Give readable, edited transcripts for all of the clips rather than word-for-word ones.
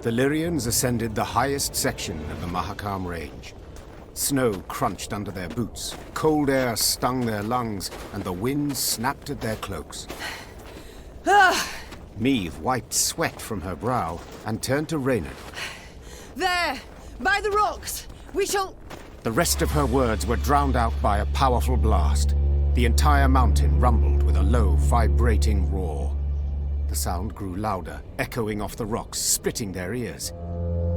The Lyrians ascended the highest section of the Mahakam Range. Snow crunched under their boots, cold air stung their lungs, and the wind snapped at their cloaks. Meve wiped sweat from her brow and turned to Reynard. There! By the rocks! We shall... The rest of her words were drowned out by a powerful blast. The entire mountain rumbled with a low, vibrating roar. The sound grew louder, echoing off the rocks, splitting their ears.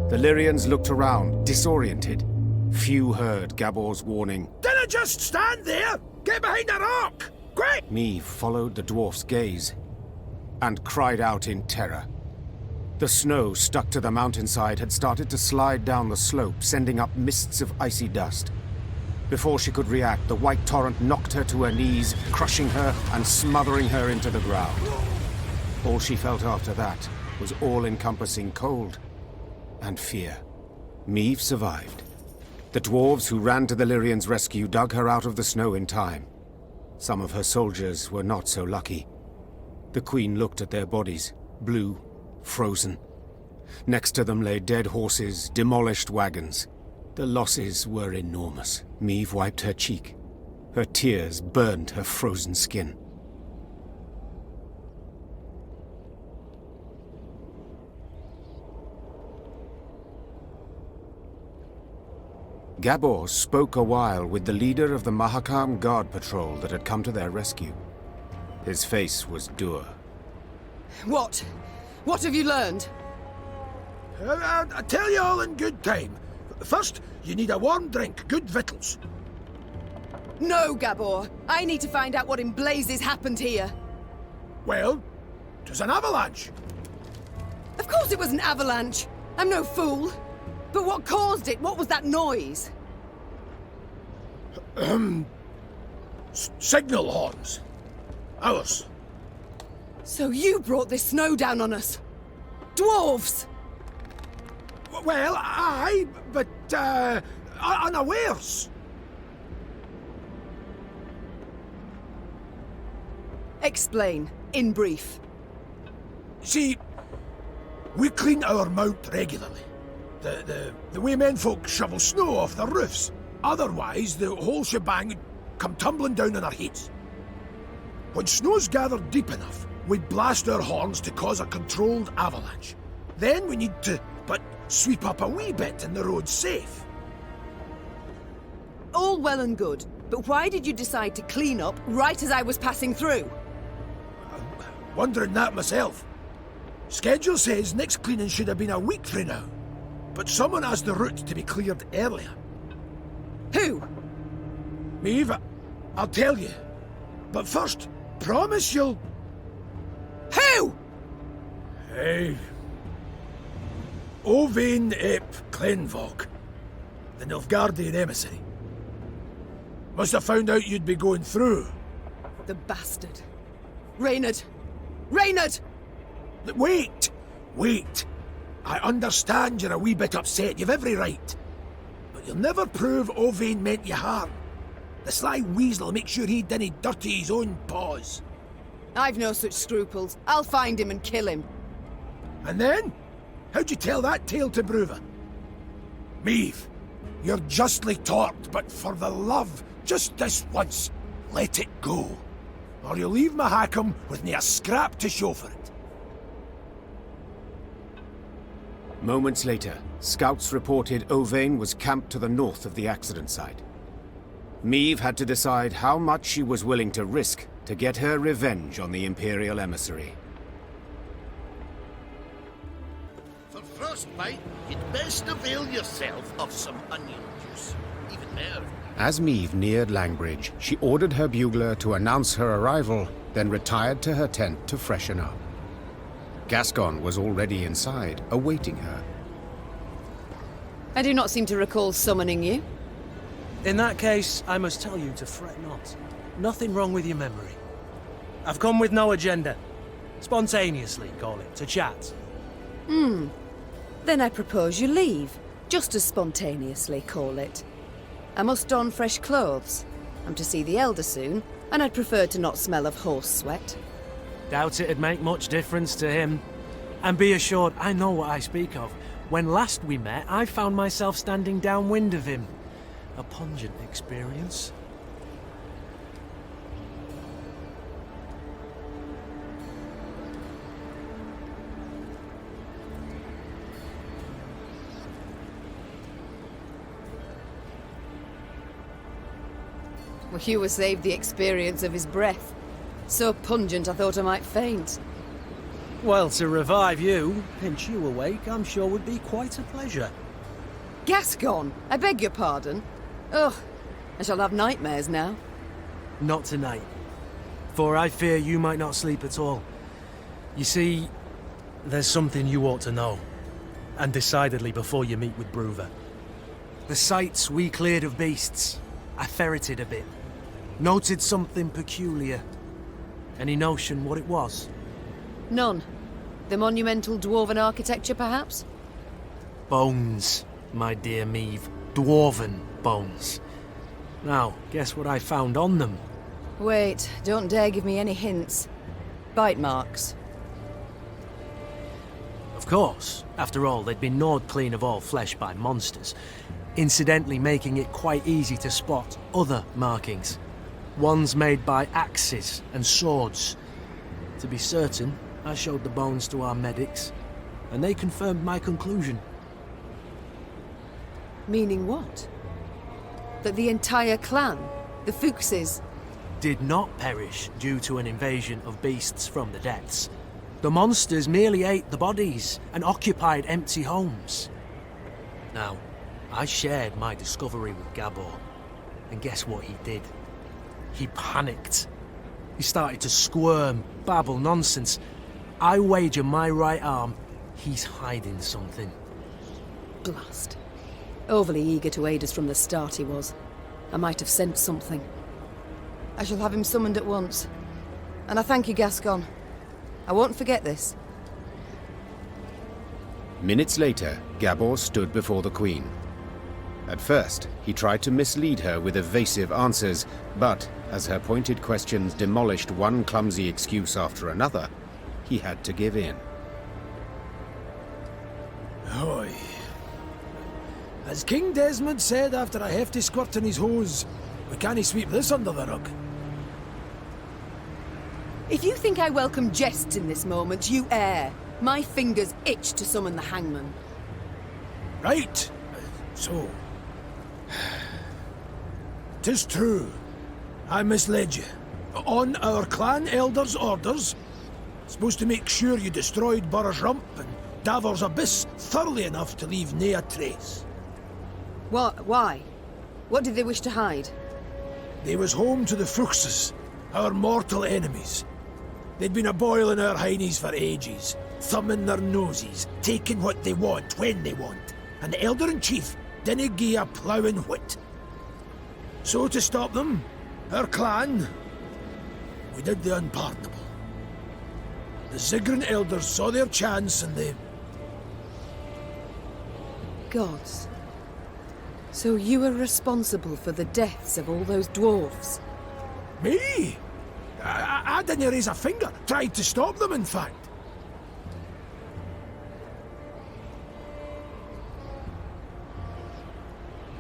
The Lyrians looked around, disoriented. Few heard Gabor's warning. Dinna just stand there! Get behind a rock! Quick! Meve followed the dwarf's gaze and cried out in terror. The snow stuck to the mountainside had started to slide down the slope, sending up mists of icy dust. Before she could react, the white torrent knocked her to her knees, crushing her and smothering her into the ground. All she felt after that was all-encompassing cold and fear. Meve survived. The dwarves who ran to the Lyrians' rescue dug her out of the snow in time. Some of her soldiers were not so lucky. The Queen looked at their bodies, blue, frozen. Next to them lay dead horses, demolished wagons. The losses were enormous. Meve wiped her cheek. Her tears burned her frozen skin. Gabor spoke a while with the leader of the Mahakam Guard Patrol that had come to their rescue. His face was dour. What? What have you learned? I'll tell you all in good time. First, you need a warm drink, good victuals. No, Gabor. I need to find out what in blazes happened here. Well, it was an avalanche. Of course it was an avalanche. I'm no fool. But what caused it? What was that noise? Signal horns. Ours. So you brought this snow down on us? Dwarves! Well, aye, but, unawares. Explain, in brief. See, we clean our mount regularly. The way menfolk shovel snow off their roofs. Otherwise, the whole shebang would come tumbling down on our heads. When snow's gathered deep enough, we blast our horns to cause a controlled avalanche. Then we need to, sweep up a wee bit and the road's safe. All well and good, but why did you decide to clean up right as I was passing through? Wondering that myself. Schedule says next cleaning should have been a week from now. But someone asked the route to be cleared earlier. Who? Meve, I'll tell you. But first, promise you'll... Who? Hey. Owain ep Clenvog, the Nilfgaardian emissary. Must have found out you'd be going through. The bastard. Reynard! Reynard! Wait! Wait! I understand you're a wee bit upset, you've every right. But you'll never prove Owain meant you harm. The sly weasel will make sure he didn't dirty his own paws. I've no such scruples. I'll find him and kill him. And then? How'd you tell that tale to Bruva? Meve, you're justly taught, but for the love, just this once, let it go. Or you'll leave Mahakam with nae a scrap to show for it. Moments later, scouts reported Owain was camped to the north of the accident site. Meve had to decide how much she was willing to risk to get her revenge on the Imperial emissary. For frostbite, you'd best avail yourself of some onion juice. Even better. As Meve neared Langbridge, she ordered her bugler to announce her arrival, then retired to her tent to freshen up. Gascon was already inside, awaiting her. I do not seem to recall summoning you. In that case, I must tell you to fret not. Nothing wrong with your memory. I've come with no agenda. Spontaneously, call it, to chat. Then I propose you leave. Just as spontaneously, call it. I must don fresh clothes. I'm to see the Elder soon, and I'd prefer to not smell of horse sweat. Doubt it'd make much difference to him. And be assured, I know what I speak of. When last we met, I found myself standing downwind of him. A pungent experience. Well, you were saved the experience of his breath. So pungent I thought I might faint. Well, to revive you, pinch you awake, I'm sure would be quite a pleasure. Gascon! I beg your pardon. Ugh, I shall have nightmares now. Not tonight. For I fear you might not sleep at all. You see, there's something you ought to know. And decidedly before you meet with Bruver. The sites we cleared of beasts, I ferreted a bit. Noted something peculiar. Any notion what it was? None. The monumental dwarven architecture, perhaps? Bones, my dear Meave. Dwarven bones. Now, guess what I found on them? Wait, don't dare give me any hints. Bite marks. Of course. After all, they'd been gnawed clean of all flesh by monsters, incidentally making it quite easy to spot other markings. Ones made by axes and swords. To be certain, I showed the bones to our medics, and they confirmed my conclusion. Meaning what? That the entire clan, the Fuchses, did not perish due to an invasion of beasts from the depths. The monsters merely ate the bodies and occupied empty homes. Now, I shared my discovery with Gabor, and guess what he did? He panicked. He started to squirm, babble nonsense. I wager my right arm, he's hiding something. Blast. Overly eager to aid us from the start he was. I might have sent something. I shall have him summoned at once. And I thank you, Gascon. I won't forget this. Minutes later, Gabor stood before the Queen. At first, he tried to mislead her with evasive answers, but as her pointed questions demolished one clumsy excuse after another, he had to give in. Oi. As King Desmond said after a hefty squirt in his hose, we can't sweep this under the rug. If you think I welcome jests in this moment, you err. My fingers itch to summon the hangman. Right. So... 'tis true. I misled you. On our clan elder's orders, supposed to make sure you destroyed Burr's Rump and Davor's Abyss thoroughly enough to leave nae a trace. What? Why? What did they wish to hide? They was home to the Fuchses, our mortal enemies. They'd been a-boiling our heinies for ages, thumbing their noses, taking what they want when they want, and the Elder-in-Chief didn't gie a ploughing whit. So to stop them, our clan, we did the unpardonable. The Ziggurin elders saw their chance and they... Gods. So you were responsible for the deaths of all those dwarves? Me? I didn't raise a finger. Tried to stop them, in fact.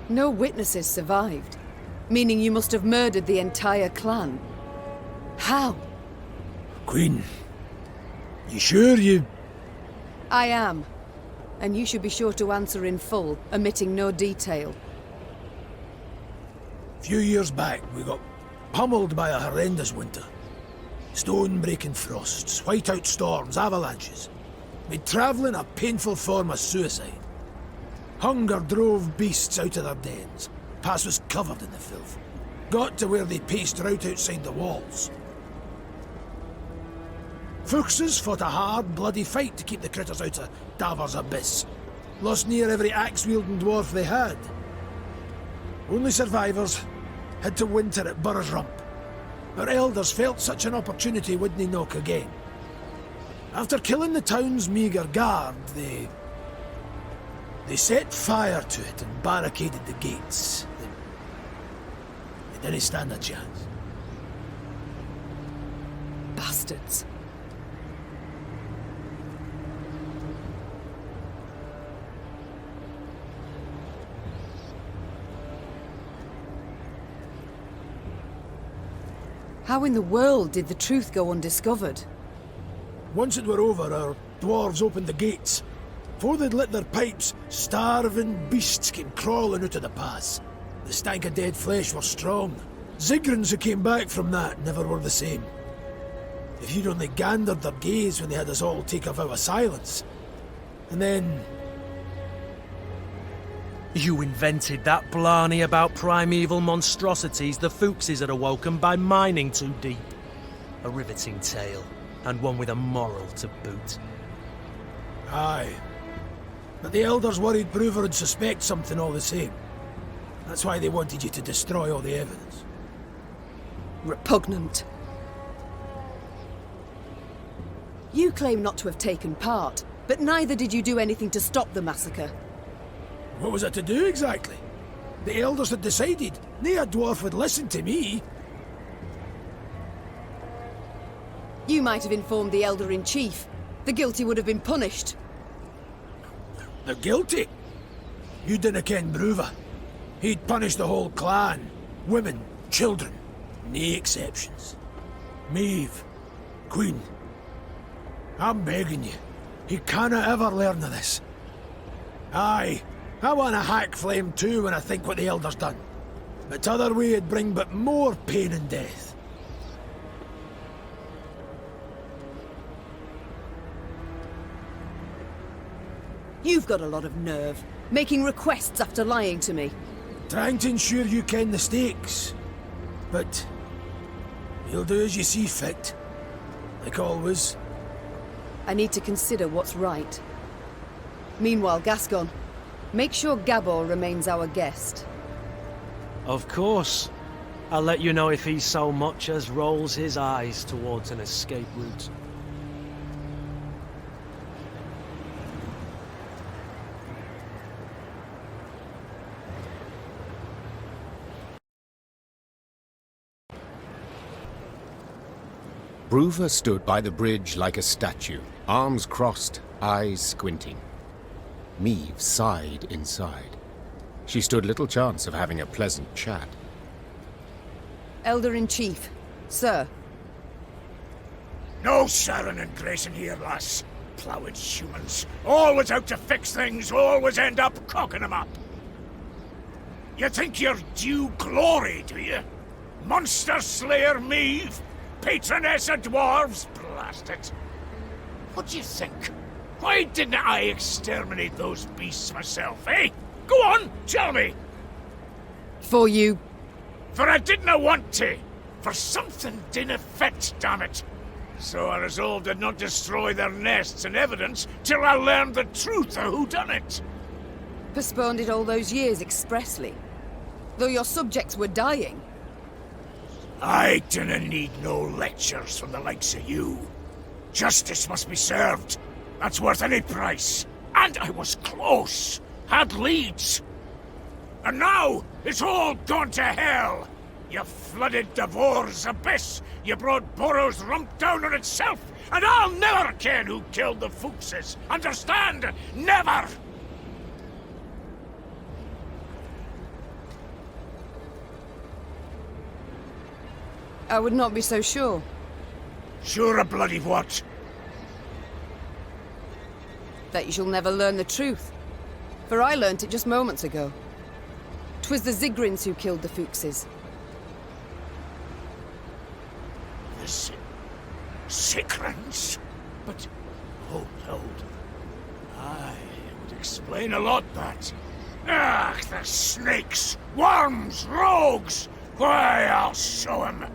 No witnesses survived, meaning you must have murdered the entire clan. How? Queen, you sure you... I am. And you should be sure to answer in full, omitting no detail. A few years back, we got pummeled by a horrendous winter. Stone-breaking frosts, whiteout storms, avalanches. Made travelling a painful form of suicide. Hunger drove beasts out of their dens. Pass was covered in the filth. Got to where they paced right outside the walls. Fuchses fought a hard, bloody fight to keep the critters out of Davor's Abyss. Lost near every axe-wielding dwarf they had. Only survivors had to winter at Burr's Rump. Our elders felt such an opportunity wouldn't knock again. After killing the town's meagre guard, they set fire to it and barricaded the gates. They didn't stand a chance. Bastards. How in the world did the truth go undiscovered? Once it were over, our dwarves opened the gates. Before they'd lit their pipes, starving beasts came crawling out of the pass. The stank of dead flesh were strong. Zigrins who came back from that never were the same. If you'd only gandered their gaze when they had us all take a vow of silence. And then... You invented that blarney about primeval monstrosities the Fuchses had awoken by mining too deep. A riveting tale, and one with a moral to boot. Aye. But the elders worried Bruver would suspect something all the same. That's why they wanted you to destroy all the evidence. Repugnant. You claim not to have taken part, but neither did you do anything to stop the massacre. What was I to do exactly? The elders had decided. Nae a dwarf would listen to me. You might have informed the Elder-in-Chief. The guilty would have been punished. The guilty? You didn't ken Bruver. He'd punish the whole clan. Women, children, nae exceptions. Maeve, Queen. I'm begging you. He canna ever learn of this. Aye, I want a hack flame too when I think what the Elder's done. But t'other way it'd bring but more pain and death. You've got a lot of nerve, making requests after lying to me. Trying to ensure you ken the stakes. But you'll do as you see fit. Like always. I need to consider what's right. Meanwhile, Gascon, make sure Gabor remains our guest. Of course. I'll let you know if he so much as rolls his eyes towards an escape route. Bruver stood by the bridge like a statue, arms crossed, eyes squinting. Maeve sighed inside. She stood little chance of having a pleasant chat. Elder-in-Chief, sir. No Sharon and Grayson here, lass. Ploughed humans. Always out to fix things, always end up cocking them up. You think you're due glory, do you? Monster Slayer Maeve? Patroness of dwarves? Blast it. What do you think? Why didn't I exterminate those beasts myself, eh? Go on, tell me! For you. For I didn't want to. For something didn't fit, damn it. So I resolved to not destroy their nests and evidence till I learned the truth of who done it. Postponed it all those years expressly. Though your subjects were dying. I didn't need no lectures from the likes of you. Justice must be served. That's worth any price. And I was close. Had leads. And now, it's all gone to hell. You flooded Devor's abyss. You brought Burrow's rump down on itself. And I'll never ken who killed the Fuchses. Understand? Never! I would not be so sure. Sure a bloody what? That you shall never learn the truth. For I learnt it just moments ago. 'Twas the Zigrins who killed the Fuchses. The Zigrins? But... hold. Aye, it would explain a lot, that. Ugh, the snakes! Worms! Rogues! Why, I'll show 'em!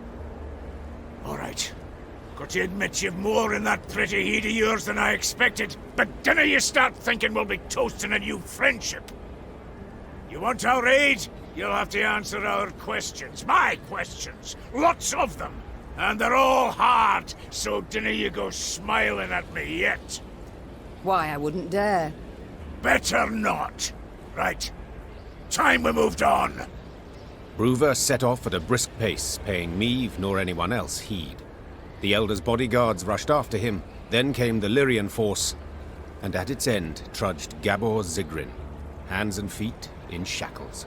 All right. Got to admit you've more in that pretty heat of yours than I expected, but dinna you start thinking we'll be toasting a new friendship. You want our aid? You'll have to answer our questions. My questions. Lots of them. And they're all hard, so dinna you go smiling at me yet. Why, I wouldn't dare. Better not. Right. Time we moved on. Bruver set off at a brisk pace, paying Maeve nor anyone else heed. The Elder's bodyguards rushed after him, then came the Lyrian force, and at its end trudged Gabor Zigrin, hands and feet in shackles.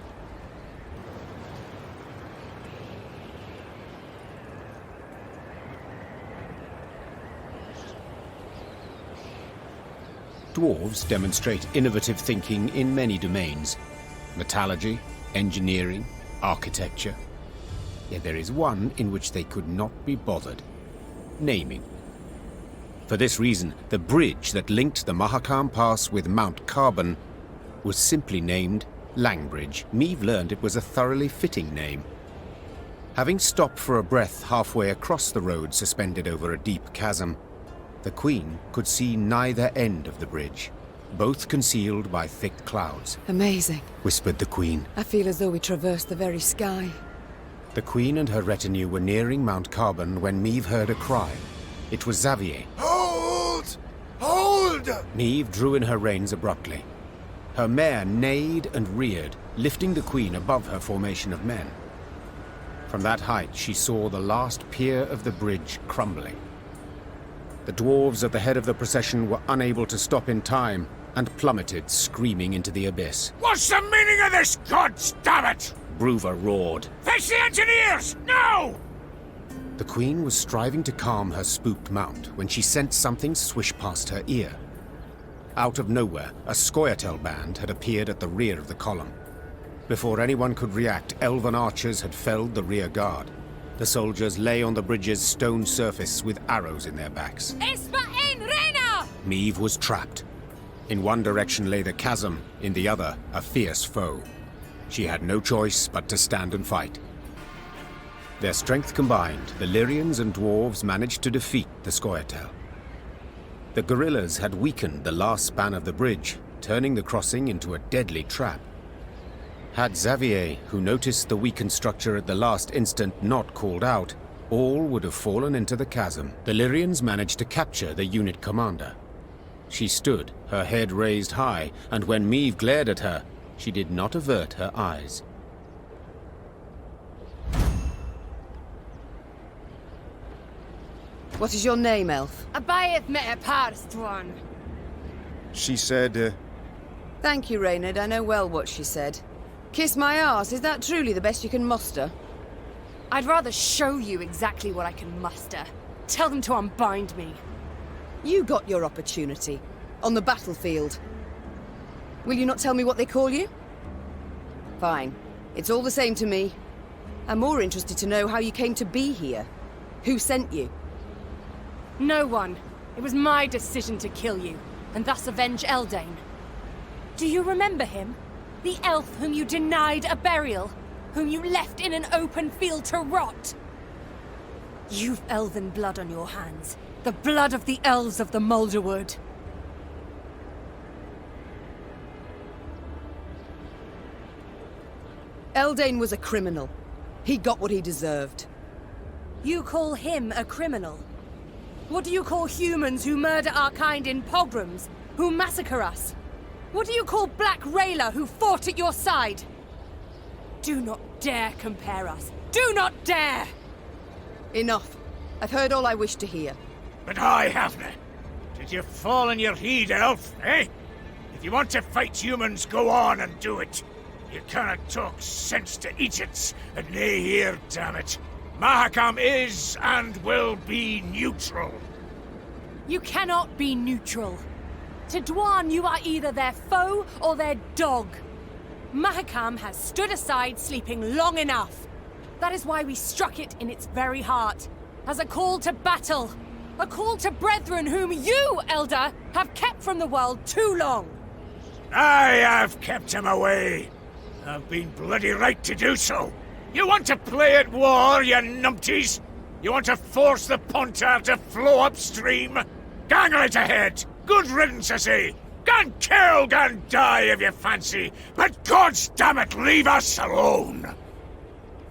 Dwarves demonstrate innovative thinking in many domains: metallurgy, engineering, architecture. Yet there is one in which they could not be bothered: naming. For this reason, the bridge that linked the Mahakam Pass with Mount Carbon was simply named Langbridge. Meve learned it was a thoroughly fitting name. Having stopped for a breath halfway across the road suspended over a deep chasm, the Queen could see neither end of the bridge, both concealed by thick clouds. Amazing, whispered the Queen. I feel as though we traversed the very sky. The Queen and her retinue were nearing Mount Carbon when Meve heard a cry. It was Xavier. Hold! Hold! Meve drew in her reins abruptly. Her mare neighed and reared, lifting the Queen above her formation of men. From that height, she saw the last pier of the bridge crumbling. The dwarves at the head of the procession were unable to stop in time and plummeted, screaming into the abyss. What's the meaning of this, goddammit? Bruva roared. Fetch the engineers, now! The Queen was striving to calm her spooked mount when she sensed something swish past her ear. Out of nowhere, a Scoia'tael band had appeared at the rear of the column. Before anyone could react, elven archers had felled the rear guard. The soldiers lay on the bridge's stone surface with arrows in their backs. Meve was trapped. In one direction lay the chasm, in the other, a fierce foe. She had no choice but to stand and fight. Their strength combined, the Lyrians and dwarves managed to defeat the Scoia'tael. The guerrillas had weakened the last span of the bridge, turning the crossing into a deadly trap. Had Xavier, who noticed the weakened structure at the last instant, not called out, all would have fallen into the chasm. The Lyrians managed to capture the unit commander. She stood, her head raised high, and when Meve glared at her, she did not avert her eyes. What is your name, elf? She said, Thank you, Reynard. I know well what she said. Kiss my arse, is that truly the best you can muster? I'd rather show you exactly what I can muster. Tell them to unbind me. You got your opportunity. On the battlefield. Will you not tell me what they call you? Fine. It's all the same to me. I'm more interested to know how you came to be here. Who sent you? No one. It was my decision to kill you, and thus avenge Eldain. Do you remember him? The elf whom you denied a burial? Whom you left in an open field to rot? You've elven blood on your hands. The blood of the elves of the Moulderwood. Eldain was a criminal. He got what he deserved. You call him a criminal? What do you call humans who murder our kind in pogroms? Who massacre us? What do you call Black Rayla who fought at your side? Do not dare compare us. Do not dare! Enough. I've heard all I wish to hear. But I haven't. Did you fall on your heed, elf, eh? If you want to fight humans, go on and do it. You cannot talk sense to idiots and nay here, damn it. Mahakam is and will be neutral. You cannot be neutral. To Dwan, you are either their foe or their dog. Mahakam has stood aside, sleeping long enough. That is why we struck it in its very heart, as a call to battle. A call to brethren whom you, Elder, have kept from the world too long. I have kept him away. I've been bloody right to do so. You want to play at war, you numpties? You want to force the Pontar to flow upstream? Gang right ahead. Good riddance, I say. Gan kill, gan die if you fancy. But gods damn it, leave us alone.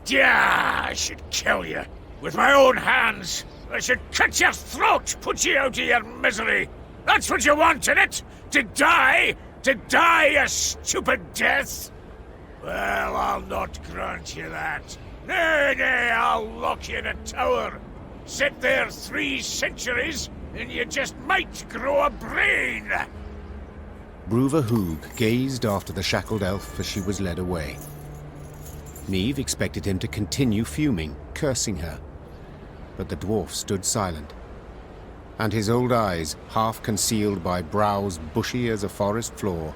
Yeah, I should kill you. With my own hands. I should cut your throat, put you out of your misery. That's what you want, innit? To die? To die a stupid death? Well, I'll not grant you that. Nay, nay, I'll lock you in a tower. Sit there 3 centuries, and you just might grow a brain. Bruva Hoog gazed after the shackled elf as she was led away. Meve expected him to continue fuming, cursing her. But the dwarf stood silent. and his old eyes, half concealed by brows bushy as a forest floor,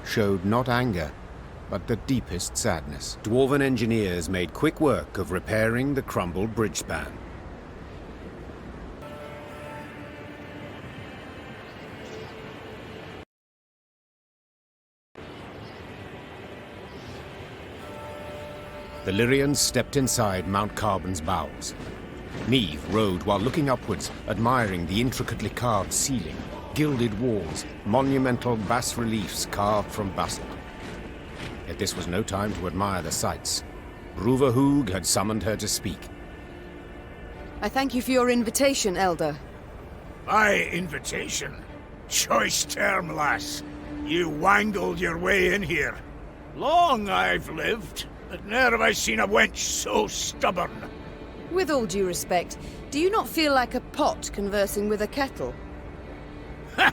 showed not anger, but the deepest sadness. Dwarven engineers made quick work of repairing the crumbled bridge span. The Lyrians stepped inside Mount Carbon's bowels. Neve rode while looking upwards, admiring the intricately carved ceiling, gilded walls, monumental bas-reliefs carved from basalt. Yet this was no time to admire the sights. Bruva Hoog had summoned her to speak. I thank you for your invitation, Elder. My invitation? Choice term, lass. You wangled your way in here. Long I've lived, but ne'er have I seen a wench so stubborn. With all due respect, do you not feel like a pot conversing with a kettle? Ha!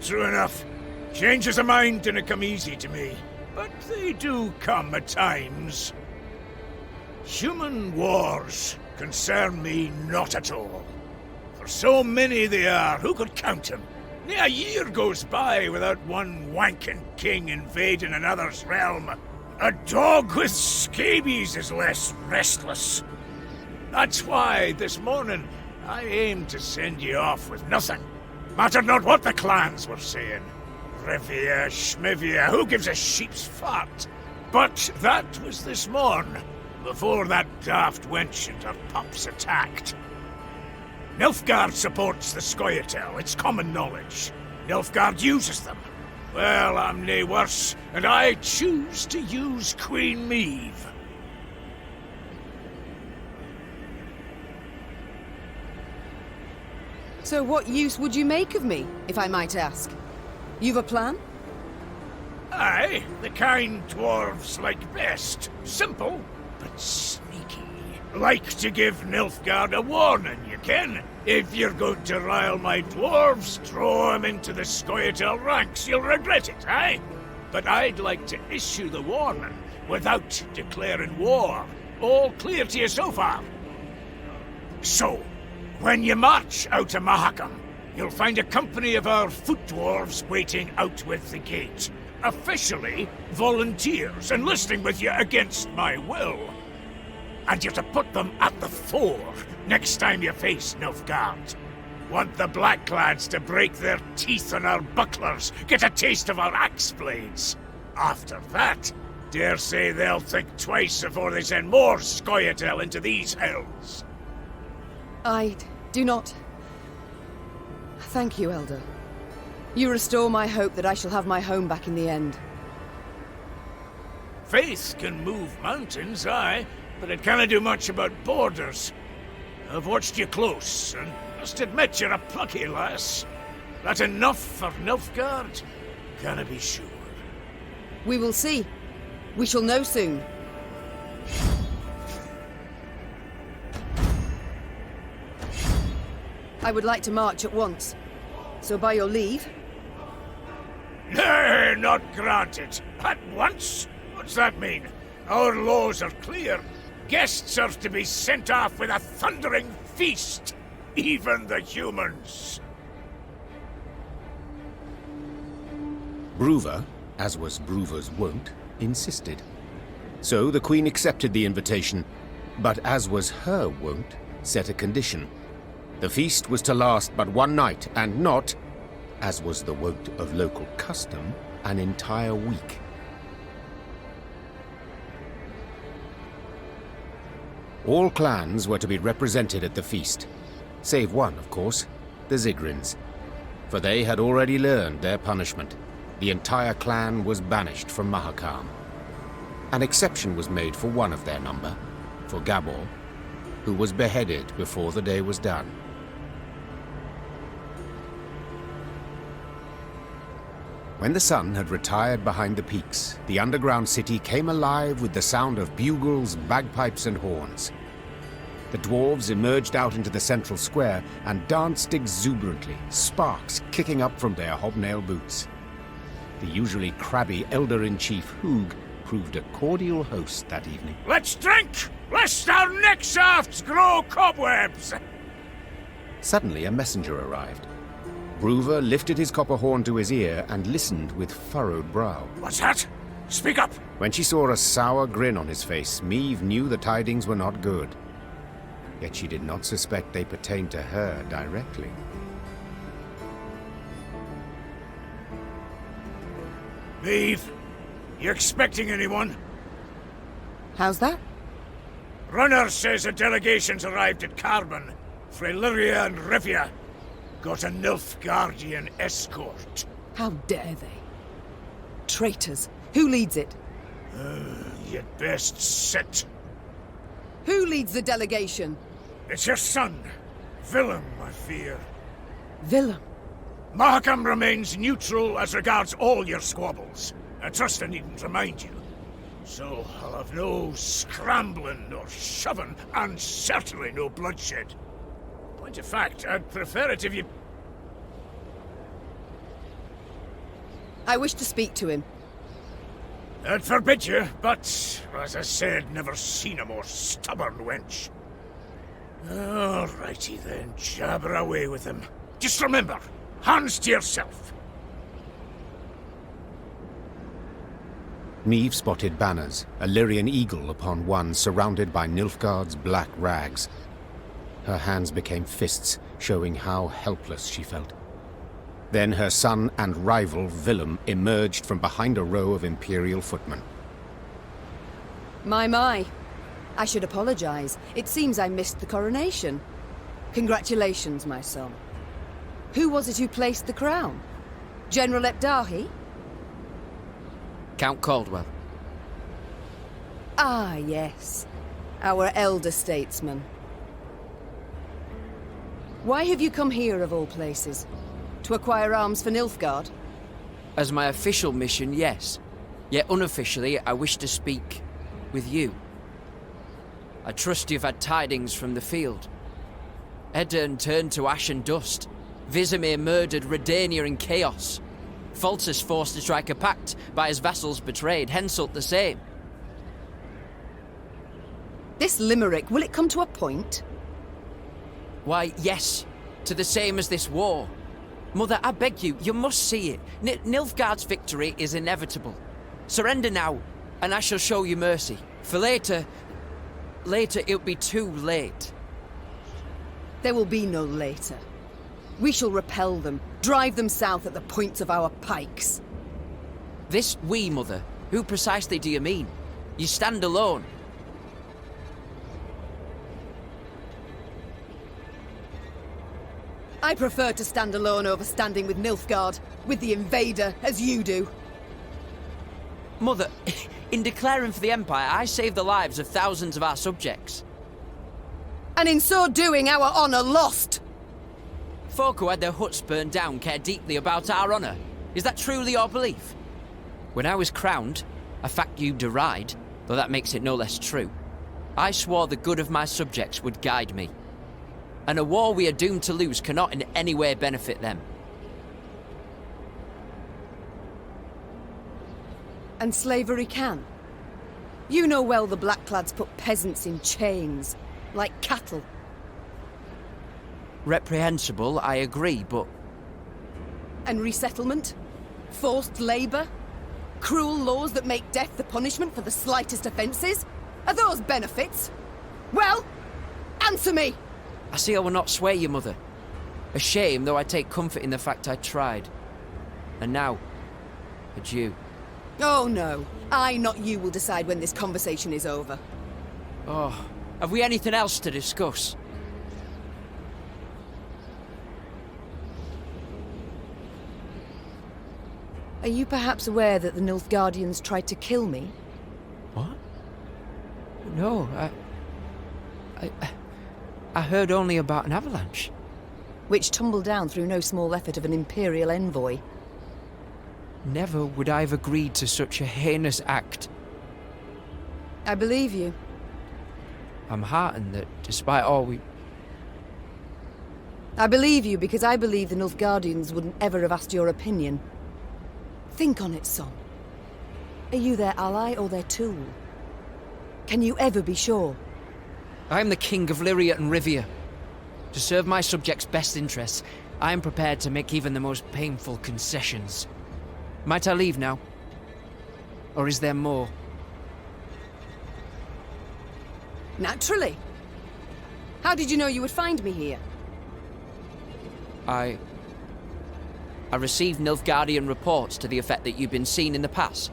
True enough. Changes of mind didn't come easy to me, but they do come at times. Human wars concern me not at all. For so many they are, who could count them? Near a year goes by without one wanking king invading another's realm. A dog with scabies is less restless. That's why, this morning, I aimed to send you off with nothing. Mattered not what the clans were saying. Rivia, Schmivia, who gives a sheep's fart? But that was this morn, before that daft wench and her pups attacked. Nilfgaard supports the Scoia'tael, it's common knowledge. Nilfgaard uses them. Well, I'm nae worse, and I choose to use Queen Meve. So what use would you make of me, if I might ask? You've a plan? Aye, the kind dwarves like best. Simple, but sneaky. Like to give Nilfgaard a warning, you ken. If you're going to rile my dwarves, throw 'em into the Scoia'tael ranks, you'll regret it, aye? But I'd like to issue the warning without declaring war. All clear to you so far? So, when you march out of Mahakam, you'll find a company of our foot dwarves waiting out with the gate. Officially, volunteers enlisting with you against my will. And you're to put them at the fore next time you face Nilfgaard. Want the Blacklads to break their teeth on our bucklers, get a taste of our axe blades. After that, dare say they'll think twice before they send more Scoia'tael into these hells. I do not... Thank you, Elder. You restore my hope that I shall have my home back in the end. Faith can move mountains, aye, but it can't do much about borders. I've watched you close, and must admit you're a plucky lass. That enough for Nilfgaard? Canna be sure. We will see. We shall know soon. I would like to march at once. So by your leave... Nay, not granted. At once? What's that mean? Our laws are clear. Guests are to be sent off with a thundering feast. Even the humans. Bruva, as was Bruva's wont, insisted. So the Queen accepted the invitation, but as was her wont, set a condition. The feast was to last but one night, and not, as was the wont of local custom, an entire week. All clans were to be represented at the feast, save one, of course, the Zygrins, for they had already learned their punishment. The entire clan was banished from Mahakam. An exception was made for one of their number, for Gabor, who was beheaded before the day was done. When the sun had retired behind the peaks, the underground city came alive with the sound of bugles, bagpipes, and horns. The dwarves emerged out into the central square and danced exuberantly, sparks kicking up from their hobnail boots. The usually crabby Elder-in-Chief Hoog proved a cordial host that evening. Let's drink, lest our neck shafts grow cobwebs! Suddenly, a messenger arrived. Bruver lifted his copper horn to his ear and listened with furrowed brow. What's that? Speak up! When she saw a sour grin on his face, Meve knew the tidings were not good. Yet she did not suspect they pertained to her directly. Meve, you expecting anyone? How's that? Runner says a delegation's arrived at Carbon. Frae Lyria and Rivia. Got a Nilfgaardian escort. How dare they? Traitors. Who leads it? You'd best sit. Who leads the delegation? It's your son, Villem, I fear. Villem. Mahakam remains neutral as regards all your squabbles. I trust I needn't remind you. So I'll have no scrambling or shoving, and certainly no bloodshed. Point of fact, I'd prefer it if you... I wish to speak to him. I'd forbid you, but, as I said, never seen a more stubborn wench. Alrighty then, jabber away with him. Just remember, hands to yourself. Meve spotted banners, a Lyrian eagle upon one surrounded by Nilfgaard's black rags. Her hands became fists, showing how helpless she felt. Then her son and rival, Villem, emerged from behind a row of Imperial footmen. My. I should apologize. It seems I missed the coronation. Congratulations, my son. Who was it who placed the crown? General Epdahi? Count Caldwell. Ah, yes. Our elder statesman. Why have you come here, of all places? To acquire arms for Nilfgaard? As my official mission, yes. Yet unofficially, I wish to speak with you. I trust you've had tidings from the field. Edirn turned to ash and dust. Vizimir murdered Redania in chaos. Foltest forced to strike a pact by his vassals betrayed, Henselt the same. This limerick, will it come to a point? Why, yes. To the same as this war. Mother, I beg you, you must see it. Nilfgaard's victory is inevitable. Surrender now, and I shall show you mercy. For later it'll be too late. There will be no later. We shall repel them, drive them south at the points of our pikes. This we, Mother? Who precisely do you mean? You stand alone. I prefer to stand alone over standing with Nilfgaard, with the invader, as you do. Mother, in declaring for the Empire, I saved the lives of thousands of our subjects. And in so doing, our honor lost! Folk who had their huts burned down care deeply about our honor. Is that truly your belief? When I was crowned, a fact you deride, though that makes it no less true, I swore the good of my subjects would guide me. And a war we are doomed to lose cannot in any way benefit them. And slavery can. You know well the Blackclads put peasants in chains, like cattle. Reprehensible, I agree, but... And resettlement? Forced labor? Cruel laws that make death the punishment for the slightest offenses? Are those benefits? Well, answer me! I see I will not sway you, Mother. A shame, though I take comfort in the fact I tried. And now, adieu. Oh no, I, not you, will decide when this conversation is over. Oh, have we anything else to discuss? Are you perhaps aware that the Nilfgaardians tried to kill me? What? No, I heard only about an avalanche. Which tumbled down through no small effort of an Imperial envoy. Never would I have agreed to such a heinous act. I believe you. I'm heartened that, despite all we... I believe you because I believe the Nilfgaardians wouldn't ever have asked your opinion. Think on it, son. Are you their ally or their tool? Can you ever be sure? I am the king of Lyria and Rivia. To serve my subjects' best interests, I am prepared to make even the most painful concessions. Might I leave now? Or is there more? Naturally. How did you know you would find me here? I received Nilfgaardian reports to the effect that you've been seen in the pass.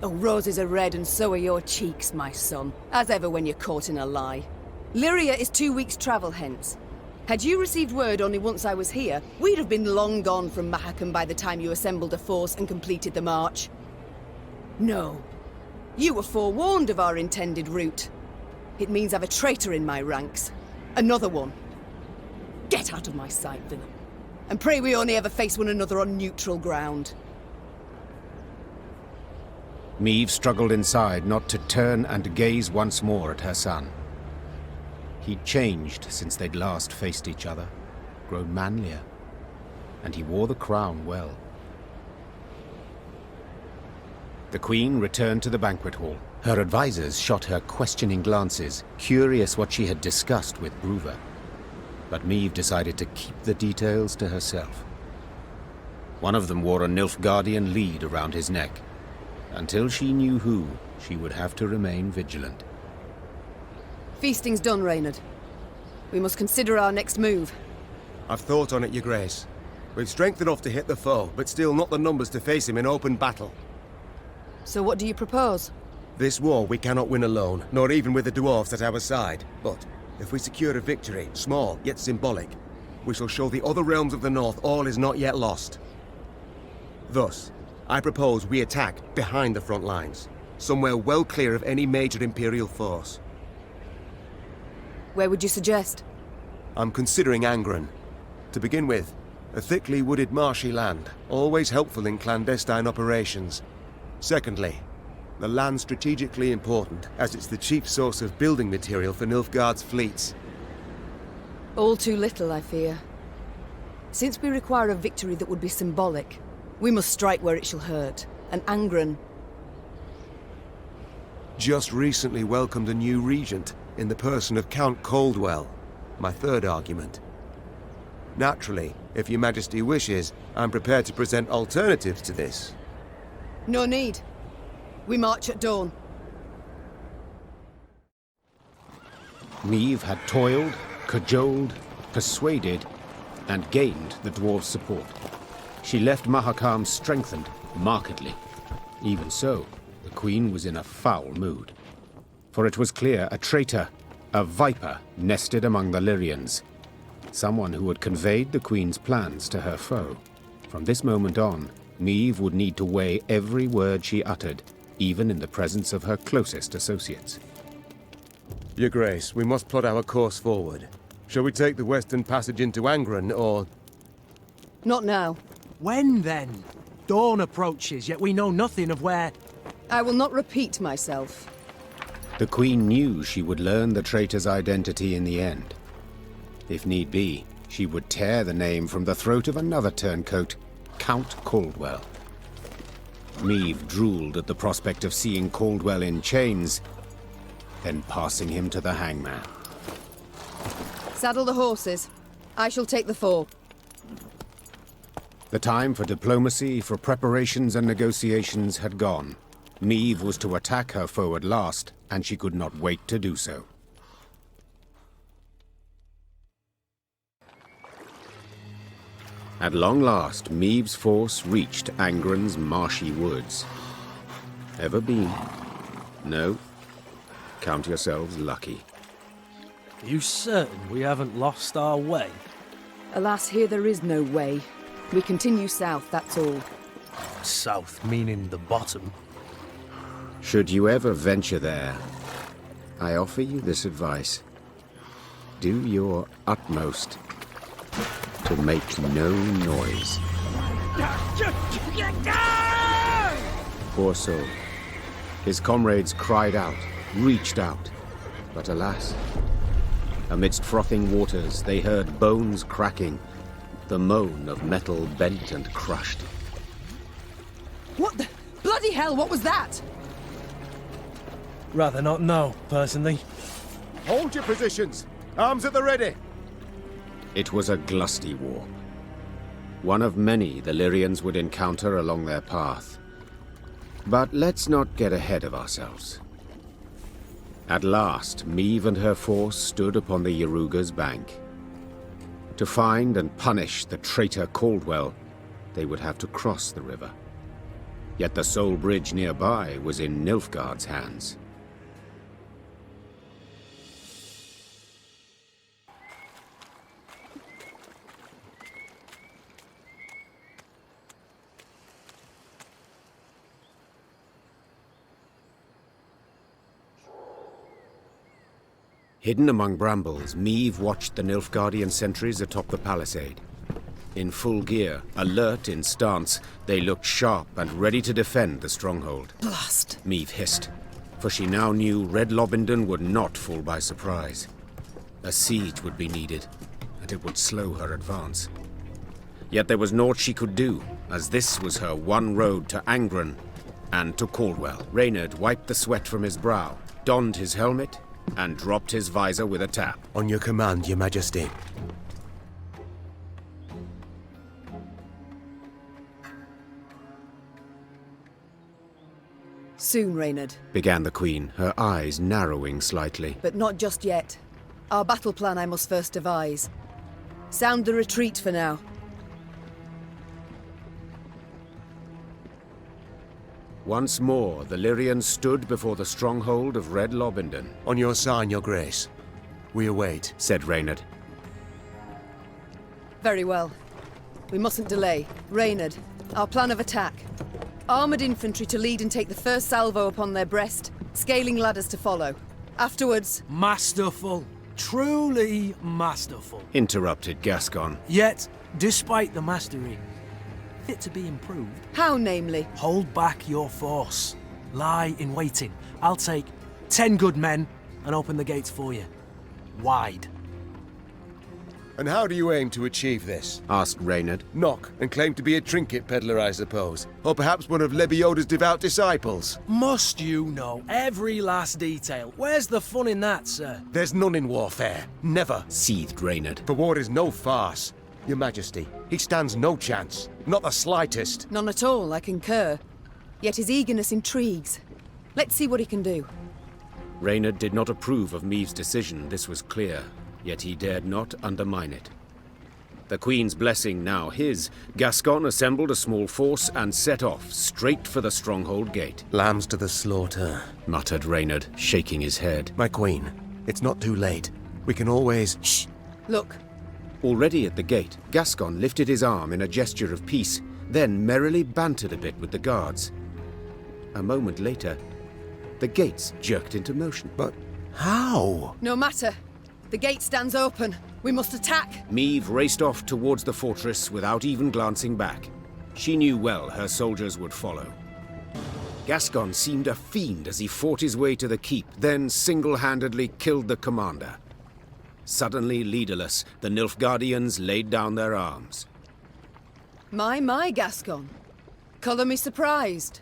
Oh, roses are red and so are your cheeks, my son. As ever when you're caught in a lie. Lyria is 2 weeks' travel hence. Had you received word only once I was here, we'd have been long gone from Mahakam by the time you assembled a force and completed the march. No. You were forewarned of our intended route. It means I've a traitor in my ranks. Another one. Get out of my sight, Villem. And pray we only ever face one another on neutral ground. Meve struggled inside not to turn and gaze once more at her son. He'd changed since they'd last faced each other, grown manlier, and he wore the crown well. The Queen returned to the banquet hall. Her advisors shot her questioning glances, curious what she had discussed with Bruver. But Meve decided to keep the details to herself. One of them wore a Nilfgaardian lead around his neck. Until she knew who, she would have to remain vigilant. Feasting's done, Reynard. We must consider our next move. I've thought on it, Your Grace. We've strength enough to hit the foe, but still not the numbers to face him in open battle. So what do you propose? This war we cannot win alone, nor even with the dwarves at our side. But if we secure a victory, small yet symbolic, we shall show the other realms of the north all is not yet lost. Thus, I propose we attack behind the front lines, somewhere well clear of any major Imperial force. Where would you suggest? I'm considering Angren. To begin with, a thickly wooded marshy land, always helpful in clandestine operations. Secondly, the land strategically important, as it's the chief source of building material for Nilfgaard's fleets. All too little, I fear. Since we require a victory that would be symbolic, we must strike where it shall hurt, and Angren... Just recently welcomed a new regent, in the person of Count Coldwell, my third argument. Naturally, if Your Majesty wishes, I'm prepared to present alternatives to this. No need. We march at dawn. Meve had toiled, cajoled, persuaded, and gained the dwarves' support. She left Mahakam strengthened, markedly. Even so, the Queen was in a foul mood. For it was clear a traitor, a viper, nested among the Lyrians. Someone who had conveyed the Queen's plans to her foe. From this moment on, Meve would need to weigh every word she uttered, even in the presence of her closest associates. Your Grace, we must plot our course forward. Shall we take the western passage into Angren, or... Not now. When, then? Dawn approaches, yet we know nothing of where... I will not repeat myself. The Queen knew she would learn the traitor's identity in the end. If need be, she would tear the name from the throat of another turncoat, Count Caldwell. Meve drooled at the prospect of seeing Caldwell in chains, then passing him to the hangman. Saddle the horses. I shall take the fore. The time for diplomacy, for preparations and negotiations had gone. Meve was to attack her foe at last, and she could not wait to do so. At long last, Meve's force reached Angren's marshy woods. Ever been? No? Count yourselves lucky. Are you certain we haven't lost our way? Alas, here there is no way. We continue south, that's all. South meaning the bottom. Should you ever venture there, I offer you this advice. Do your utmost to make no noise. Poor soul. His comrades cried out, reached out, but alas, amidst frothing waters they heard bones cracking, the moan of metal bent and crushed. What the... bloody hell, what was that? Rather not know, personally. Hold your positions! Arms at the ready! It was a glusty war. One of many the Lyrians would encounter along their path. But let's not get ahead of ourselves. At last, Meve and her force stood upon the Yaruga's bank. To find and punish the traitor Caldwell, they would have to cross the river. Yet the sole bridge nearby was in Nilfgaard's hands. Hidden among brambles, Meve watched the Nilfgaardian sentries atop the palisade. In full gear, alert in stance, they looked sharp and ready to defend the stronghold. Blast! Meve hissed, for she now knew Red Lobinden would not fall by surprise. A siege would be needed, and it would slow her advance. Yet there was naught she could do, as this was her one road to Angren and to Caldwell. Reynard wiped the sweat from his brow, donned his helmet, and dropped his visor with a tap. On your command, Your Majesty. Soon, Reynard. Began the Queen, her eyes narrowing slightly. But not just yet. Our battle plan I must first devise. Sound the retreat for now. Once more, the Lyrians stood before the stronghold of Red Lobinden. On your sign, Your Grace. We await, said Reynard. Very well. We mustn't delay. Reynard, our plan of attack. Armoured infantry to lead and take the first salvo upon their breast, scaling ladders to follow. Afterwards... Masterful. Truly masterful. Interrupted Gascon. Yet, despite the mastery, fit to be improved. How, namely? Hold back your force. Lie in waiting. I'll take 10 good men and open the gates for you. Wide. And how do you aim to achieve this? Asked Reynard. Knock and claim to be a trinket peddler, I suppose. Or perhaps one of Lebioda's devout disciples. Must you know every last detail? Where's the fun in that, sir? There's none in warfare. Never. Seethed Reynard. For war is no farce. Your Majesty, he stands no chance. Not the slightest. None at all, I concur. Yet his eagerness intrigues. Let's see what he can do. Reynard did not approve of Meve's decision, this was clear. Yet he dared not undermine it. The Queen's blessing now his, Gascon assembled a small force and set off, straight for the stronghold gate. Lambs to the slaughter, muttered Reynard, shaking his head. My Queen, it's not too late. We can always... Shh! Look. Already at the gate, Gascon lifted his arm in a gesture of peace, then merrily bantered a bit with the guards. A moment later, the gates jerked into motion. But how? No matter. The gate stands open. We must attack. Meve raced off towards the fortress without even glancing back. She knew well her soldiers would follow. Gascon seemed a fiend as he fought his way to the keep, then single-handedly killed the commander. Suddenly leaderless, the Nilfgaardians laid down their arms. My, Gascon. Colour me surprised.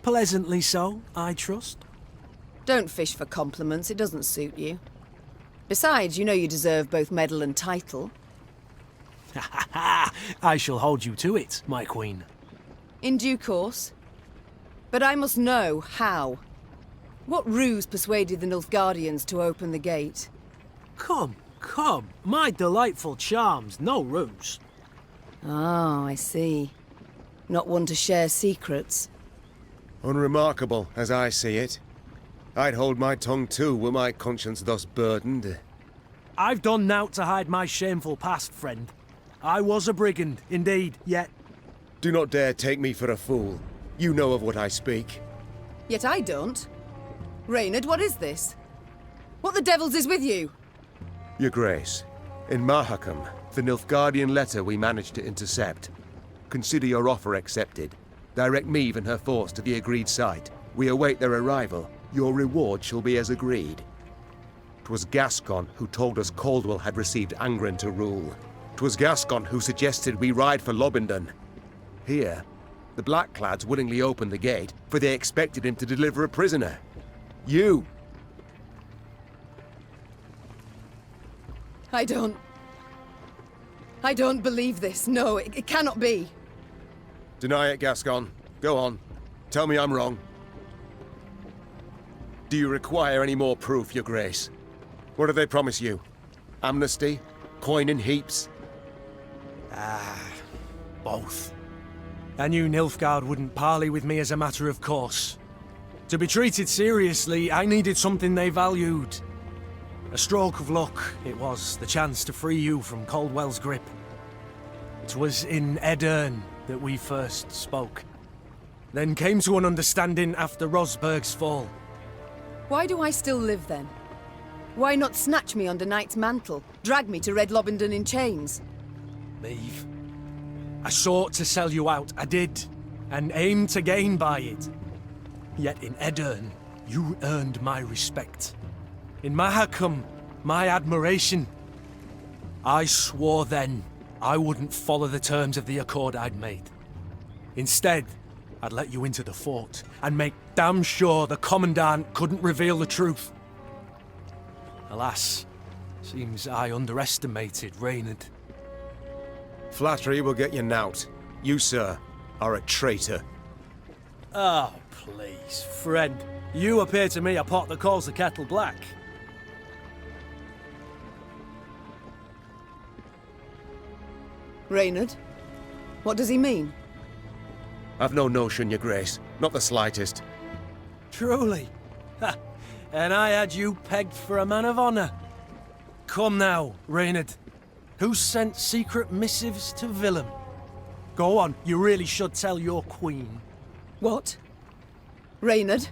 Pleasantly so, I trust. Don't fish for compliments, it doesn't suit you. Besides, you know you deserve both medal and title. Ha ha! I shall hold you to it, my queen. In due course. But I must know how. What ruse persuaded the Nilfgaardians to open the gate? Come, my delightful charms, no ruse. Ah, I see. Not one to share secrets. Unremarkable, as I see it. I'd hold my tongue too, were my conscience thus burdened. I've done naught to hide my shameful past, friend. I was a brigand, indeed, yet... Do not dare take me for a fool. You know of what I speak. Yet I don't. Reynard, what is this? What the devils is with you? Your Grace, in Mahakam, the Nilfgaardian letter we managed to intercept. Consider your offer accepted. Direct Meve and her force to the agreed site. We await their arrival. Your reward shall be as agreed. 'Twas Gascon who told us Caldwell had received Angren to rule. 'Twas Gascon who suggested we ride for Lobinden. Here, the Blackclads willingly opened the gate, for they expected him to deliver a prisoner. You! I don't... I don't believe this. No, it cannot be. Deny it, Gascon. Go on. Tell me I'm wrong. Do you require any more proof, Your Grace? What do they promise you? Amnesty? Coin in heaps? Both. I knew Nilfgaard wouldn't parley with me as a matter of course. To be treated seriously, I needed something they valued. A stroke of luck, it was, the chance to free you from Caldwell's grip. It was in Aedirn that we first spoke. Then came to an understanding after Rosberg's fall. Why do I still live then? Why not snatch me under Knight's mantle, drag me to Red Lobinden in chains? Maeve, I sought to sell you out, I did, and aimed to gain by it. Yet in Aedirn, you earned my respect. In Mahakam, my admiration. I swore then I wouldn't follow the terms of the accord I'd made. Instead, I'd let you into the fort and make damn sure the Commandant couldn't reveal the truth. Alas, seems I underestimated Reynard. Flattery will get you knout. You, sir, are a traitor. Oh, please, friend. You appear to me a pot that calls the kettle black. Reynard? What does he mean? I've no notion, Your Grace. Not the slightest. Truly? Ha! And I had you pegged for a man of honor. Come now, Reynard. Who sent secret missives to Villem? Go on, you really should tell your queen. What? Reynard?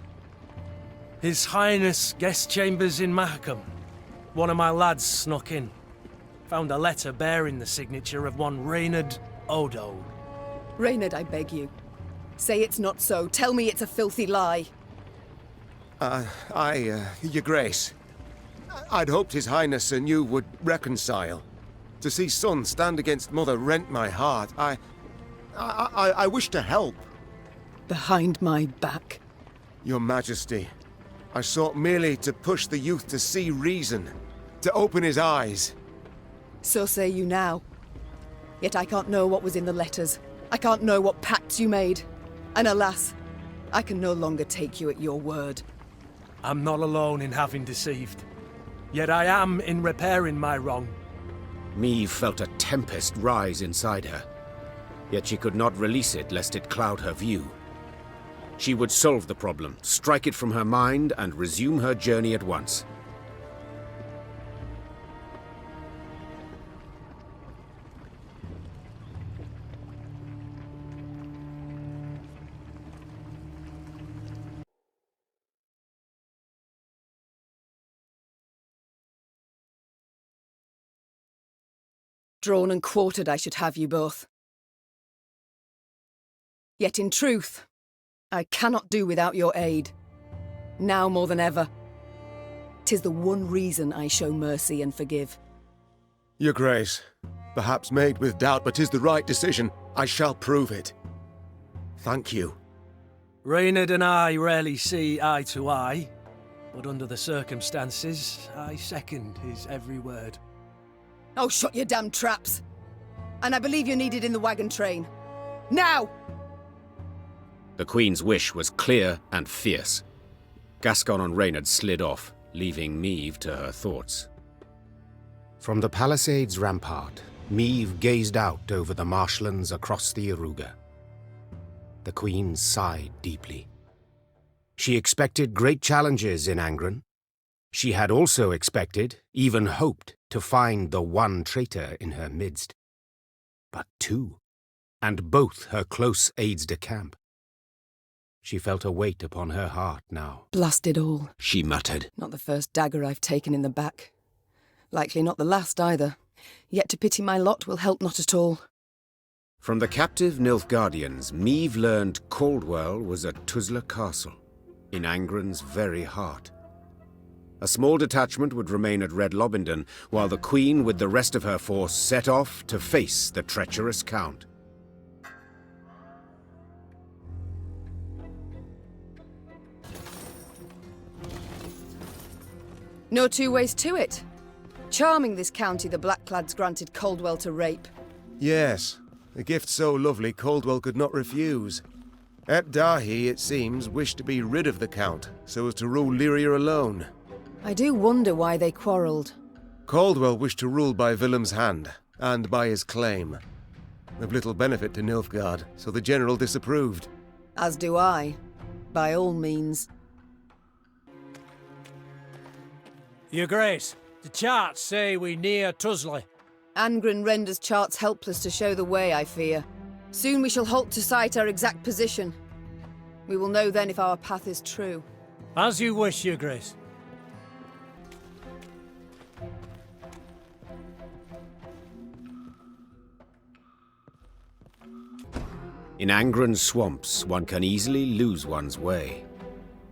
His Highness guest chambers in Mahakam. One of my lads snuck in. Found a letter bearing the signature of one Reynard Odo. Reynard, I beg you. Say it's not so. Tell me it's a filthy lie. Your Grace. I'd hoped His Highness and you would reconcile. To see son stand against mother rent my heart. I wish to help. Behind my back. Your Majesty, I sought merely to push the youth to see reason, to open his eyes. So say you now. Yet I can't know what was in the letters. I can't know what pacts you made. And alas, I can no longer take you at your word. I'm not alone in having deceived. Yet I am in repairing my wrong. Maeve felt a tempest rise inside her. Yet she could not release it lest it cloud her view. She would solve the problem, strike it from her mind, and resume her journey at once. Drawn and quartered I should have you both. Yet in truth, I cannot do without your aid. Now more than ever. 'Tis the one reason I show mercy and forgive. Your Grace, perhaps made with doubt, but 'tis the right decision. I shall prove it. Thank you. Reynard and I rarely see eye to eye, but under the circumstances, I second his every word. Oh, shut your damn traps! And I believe you're needed in the wagon train. Now! The Queen's wish was clear and fierce. Gascon and Reynard slid off, leaving Maeve to her thoughts. From the palisade's rampart, Maeve gazed out over the marshlands across the Iruga. The Queen sighed deeply. She expected great challenges in Angren. She had also expected, even hoped, to find the one traitor in her midst. But two, and both her close aides-de-camp. She felt a weight upon her heart now. Blast it all, she muttered. Not the first dagger I've taken in the back. Likely not the last either. Yet to pity my lot will help not at all. From the captive Nilfgaardians, Maeve learned Caldwell was at Tuzla Castle, in Angren's very heart. A small detachment would remain at Red Lobinden, while the Queen with the rest of her force set off to face the treacherous Count. No two ways to it. Charming this county the Blackclads granted Caldwell to rape. Yes, a gift so lovely Caldwell could not refuse. At Dahi, it seems, wished to be rid of the Count, so as to rule Lyria alone. I do wonder why they quarrelled. Caldwell wished to rule by Villem's hand, and by his claim. Of little benefit to Nilfgaard, so the general disapproved. As do I. By all means. Your Grace, the charts say we near Tuzla. Angren renders charts helpless to show the way, I fear. Soon we shall halt to sight our exact position. We will know then if our path is true. As you wish, Your Grace. In Angren's swamps, one can easily lose one's way.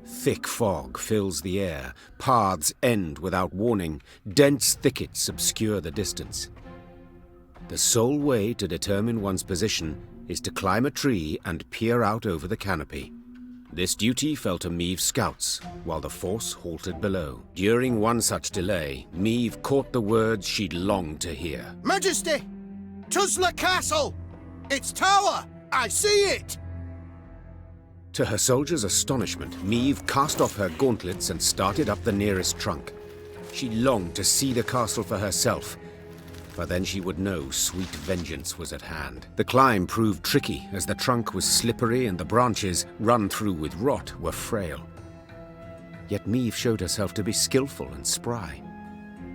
Thick fog fills the air, paths end without warning, dense thickets obscure the distance. The sole way to determine one's position is to climb a tree and peer out over the canopy. This duty fell to Meave's scouts, while the force halted below. During one such delay, Meave caught the words she'd longed to hear. Majesty! Tuzla Castle! Its tower! I see it! To her soldiers' astonishment, Meave cast off her gauntlets and started up the nearest trunk. She longed to see the castle for herself, for then she would know sweet vengeance was at hand. The climb proved tricky, as the trunk was slippery and the branches, run through with rot, were frail. Yet Meave showed herself to be skillful and spry.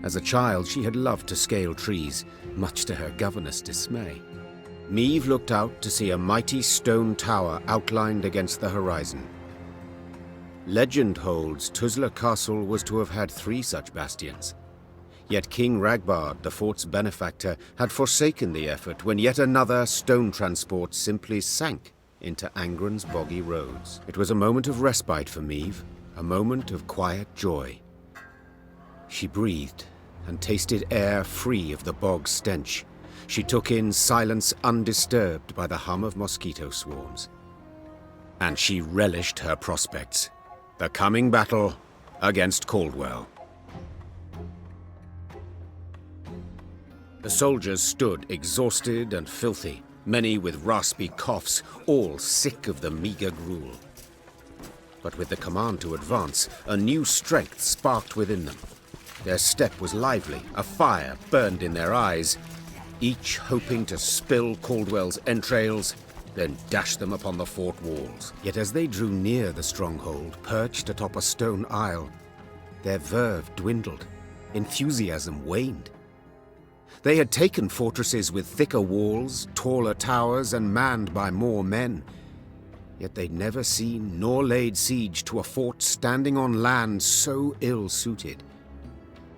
As a child, she had loved to scale trees, much to her governess' dismay. Meave looked out to see a mighty stone tower outlined against the horizon. Legend holds Tuzla Castle was to have had 3 such bastions. Yet King Ragbard, the fort's benefactor, had forsaken the effort when yet another stone transport simply sank into Angren's boggy roads. It was a moment of respite for Meave, a moment of quiet joy. She breathed and tasted air free of the bog stench. She took in silence undisturbed by the hum of mosquito swarms. And she relished her prospects. The coming battle against Caldwell. The soldiers stood exhausted and filthy, many with raspy coughs, all sick of the meager gruel. But with the command to advance, a new strength sparked within them. Their step was lively, a fire burned in their eyes, each hoping to spill Caldwell's entrails, then dash them upon the fort walls. Yet as they drew near the stronghold, perched atop a stone isle, their verve dwindled, enthusiasm waned. They had taken fortresses with thicker walls, taller towers, and manned by more men. Yet they'd never seen nor laid siege to a fort standing on land so ill-suited.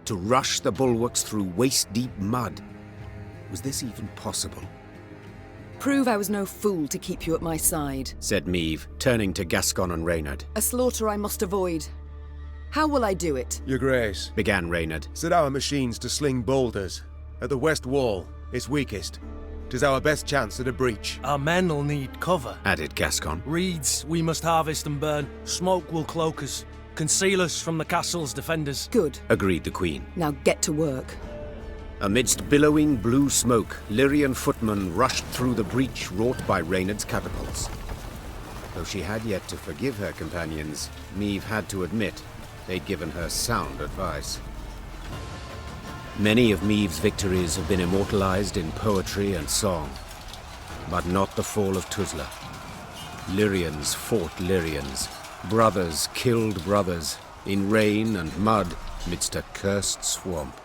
To rush the bulwarks through waist-deep mud, was this even possible? Prove I was no fool to keep you at my side, said Meave, turning to Gascon and Reynard. A slaughter I must avoid. How will I do it? Your Grace, began Reynard. Set our machines to sling boulders. At the west wall, it's weakest. 'Tis our best chance at a breach. Our men'll need cover, added Gascon. Reeds we must harvest and burn. Smoke will cloak us, conceal us from the castle's defenders. Good, agreed the Queen. Now get to work. Amidst billowing blue smoke, Lyrian footmen rushed through the breach wrought by Reynard's catapults. Though she had yet to forgive her companions, Meave had to admit they'd given her sound advice. Many of Meave's victories have been immortalized in poetry and song, but not the fall of Tuzla. Lyrians fought Lyrians, brothers killed brothers, in rain and mud midst a cursed swamp.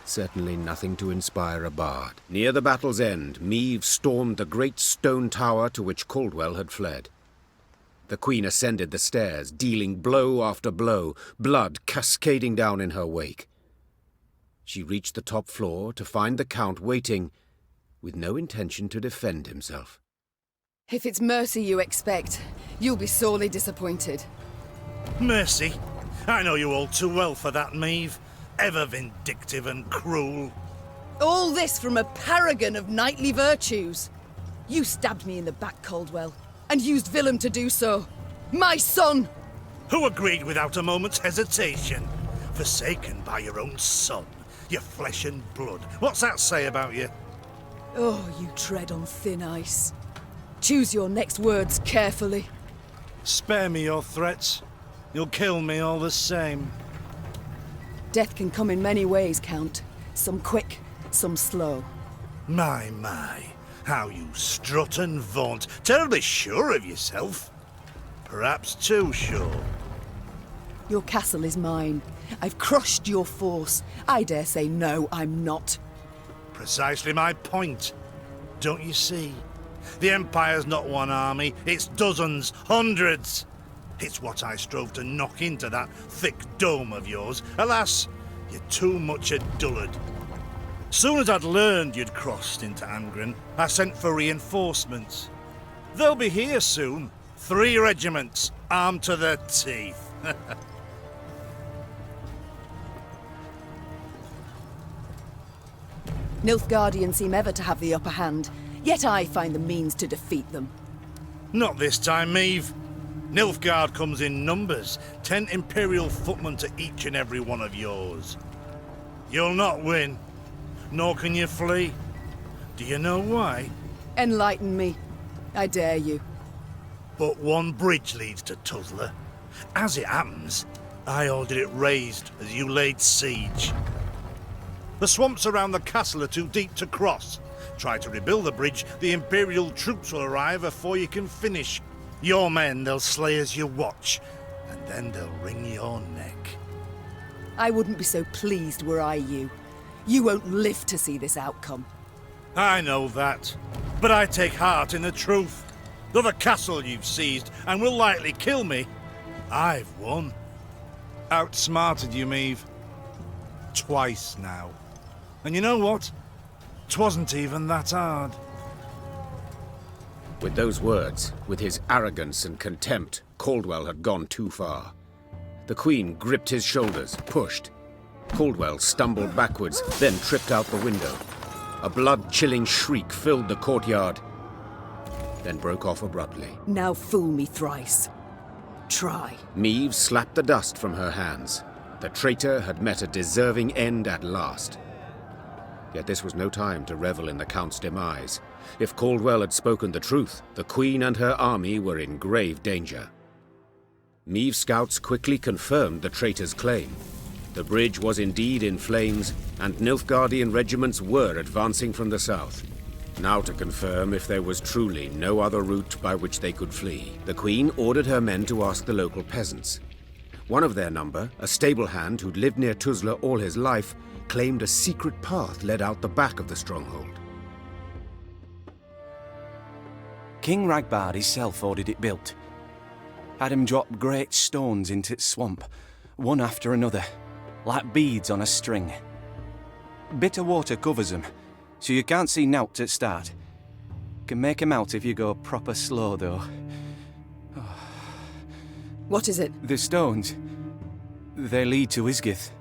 Certainly nothing to inspire a bard. Near the battle's end, Meave stormed the great stone tower to which Caldwell had fled. The Queen ascended the stairs, dealing blow after blow, blood cascading down in her wake. She reached the top floor to find the Count waiting, with no intention to defend himself. If it's mercy you expect, you'll be sorely disappointed. Mercy? I know you all too well for that, Meave. Ever vindictive and cruel. All this from a paragon of knightly virtues. You stabbed me in the back, Caldwell, and used Villem to do so. My son! Who agreed without a moment's hesitation? Forsaken by your own son, your flesh and blood. What's that say about you? Oh, you tread on thin ice. Choose your next words carefully. Spare me your threats. You'll kill me all the same. Death can come in many ways, Count. Some quick, some slow. My, how you strut and vaunt. Terribly sure of yourself. Perhaps too sure. Your castle is mine. I've crushed your force. I dare say no, I'm not. Precisely my point. Don't you see? The Empire's not one army, it's dozens, hundreds. It's what I strove to knock into that thick dome of yours. Alas, you're too much a dullard. Soon as I'd learned you'd crossed into Angren, I sent for reinforcements. They'll be here soon. 3 regiments, armed to the teeth. Nilfgaardians seem ever to have the upper hand, yet I find the means to defeat them. Not this time, Maeve. Nilfgaard comes in numbers. 10 Imperial footmen to each and every one of yours. You'll not win, nor can you flee. Do you know why? Enlighten me. I dare you. But one bridge leads to Tuzla. As it happens, I ordered it raised as you laid siege. The swamps around the castle are too deep to cross. Try to rebuild the bridge, the Imperial troops will arrive before you can finish. Your men they'll slay as you watch, and then they'll wring your neck. I wouldn't be so pleased were I you. You won't live to see this outcome. I know that, but I take heart in the truth. Though the castle you've seized and will likely kill me, I've won. Outsmarted you, Maeve. Twice now. And you know what? 'Twasn't even that hard. With those words, with his arrogance and contempt, Caldwell had gone too far. The Queen gripped his shoulders, pushed. Caldwell stumbled backwards, then tripped out the window. A blood-chilling shriek filled the courtyard, then broke off abruptly. Now fool me thrice. Try. Maeve slapped the dust from her hands. The traitor had met a deserving end at last. Yet this was no time to revel in the Count's demise. If Caldwell had spoken the truth, the Queen and her army were in grave danger. Maeve's scouts quickly confirmed the traitor's claim. The bridge was indeed in flames, and Nilfgaardian regiments were advancing from the south. Now to confirm if there was truly no other route by which they could flee, the Queen ordered her men to ask the local peasants. One of their number, a stable hand who'd lived near Tuzla all his life, claimed a secret path led out the back of the stronghold. King Ragbard himself ordered it built. Had him drop great stones into its swamp, one after another, like beads on a string. Bitter water covers them, so you can't see nowt at start. Can make 'em out if you go proper slow, though. What is it? The stones, they lead to Ysgith.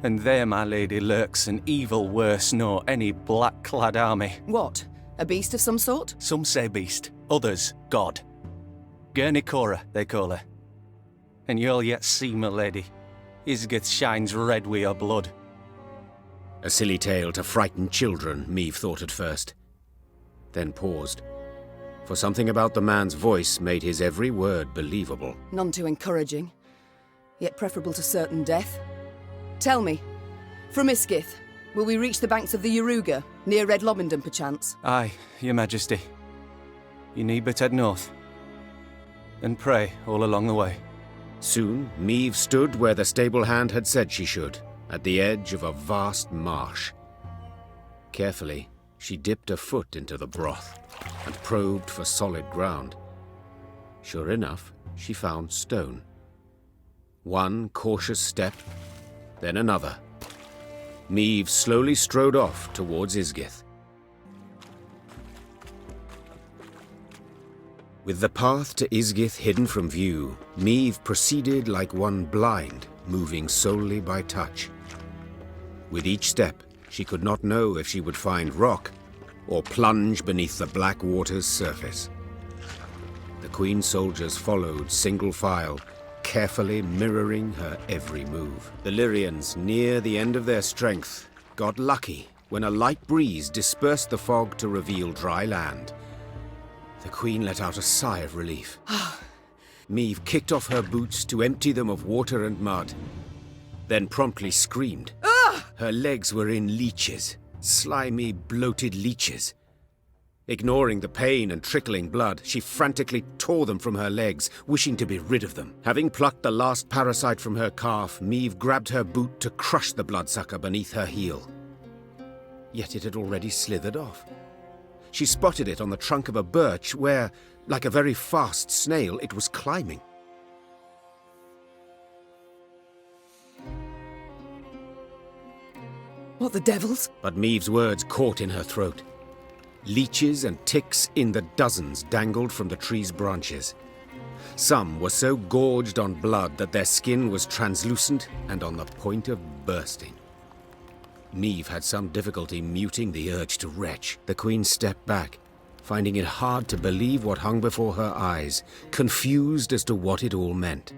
And there, my lady, lurks an evil worse nor any black-clad army. What? A beast of some sort? Some say beast, others god. Gurnikora, they call her. And you'll yet see, my lady, Ysgith shines red with your blood. A silly tale to frighten children, Maeve thought at first. Then paused. For something about the man's voice made his every word believable. None too encouraging, yet preferable to certain death. Tell me, from Ysgith, will we reach the banks of the Yaruga, near Red Lobinden perchance? Aye, your majesty. You need but head north. And pray all along the way. Soon, Maeve stood where the stable hand had said she should, at the edge of a vast marsh. Carefully, she dipped a foot into the broth and probed for solid ground. Sure enough, she found stone. One cautious step, then another. Maeve slowly strode off towards Ysgith. With the path to Ysgith hidden from view, Maeve proceeded like one blind, moving solely by touch. With each step, she could not know if she would find rock or plunge beneath the black water's surface. The Queen's soldiers followed single file, carefully mirroring her every move. The Lyrians, near the end of their strength, got lucky when a light breeze dispersed the fog to reveal dry land. The Queen let out a sigh of relief. Meve kicked off her boots to empty them of water and mud, then promptly screamed. Her legs were in leeches, slimy, bloated leeches. Ignoring the pain and trickling blood, she frantically tore them from her legs, wishing to be rid of them. Having plucked the last parasite from her calf, Meve grabbed her boot to crush the bloodsucker beneath her heel. Yet it had already slithered off. She spotted it on the trunk of a birch where, like a very fast snail, it was climbing. What the devils? But Meve's words caught in her throat. Leeches and ticks in the dozens dangled from the tree's branches. Some were so gorged on blood that their skin was translucent and on the point of bursting. Meve had some difficulty muting the urge to retch. The Queen stepped back, finding it hard to believe what hung before her eyes, confused as to what it all meant.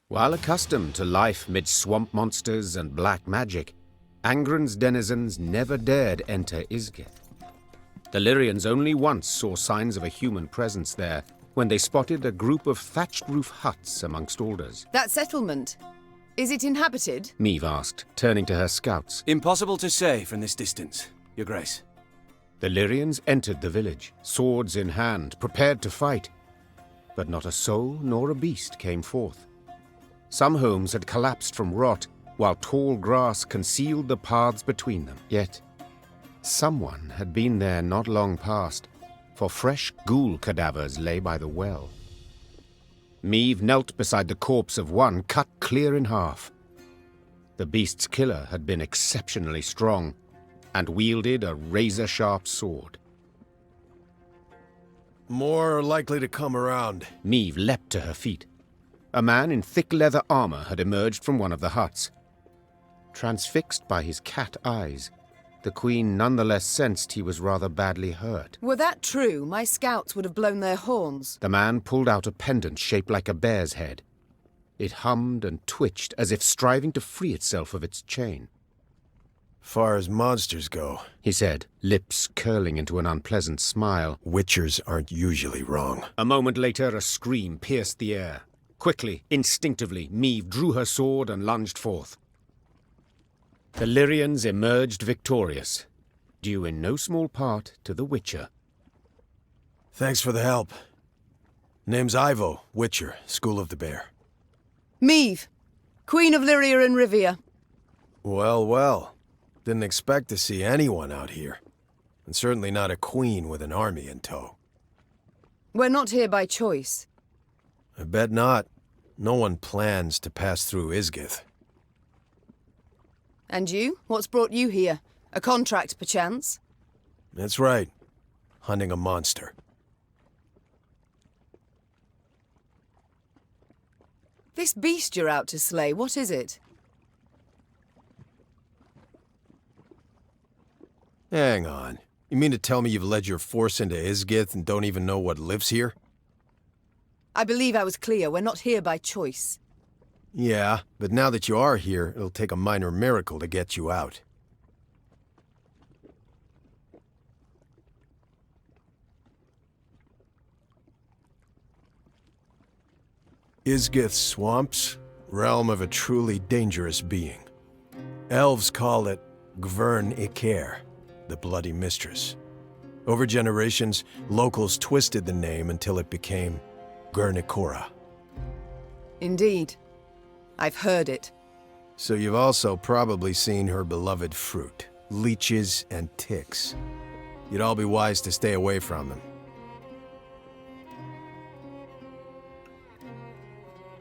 While accustomed to life mid swamp monsters and black magic, Angren's denizens never dared enter Ysgith. The Lyrians only once saw signs of a human presence there, when they spotted a group of thatched-roof huts amongst alders. That settlement, is it inhabited? Meve asked, turning to her scouts. Impossible to say from this distance, Your Grace. The Lyrians entered the village, swords in hand, prepared to fight. But not a soul nor a beast came forth. Some homes had collapsed from rot, while tall grass concealed the paths between them. Yet, someone had been there not long past, for fresh ghoul cadavers lay by the well. Meve knelt beside the corpse of one cut clear in half. The beast's killer had been exceptionally strong, and wielded a razor-sharp sword. More likely to come around. Meve leapt to her feet. A man in thick leather armor had emerged from one of the huts. Transfixed by his cat eyes, the Queen nonetheless sensed he was rather badly hurt. Were that true, my scouts would have blown their horns. The man pulled out a pendant shaped like a bear's head. It hummed and twitched as if striving to free itself of its chain. Far as monsters go, he said, lips curling into an unpleasant smile. Witchers aren't usually wrong. A moment later, a scream pierced the air. Quickly, instinctively, Meve drew her sword and lunged forth. The Lyrians emerged victorious, due in no small part to the Witcher. Thanks for the help. Name's Ivo, Witcher, School of the Bear. Meve, Queen of Lyria and Rivia. Well, well. Didn't expect to see anyone out here. And certainly not a queen with an army in tow. We're not here by choice. I bet not. No one plans to pass through Ysgith. And you? What's brought you here? A contract, perchance? That's right. Hunting a monster. This beast you're out to slay, what is it? Hang on. You mean to tell me you've led your force into Ysgith and don't even know what lives here? I believe I was clear. We're not here by choice. Yeah, but now that you are here, it'll take a minor miracle to get you out. Ysgith swamps, realm of a truly dangerous being. Elves call it Gwern Iker, the Bloddy Mistress. Over generations, locals twisted the name until it became Gurnikora. Indeed. I've heard it. So you've also probably seen her beloved fruit, leeches and ticks. You'd all be wise to stay away from them.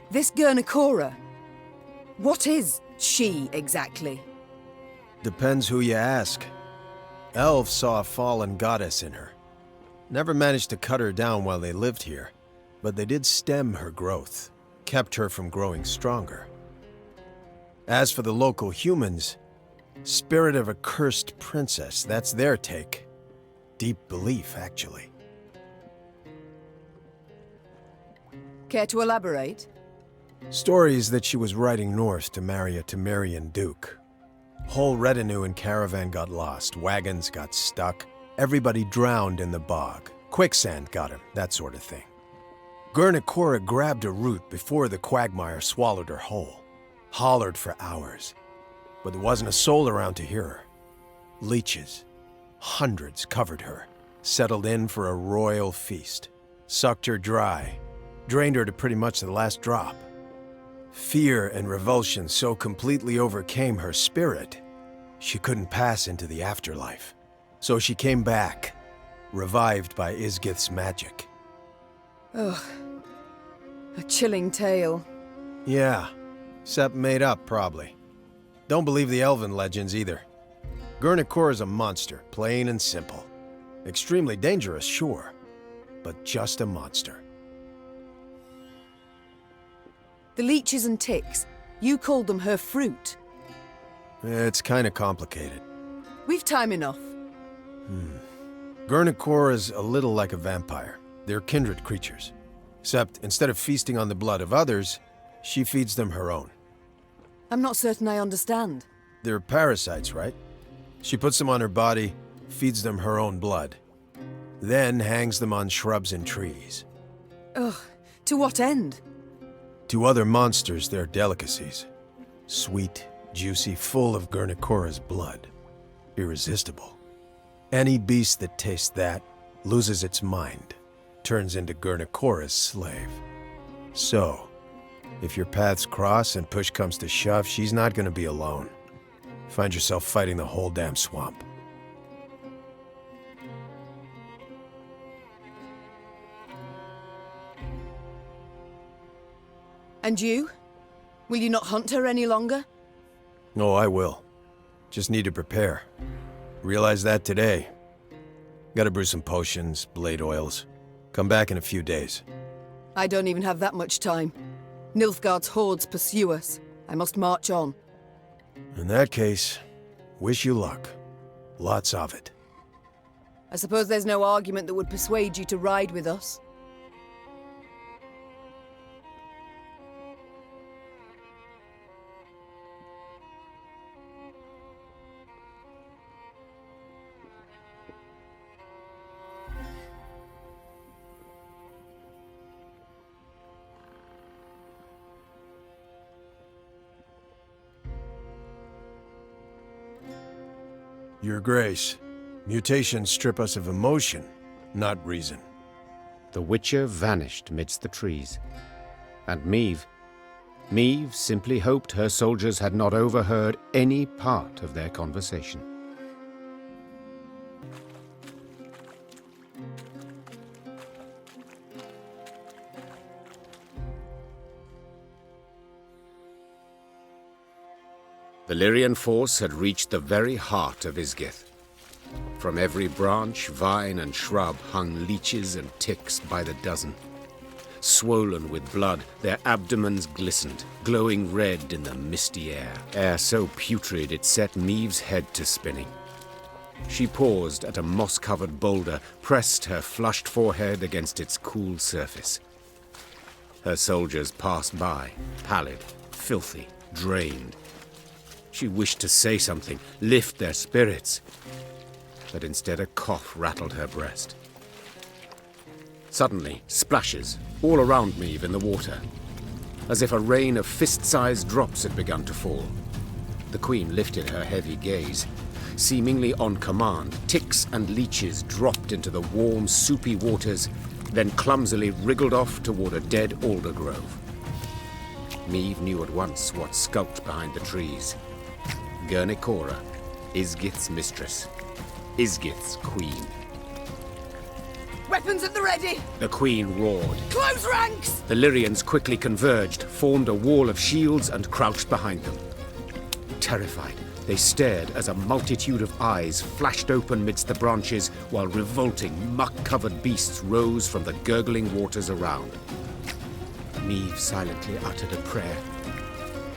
This Gurnikora, what is she exactly? Depends who you ask. Elves saw a fallen goddess in her. Never managed to cut her down while they lived here, but they did stem her growth, kept her from growing stronger. As for the local humans, spirit of a cursed princess, that's their take. Deep belief, actually. Care to elaborate? Stories that she was riding north to marry a Temerian duke. Whole retinue and caravan got lost, wagons got stuck, everybody drowned in the bog. Quicksand got him, that sort of thing. Gurnikora grabbed a root before the quagmire swallowed her whole. Hollered for hours, but there wasn't a soul around to hear her. Leeches, hundreds covered her, settled in for a royal feast. Sucked her dry, drained her to pretty much the last drop. Fear and revulsion so completely overcame her spirit, she couldn't pass into the afterlife. So she came back, revived by Ysgith's magic. Ugh. A chilling tale. Yeah, except made up, probably. Don't believe the elven legends either. Gurnikora's a monster, plain and simple. Extremely dangerous, sure, but just a monster. The leeches and ticks, you called them her fruit. It's kinda complicated. We've time enough. Gurnikora's a little like a vampire. They're kindred creatures. Except, instead of feasting on the blood of others, she feeds them her own. I'm not certain I understand. They're parasites, right? She puts them on her body, feeds them her own blood. Then hangs them on shrubs and trees. Ugh, to what end? To other monsters, they're delicacies. Sweet, juicy, full of Gurnikora's blood. Irresistible. Any beast that tastes that loses its mind, turns into Gurnikora's slave. So, if your paths cross and push comes to shove, she's not gonna be alone. Find yourself fighting the whole damn swamp. And you? Will you not hunt her any longer? Oh, I will. Just need to prepare. Realized that today. Gotta brew some potions, blade oils. Come back in a few days. I don't even have that much time. Nilfgaard's hordes pursue us. I must march on. In that case, wish you luck. Lots of it. I suppose there's no argument that would persuade you to ride with us. Your Grace, mutations strip us of emotion, not reason. The Witcher vanished midst the trees. And Meve simply hoped her soldiers had not overheard any part of their conversation. The Lyrian force had reached the very heart of Ysgith. From every branch, vine, and shrub hung leeches and ticks by the dozen. Swollen with blood, their abdomens glistened, glowing red in the misty air so putrid it set Meve's head to spinning. She paused at a moss-covered boulder, pressed her flushed forehead against its cool surface. Her soldiers passed by, pallid, filthy, drained. She wished to say something, lift their spirits, but instead a cough rattled her breast. Suddenly, splashes all around Meve in the water, as if a rain of fist-sized drops had begun to fall. The Queen lifted her heavy gaze. Seemingly on command, ticks and leeches dropped into the warm, soupy waters, then clumsily wriggled off toward a dead alder grove. Meve knew at once what skulked behind the trees. Gurnikora, Ysgith's mistress, Ysgith's queen. Weapons at the ready! The queen roared. Close ranks! The Lyrians quickly converged, formed a wall of shields, and crouched behind them. Terrified, they stared as a multitude of eyes flashed open midst the branches, while revolting, muck-covered beasts rose from the gurgling waters around. Meve silently uttered a prayer.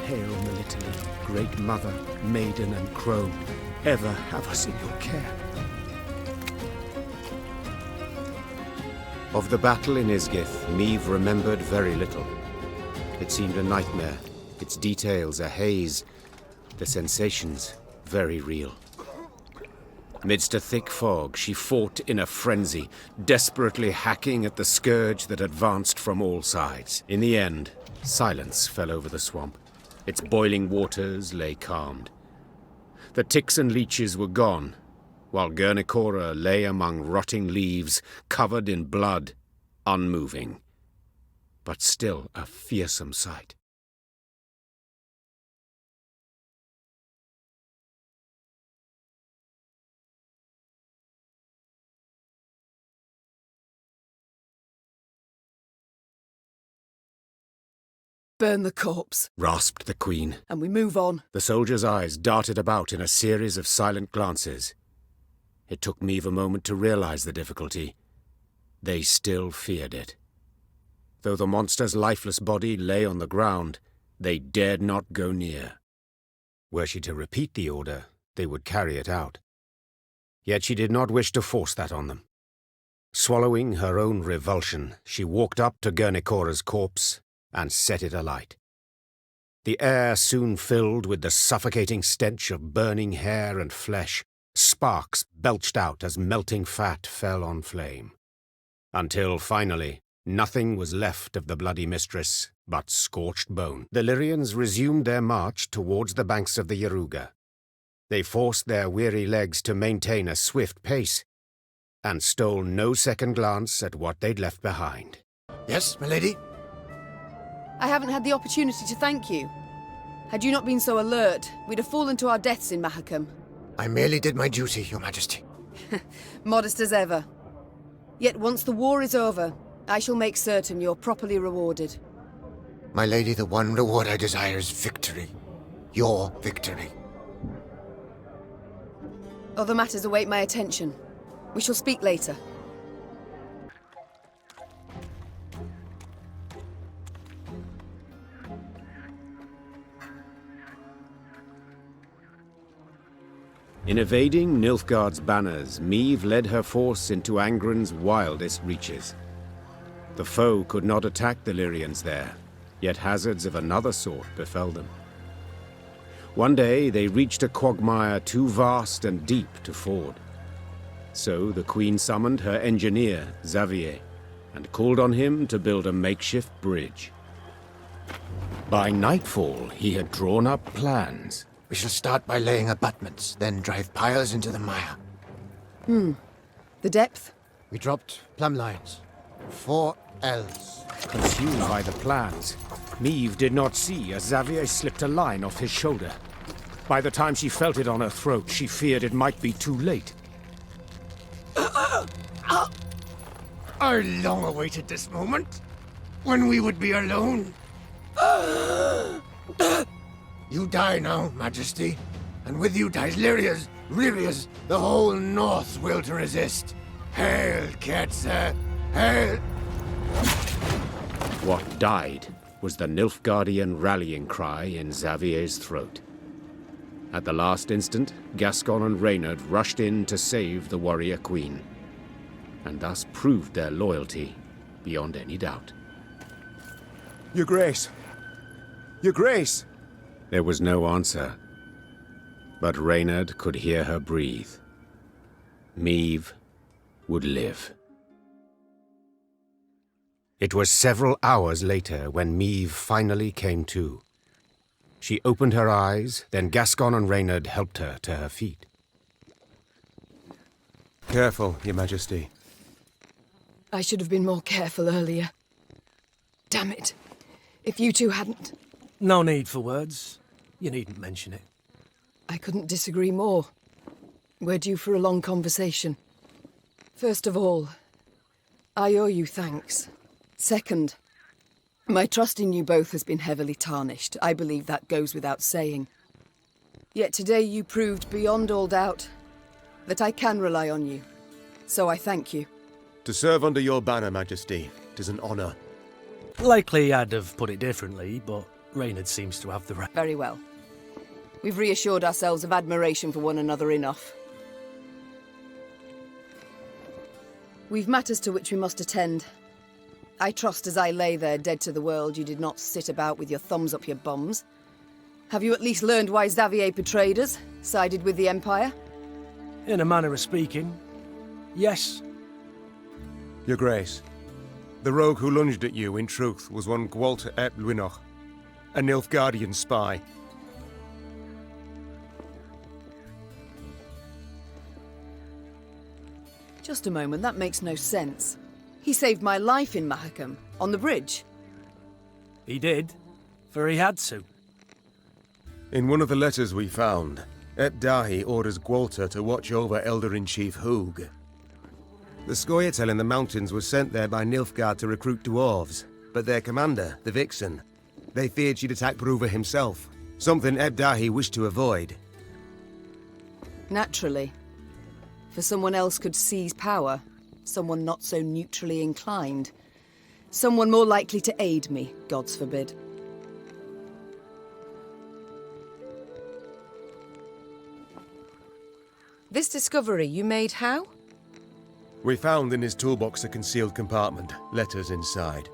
Hail, Melitele, great mother, maiden and crone, ever have us in your care. Of the battle in Ysgith, Meve remembered very little. It seemed a nightmare, its details a haze, the sensations very real. Midst a thick fog, she fought in a frenzy, desperately hacking at the scourge that advanced from all sides. In the end, silence fell over the swamp. Its boiling waters lay calmed. The ticks and leeches were gone, while Gurnikora lay among rotting leaves, covered in blood, unmoving, but still a fearsome sight. Burn the corpse, Rasped the queen. and we move on. The soldier's eyes darted about in a series of silent glances. It took Meve a moment to realize the difficulty. They still feared it. Though the monster's lifeless body lay on the ground, they dared not go near. Were she to repeat the order, they would carry it out. Yet she did not wish to force that on them. Swallowing her own revulsion, she walked up to Gurnikora's corpse and set it alight. The air soon filled with the suffocating stench of burning hair and flesh. Sparks belched out as melting fat fell on flame. Until, finally, nothing was left of the Bloody Mistress but scorched bone. The Lyrians resumed their march towards the banks of the Yaruga. They forced their weary legs to maintain a swift pace, and stole no second glance at what they'd left behind. Yes, my lady? I haven't had the opportunity to thank you. Had you not been so alert, we'd have fallen to our deaths in Mahakam. I merely did my duty, Your Majesty. Modest as ever. Yet once the war is over, I shall make certain you're properly rewarded. My lady, the one reward I desire is victory. Your victory. Other matters await my attention. We shall speak later. In evading Nilfgaard's banners, Meve led her force into Angren's wildest reaches. The foe could not attack the Lyrians there, yet hazards of another sort befell them. One day they reached a quagmire too vast and deep to ford. So the Queen summoned her engineer, Xavier, and called on him to build a makeshift bridge. By nightfall, he had drawn up plans. We shall start by laying abutments, then drive piles into the mire. The depth? We dropped plumb lines. 4 L's. Consumed by the plans, Meve did not see as Xavier slipped a line off his shoulder. By the time she felt it on her throat, she feared it might be too late. I long awaited this moment, when we would be alone. You die now, Majesty, and with you dies Lyria's, Rivia's, the whole North's will to resist. Hail, Ketzer! Hail! What died was the Nilfgaardian rallying cry in Xavier's throat. At the last instant, Gascon and Reynard rushed in to save the warrior queen, and thus proved their loyalty beyond any doubt. Your Grace! Your Grace! There was no answer, but Reynard could hear her breathe. Meve would live. It was several hours later when Meve finally came to. She opened her eyes, then Gascon and Reynard helped her to her feet. Careful, Your Majesty. I should have been more careful earlier. Damn it. If you two hadn't... No need for words. You needn't mention it. I couldn't disagree more. We're due for a long conversation. First of all, I owe you thanks. Second, my trust in you both has been heavily tarnished. I believe that goes without saying. Yet today you proved beyond all doubt that I can rely on you. So I thank you. To serve under your banner, Majesty, it is an honor. Likely I'd have put it differently, but Reynard seems to have the right. Very well. We've reassured ourselves of admiration for one another enough. We've matters to which we must attend. I trust as I lay there dead to the world, you did not sit about with your thumbs up your bums. Have you at least learned why Xavier betrayed us, sided with the Empire? In a manner of speaking, yes. Your Grace, the rogue who lunged at you, in truth, was one Gwalter ep Luinoch, a Nilfgaardian spy. Just a moment, that makes no sense. He saved my life in Mahakam, on the bridge. He did, for he had to. In one of the letters we found, Ep Dahi orders Gwalter to watch over Elder-in-Chief Hoog. The Scoia'tael in the mountains was sent there by Nilfgaard to recruit dwarves, but their commander, the Vixen, they feared she'd attack Bruva himself, something Eb Dahi wished to avoid. Naturally. For someone else could seize power, someone not so neutrally inclined. Someone more likely to aid me, gods forbid. This discovery you made how? We found in his toolbox a concealed compartment, letters inside.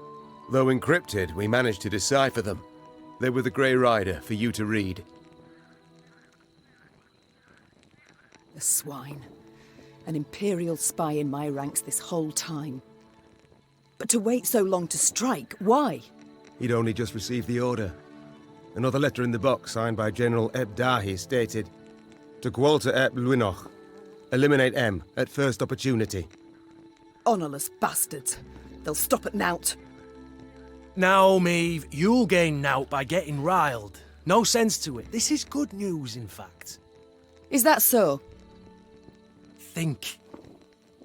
Though encrypted, we managed to decipher them. They were the Grey Rider for you to read. The swine. An Imperial spy in my ranks this whole time. But to wait so long to strike, why? He'd only just received the order. Another letter in the box, signed by General Eb Dahi, stated, "To Gwalter ep Luinoch, eliminate M at first opportunity." Honourless bastards. They'll stop at nought. Now, Maeve, you'll gain nought by getting riled. No sense to it. This is good news, in fact. Is that so? Think.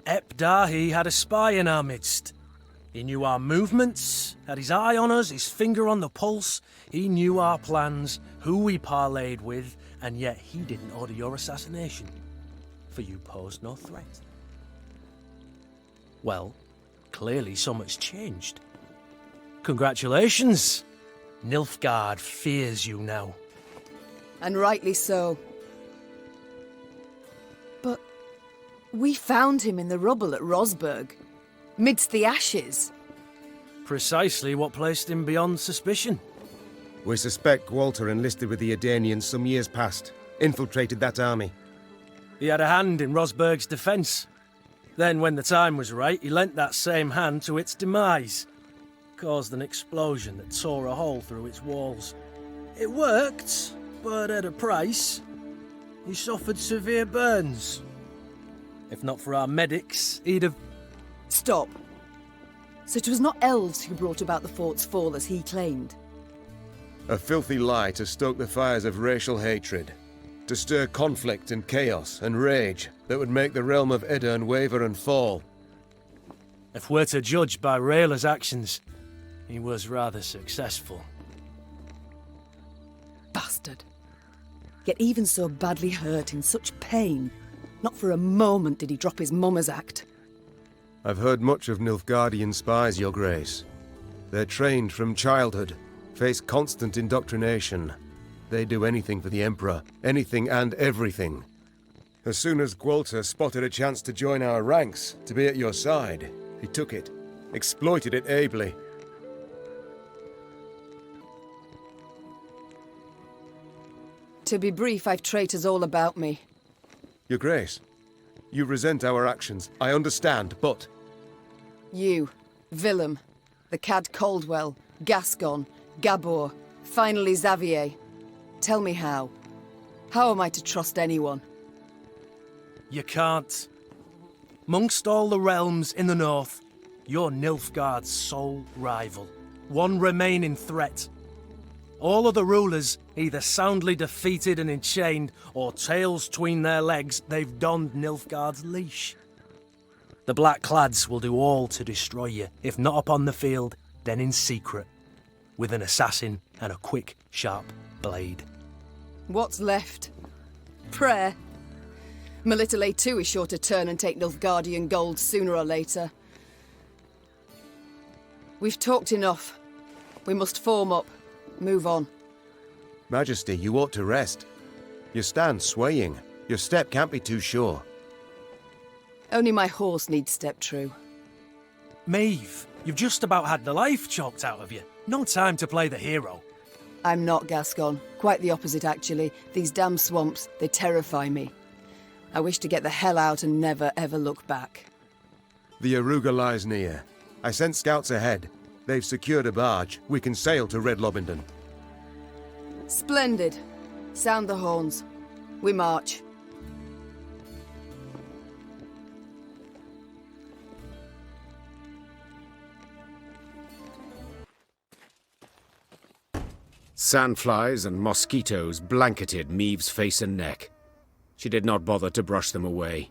Ep Dahi had a spy in our midst. He knew our movements, had his eye on us, his finger on the pulse. He knew our plans, who we parlayed with, and yet he didn't order your assassination. For you posed no threat. Well, clearly so much changed. Congratulations! Nilfgaard fears you now. And rightly so. But we found him in the rubble at Rosberg, midst the ashes. Precisely what placed him beyond suspicion. We suspect Gwalter enlisted with the Edanians some years past, infiltrated that army. He had a hand in Rosberg's defence. Then, when the time was right, he lent that same hand to its demise. Caused an explosion that tore a hole through its walls. It worked, but at a price. He suffered severe burns. If not for our medics, he'd have... Stop. So it was not elves who brought about the fort's fall as he claimed? A filthy lie to stoke the fires of racial hatred, to stir conflict and chaos and rage that would make the realm of Edirn waver and fall. If we're to judge by Rayla's actions, he was rather successful. Bastard. Yet even so badly hurt, in such pain, not for a moment did he drop his mummer's act. I've heard much of Nilfgaardian spies, Your Grace. They're trained from childhood, face constant indoctrination. They do anything for the Emperor, anything and everything. As soon as Gwalter spotted a chance to join our ranks, to be at your side, he took it, exploited it ably. To be brief, I've traitors all about me. Your Grace, you resent our actions, I understand, but... You, Villem, the Cad Caldwell, Gascon, Gabor, finally Xavier. Tell me how. How am I to trust anyone? You can't. Amongst all the realms in the north, you're Nilfgaard's sole rival. One remaining threat. All other rulers, either soundly defeated and enchained, or tails tween their legs, they've donned Nilfgaard's leash. The Black-Clads will do all to destroy you, if not upon the field, then in secret, with an assassin and a quick, sharp blade. What's left? Prayer. Melitele too is sure to turn and take Nilfgaardian gold sooner or later. We've talked enough. We must form up. Move on. Majesty, you ought to rest. You stand swaying. Your step can't be too sure. Only my horse needs step true. Maeve, you've just about had the life choked out of you. No time to play the hero. I'm not, Gascon. Quite the opposite, actually. These damn swamps, they terrify me. I wish to get the hell out and never, ever look back. The Aruga lies near. I sent scouts ahead. They've secured a barge. We can sail to Red Lobinden. Splendid. Sound the horns. We march. Sandflies and mosquitoes blanketed Maeve's face and neck. She did not bother to brush them away.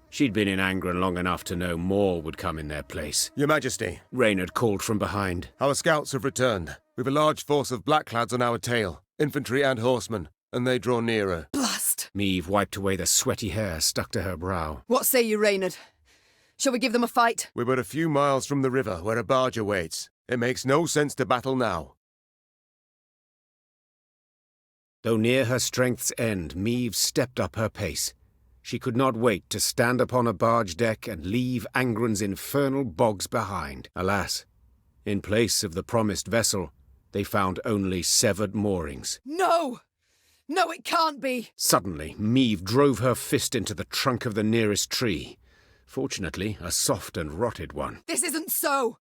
She'd been in Angren long enough to know more would come in their place. Your Majesty. Reynard called from behind. Our scouts have returned. We've a large force of blackclads on our tail, infantry and horsemen, and they draw nearer. Blast! Maeve wiped away the sweaty hair stuck to her brow. What say you, Reynard? Shall we give them a fight? We're but a few miles from the river where a barge awaits. It makes no sense to battle now. Though near her strength's end, Maeve stepped up her pace. She could not wait to stand upon a barge deck and leave Angren's infernal bogs behind. Alas, in place of the promised vessel, they found only severed moorings. No! No, it can't be! Suddenly, Maeve drove her fist into the trunk of the nearest tree. Fortunately, a soft and rotted one. This isn't so!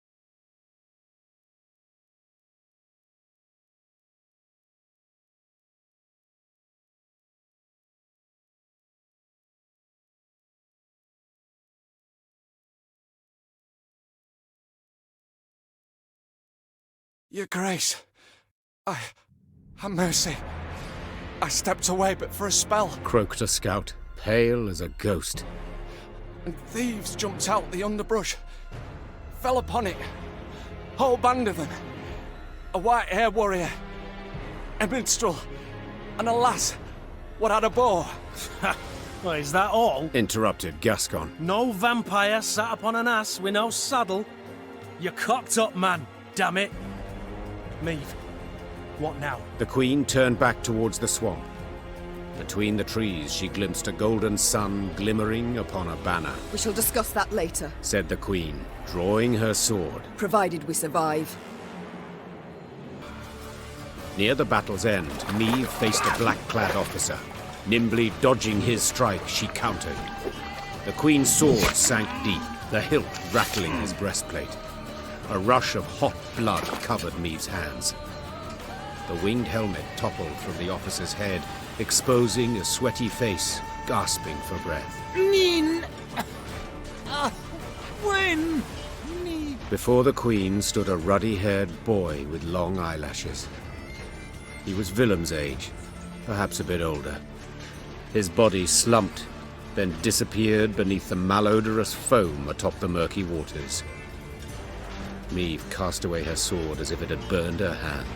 Your Grace, have mercy. I stepped away but for a spell. Croaked a scout, pale as a ghost. And thieves jumped out the underbrush. Fell upon it. Whole band of them. A white-hair warrior. A minstrel. And a lass. What had a bow. Well, is that all? Interrupted Gascon. No vampire sat upon an ass with no saddle? You cocked up, man, damn it. Maeve, what now? The Queen turned back towards the swamp. Between the trees, she glimpsed a golden sun glimmering upon a banner. We shall discuss that later, said the Queen, drawing her sword. provided we survive. Near the battle's end, Maeve faced a black-clad officer. Nimbly dodging his strike, she countered. The Queen's sword sank deep, the hilt rattling his breastplate. A rush of hot blood covered Maeve's hands. The winged helmet toppled from the officer's head, exposing a sweaty face, gasping for breath. Nin! When? Before the Queen stood a ruddy-haired boy with long eyelashes. He was Villem's age, perhaps a bit older. His body slumped, then disappeared beneath the malodorous foam atop the murky waters. Maeve cast away her sword as if it had burned her hand.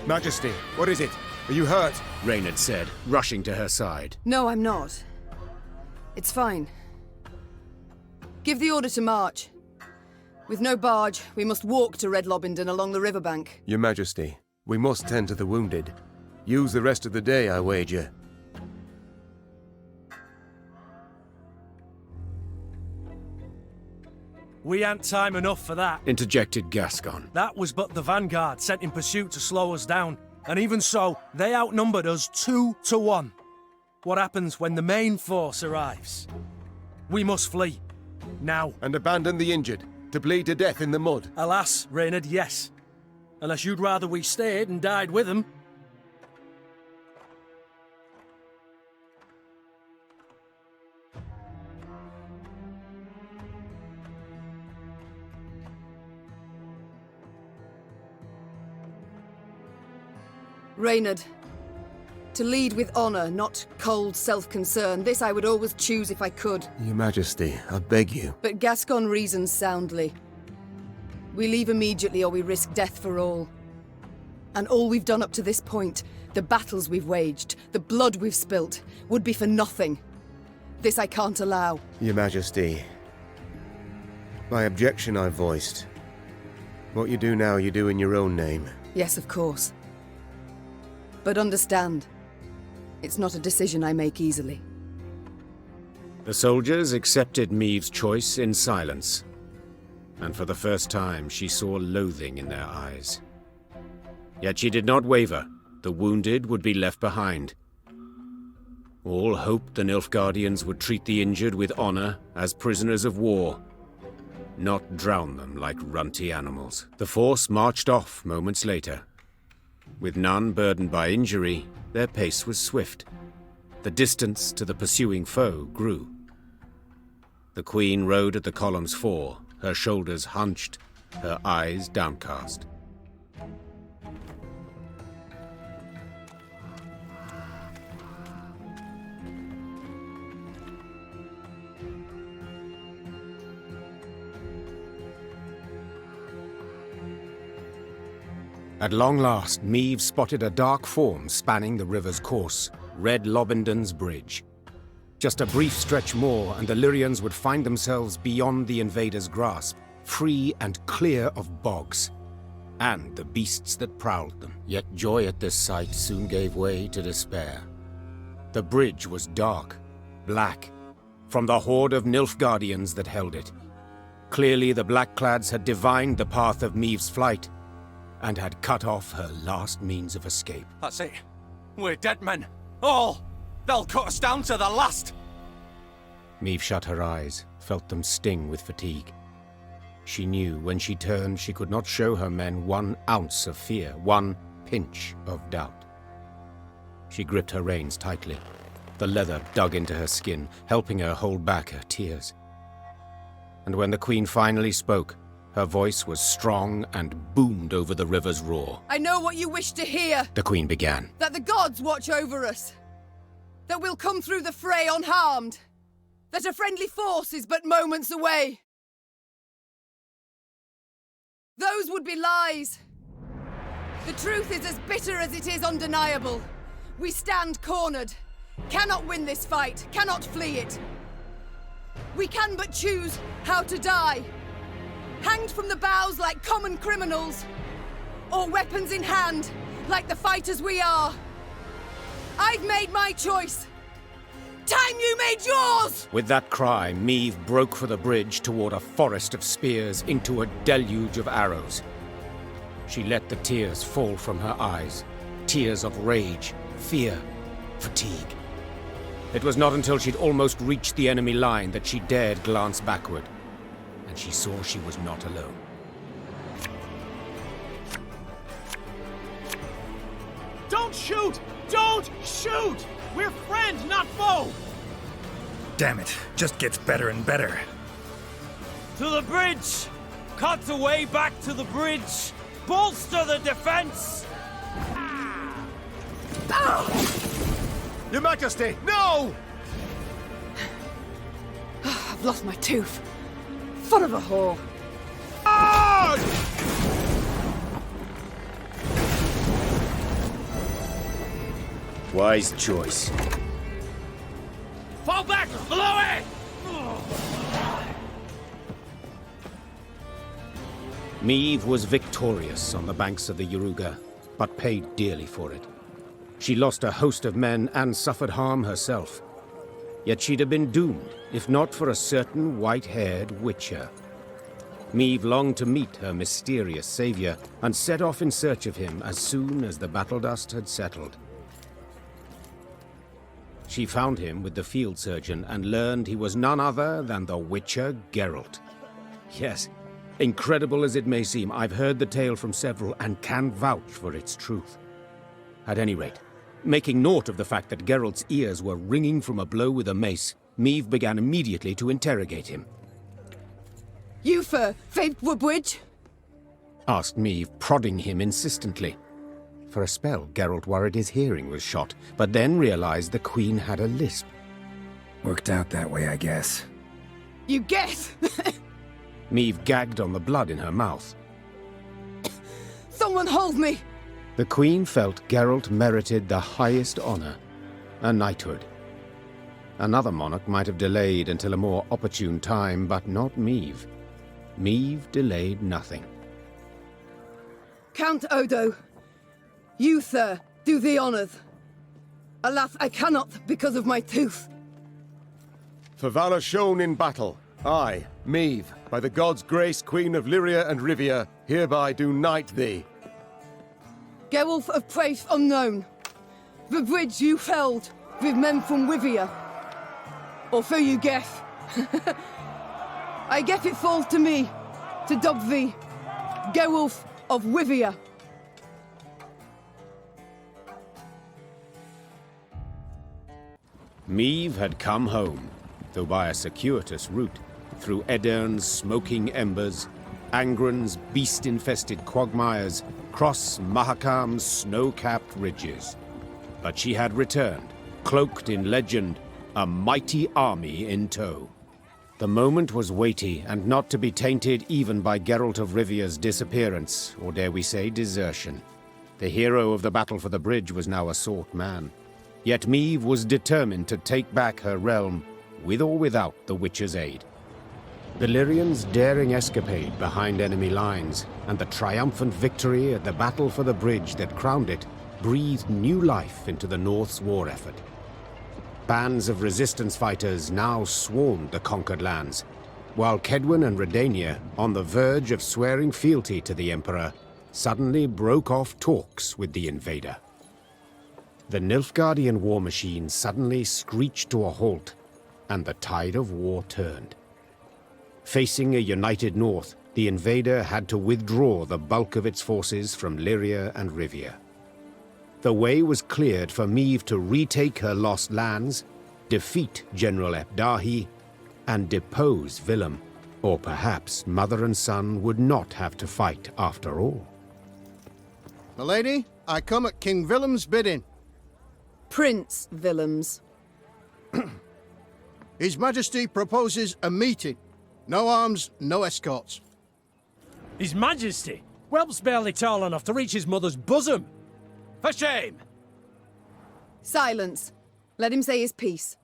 Majesty, what is it? Are you hurt? Reynard said, rushing to her side. No, I'm not. It's fine. Give the order to march. With no barge, we must walk to Red Lobinden along the riverbank. Your Majesty, we must tend to the wounded. Use the rest of the day, I wager. We ain't time enough for that. Interjected Gascon. That was but the vanguard sent in pursuit to slow us down. And even so, they outnumbered us 2 to 1. What happens when the main force arrives? We must flee. Now. And abandon the injured, to bleed to death in the mud. Alas, Reynard, yes. Unless you'd rather we stayed and died with them. Reynard, to lead with honor, not cold self-concern. This I would always choose if I could. Your Majesty, I beg you. But Gascon reasons soundly. We leave immediately or we risk death for all. And all we've done up to this point, the battles we've waged, the blood we've spilt, would be for nothing. This I can't allow. Your Majesty, my objection I voiced. What you do now, you do in your own name. Yes, of course. But understand, it's not a decision I make easily. The soldiers accepted Maeve's choice in silence, and for the first time she saw loathing in their eyes. Yet she did not waver. The wounded would be left behind. All hoped the Nilfgaardians would treat the injured with honor as prisoners of war, not drown them like runty animals. The force marched off moments later. With none burdened by injury, their pace was swift. The distance to the pursuing foe grew. The Queen rode at the column's fore, her shoulders hunched, her eyes downcast. At long last, Maeve spotted a dark form spanning the river's course, Red Lobinden's bridge. Just a brief stretch more, and the Lyrians would find themselves beyond the invaders' grasp, free and clear of bogs, and the beasts that prowled them. Yet joy at this sight soon gave way to despair. The bridge was dark, black, from the horde of Nilfgaardians that held it. Clearly the Blackclads had divined the path of Maeve's flight, and had cut off her last means of escape. That's it. We're dead men. All! They'll cut us down to the last! Maeve shut her eyes, felt them sting with fatigue. She knew when she turned she could not show her men 1 ounce of fear, 1 pinch of doubt. She gripped her reins tightly. The leather dug into her skin, helping her hold back her tears. And when the Queen finally spoke, her voice was strong and boomed over the river's roar. I know what you wish to hear. The Queen began. That the gods watch over us. That we'll come through the fray unharmed. That a friendly force is but moments away. Those would be lies. The truth is as bitter as it is undeniable. We stand cornered. Cannot win this fight. Cannot flee it. We can but choose how to die. Hanged from the boughs like common criminals, or weapons in hand, like the fighters we are. I've made my choice. Time you made yours! With that cry, Maeve broke for the bridge toward a forest of spears into a deluge of arrows. She let the tears fall from her eyes, tears of rage, fear, fatigue. It was not until she'd almost reached the enemy line that she dared glance backward. And she saw she was not alone. Don't shoot! Don't shoot! We're friends, not foe! Damn it, just gets better and better. To the bridge! Cut the way back to the bridge! Bolster the defense! Your Majesty, no! I've lost my tooth. Son of a whore. Wise choice. Fall back! Below it! Maeve was victorious on the banks of the Yaruga, but paid dearly for it. She lost a host of men and suffered harm herself. Yet she'd have been doomed, if not for a certain white-haired witcher. Maeve longed to meet her mysterious savior, and set off in search of him as soon as the battle dust had settled. She found him with the field surgeon, and learned he was none other than the witcher Gerald. Yes, incredible as it may seem, I've heard the tale from several, and can vouch for its truth. At any rate, making naught of the fact that Geralt's ears were ringing from a blow with a mace, Maeve began immediately to interrogate him. You for Woodbridge? Asked Maeve, prodding him insistently. For a spell, Geralt worried his hearing was shot, but then realized the Queen had a lisp. Worked out that way, I guess. You guess? Maeve gagged on the blood in her mouth. Someone hold me! The Queen felt Geralt merited the highest honor, a knighthood. Another monarch might have delayed until a more opportune time, but not Maeve. Maeve delayed nothing. Count Odo, you, sir, do the honors. Alas, I cannot because of my tooth. For valor shown in battle, I, Meve, by the gods' grace, Queen of Lyria and Rivia, hereby do knight thee. Gerald of Praise Unknown, the bridge you felled with men from Rivia. Or so you guess. I guess it falls to me to dub thee, Gerald of Rivia. Meve had come home, though by a circuitous route, through Edern's smoking embers, Angren's beast-infested quagmires, cross Mahakam's snow-capped ridges. But she had returned, cloaked in legend, a mighty army in tow. The moment was weighty, and not to be tainted even by Gerald of Rivia's disappearance, or dare we say desertion. The hero of the battle for the bridge was now a sought man. Yet Meve was determined to take back her realm, with or without the Witcher's aid. The Lyrians' daring escapade behind enemy lines, and the triumphant victory at the battle for the bridge that crowned it, breathed new life into the North's war effort. Bands of resistance fighters now swarmed the conquered lands, while Kedwin and Redania, on the verge of swearing fealty to the Emperor, suddenly broke off talks with the invader. The Nilfgaardian war machine suddenly screeched to a halt, and the tide of war turned. Facing a united North, the invader had to withdraw the bulk of its forces from Lyria and Rivia. The way was cleared for Meve to retake her lost lands, defeat General Epdahi, and depose Villem. Or perhaps mother and son would not have to fight after all. Milady, I come at King Villem's bidding. Prince Villem's. His Majesty proposes a meeting. No arms, no escorts. His Majesty? Whelp's barely tall enough to reach his mother's bosom. For shame! Silence. Let him say his piece.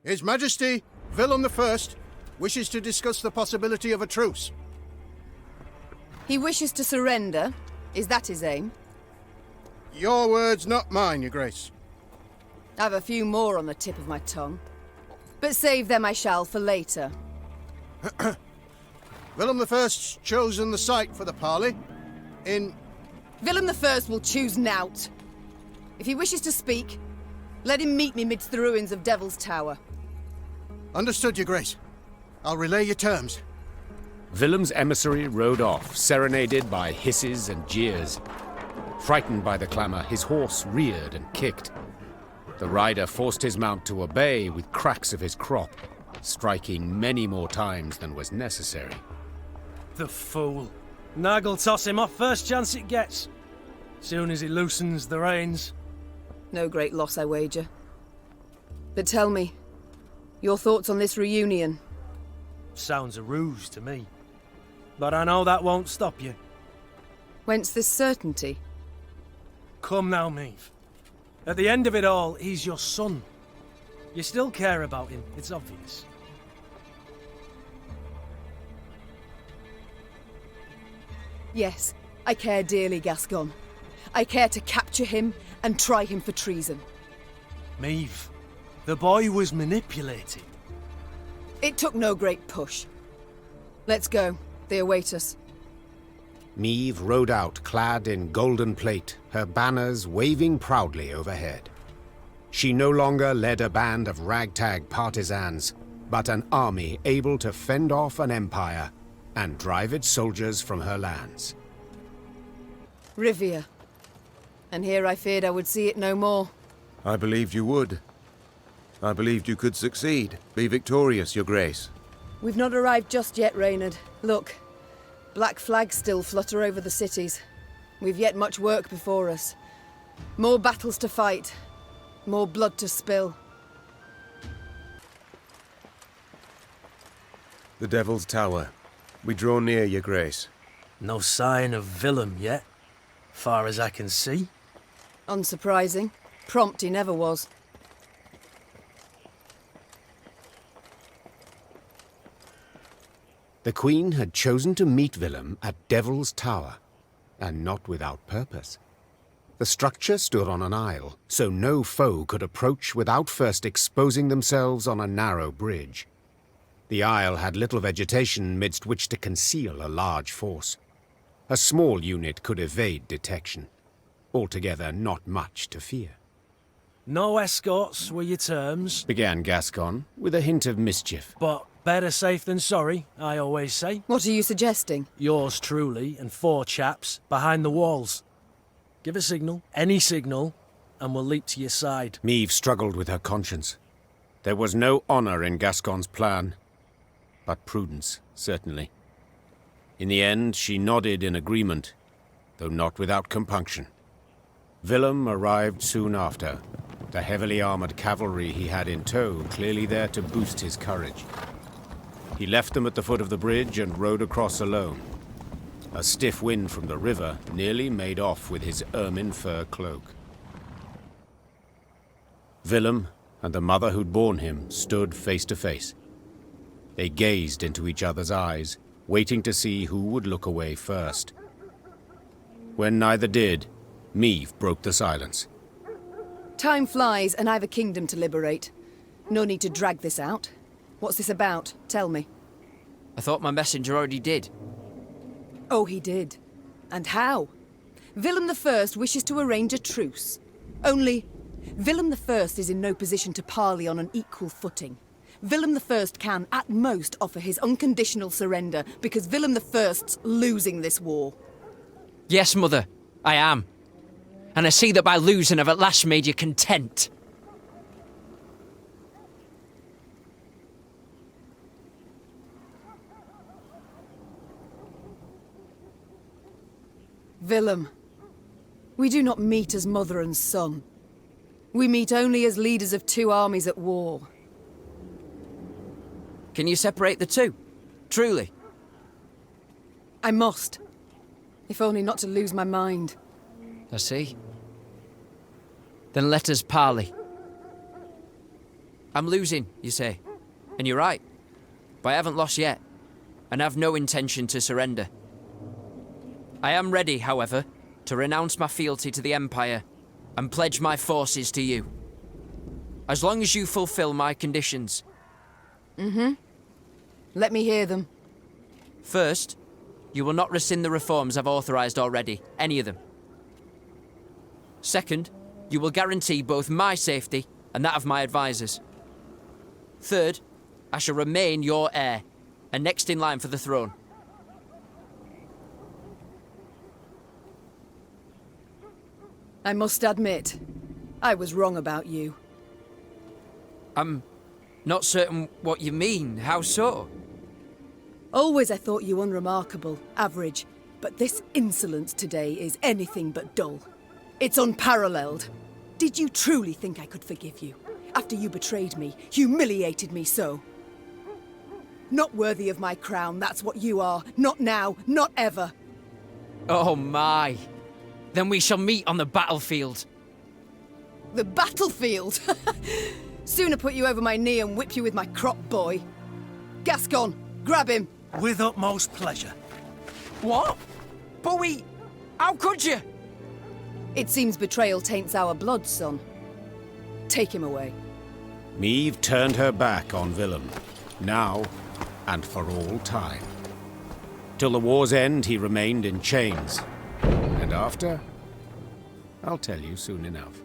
His Majesty, Villem I, wishes to discuss the possibility of a truce. He wishes to surrender. Is that his aim? Your words, not mine, Your Grace. I've a few more on the tip of my tongue. But save them I shall for later. Villem I's chosen the site for the parley. Villem I will choose nought. If he wishes to speak, let him meet me midst the ruins of Devil's Tower. Understood, Your Grace. I'll relay your terms. Villem's emissary rode off, serenaded by hisses and jeers. Frightened by the clamor, his horse reared and kicked. The rider forced his mount to obey with cracks of his crop, striking many more times than was necessary. The fool. Nag'll toss him off first chance it gets. Soon as he loosens the reins. No great loss, I wager. But tell me, your thoughts on this reunion? Sounds a ruse to me. But I know that won't stop you. Whence this certainty? Come now, Meve. At the end of it all, he's your son. You still care about him, it's obvious. Yes, I care dearly, Gascon. I care to capture him and try him for treason. Meve, the boy was manipulated. It took no great push. Let's go. They await us. Meve rode out, clad in golden plate, her banners waving proudly overhead. She no longer led a band of ragtag partisans, but an army able to fend off an empire and drive its soldiers from her lands. Rivia. And here I feared I would see it no more. I believed you would. I believed you could succeed. Be victorious, Your Grace. We've not arrived just yet, Reynard. Look, black flags still flutter over the cities. We've yet much work before us. More battles to fight. More blood to spill. The Devil's Tower. We draw near, Your Grace. No sign of Villem yet, far as I can see. Unsurprising. Prompt he never was. The Queen had chosen to meet Villem at Devil's Tower, and not without purpose. The structure stood on an isle, so no foe could approach without first exposing themselves on a narrow bridge. The isle had little vegetation midst which to conceal a large force. A small unit could evade detection. Altogether not much to fear. No escorts were your terms, began Gascon, with a hint of mischief. but better safe than sorry, I always say. What are you suggesting? Yours truly and 4 chaps behind the walls. Give a signal, any signal, and we'll leap to your side. Meve struggled with her conscience. There was no honor in Gascon's plan, but prudence, certainly. In the end, she nodded in agreement, though not without compunction. Villem arrived soon after, the heavily armored cavalry he had in tow clearly there to boost his courage. He left them at the foot of the bridge and rode across alone. A stiff wind from the river nearly made off with his ermine fur cloak. Villem and the mother who'd borne him stood face to face. They gazed into each other's eyes, waiting to see who would look away first. When neither did, Meve broke the silence. Time flies, and I've a kingdom to liberate. No need to drag this out. What's this about? Tell me. I thought my messenger already did. Oh, he did. And how? Villem I wishes to arrange a truce. Only, Villem I is in no position to parley on an equal footing. Villem I can, at most, offer his unconditional surrender, because Villem I's losing this war. Yes, Mother, I am. And I see that by losing I've at last made you content. Villem, we do not meet as mother and son. We meet only as leaders of 2 armies at war. Can you separate the two? Truly? I must. If only not to lose my mind. I see. Then let us parley. I'm losing, you say. And you're right. But I haven't lost yet. And have no intention to surrender. I am ready, however, to renounce my fealty to the Empire and pledge my forces to you. As long as you fulfill my conditions. Let me hear them. First, you will not rescind the reforms I've authorized already, any of them. Second, you will guarantee both my safety and that of my advisors. Third, I shall remain your heir and next in line for the throne. I must admit, I was wrong about you. I'm not certain what you mean. How so? Always I thought you unremarkable, average, but this insolence today is anything but dull. It's unparalleled. Did you truly think I could forgive you? After you betrayed me, humiliated me so? Not worthy of my crown, that's what you are. Not now, not ever. Oh my. Then we shall meet on the battlefield. The battlefield? Sooner put you over my knee and whip you with my crop, boy. Gascon, grab him. With utmost pleasure. What? But how could you? It seems betrayal taints our blood, son. Take him away. Meve turned her back on Villem, now and for all time. Till the war's end, he remained in chains. And after? I'll tell you soon enough.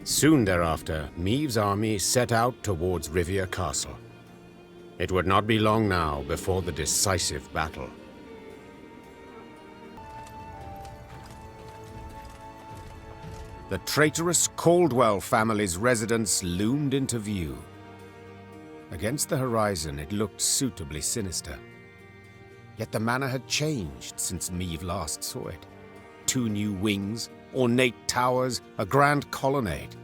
Soon thereafter, Meve's army set out towards Rivia Castle. It would not be long now before the decisive battle. The traitorous Caldwell family's residence loomed into view. Against the horizon, it looked suitably sinister. Yet the manor had changed since Meve last saw it. 2 new wings, ornate towers, a grand colonnade.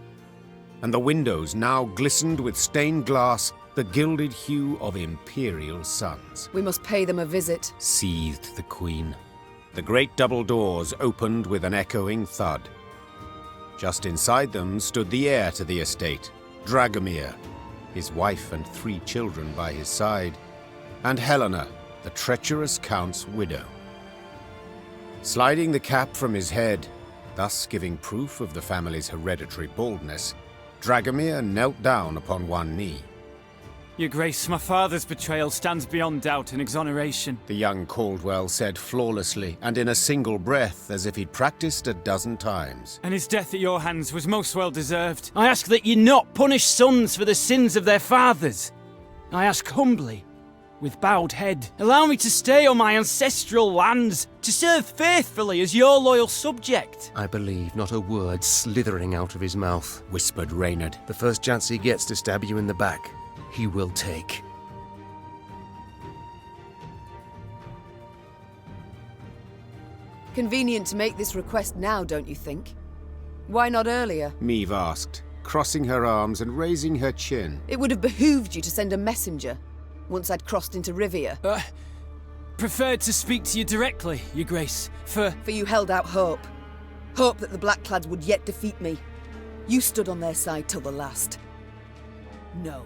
And the windows now glistened with stained glass, the gilded hue of imperial suns. We must pay them a visit, Seethed the queen. The great double doors opened with an echoing thud. Just inside them stood the heir to the estate, Dragomir, his wife and 3 children by his side, and Helena, the treacherous count's widow. Sliding the cap from his head, thus giving proof of the family's hereditary baldness, Dragomir knelt down upon one knee. Your Grace, my father's betrayal stands beyond doubt and exoneration. The young Caldwell said flawlessly and in a single breath, as if he'd practiced a dozen times. And his death at your hands was most well deserved. I ask that ye not punish sons for the sins of their fathers. I ask humbly, with bowed head, allow me to stay on my ancestral lands, to serve faithfully as your loyal subject. I believe not a word slithering out of his mouth, whispered Reynard. The first chance he gets to stab you in the back, he will take. Convenient to make this request now, don't you think? Why not earlier? Maeve asked, crossing her arms and raising her chin. It would have behooved you to send a messenger, once I'd crossed into Rivia. Preferred to speak to you directly, Your Grace, For you held out hope. Hope that the Blackclads would yet defeat me. You stood on their side till the last. No.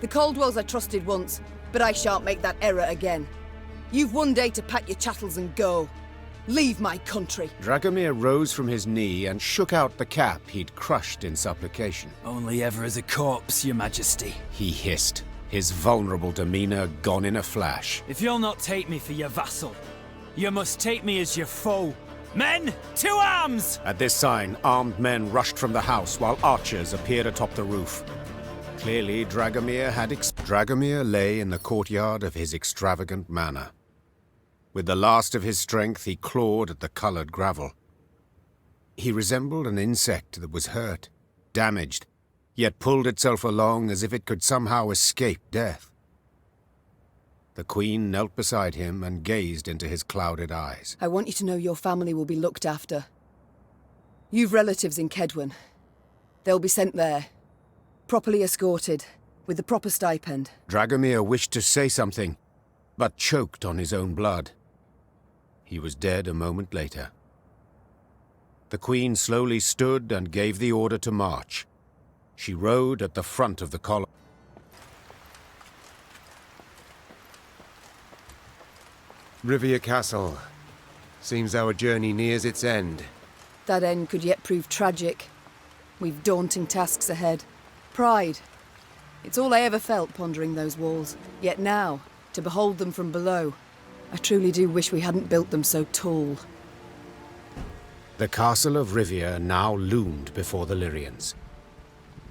The Caldwells I trusted once, but I shan't make that error again. You've one day to pack your chattels and go. Leave my country. Dragomir rose from his knee and shook out the cap he'd crushed in supplication. Only ever as a corpse, Your Majesty. He hissed, his vulnerable demeanor gone in a flash. If you'll not take me for your vassal, you must take me as your foe. Men, to arms! At this sign, armed men rushed from the house while archers appeared atop the roof. Clearly, Dragomir lay in the courtyard of his extravagant manor. With the last of his strength, he clawed at the colored gravel. He resembled an insect that was hurt, damaged, yet pulled itself along as if it could somehow escape death. The Queen knelt beside him and gazed into his clouded eyes. I want you to know your family will be looked after. You've relatives in Kedwen. They'll be sent there, properly escorted, with the proper stipend. Dragomir wished to say something, but choked on his own blood. He was dead a moment later. The Queen slowly stood and gave the order to march. She rode at the front of the column. Rivia Castle. Seems our journey nears its end. That end could yet prove tragic. We've daunting tasks ahead. Pride. It's all I ever felt pondering those walls. Yet now, to behold them from below, I truly do wish we hadn't built them so tall. The castle of Rivia now loomed before the Lyrians.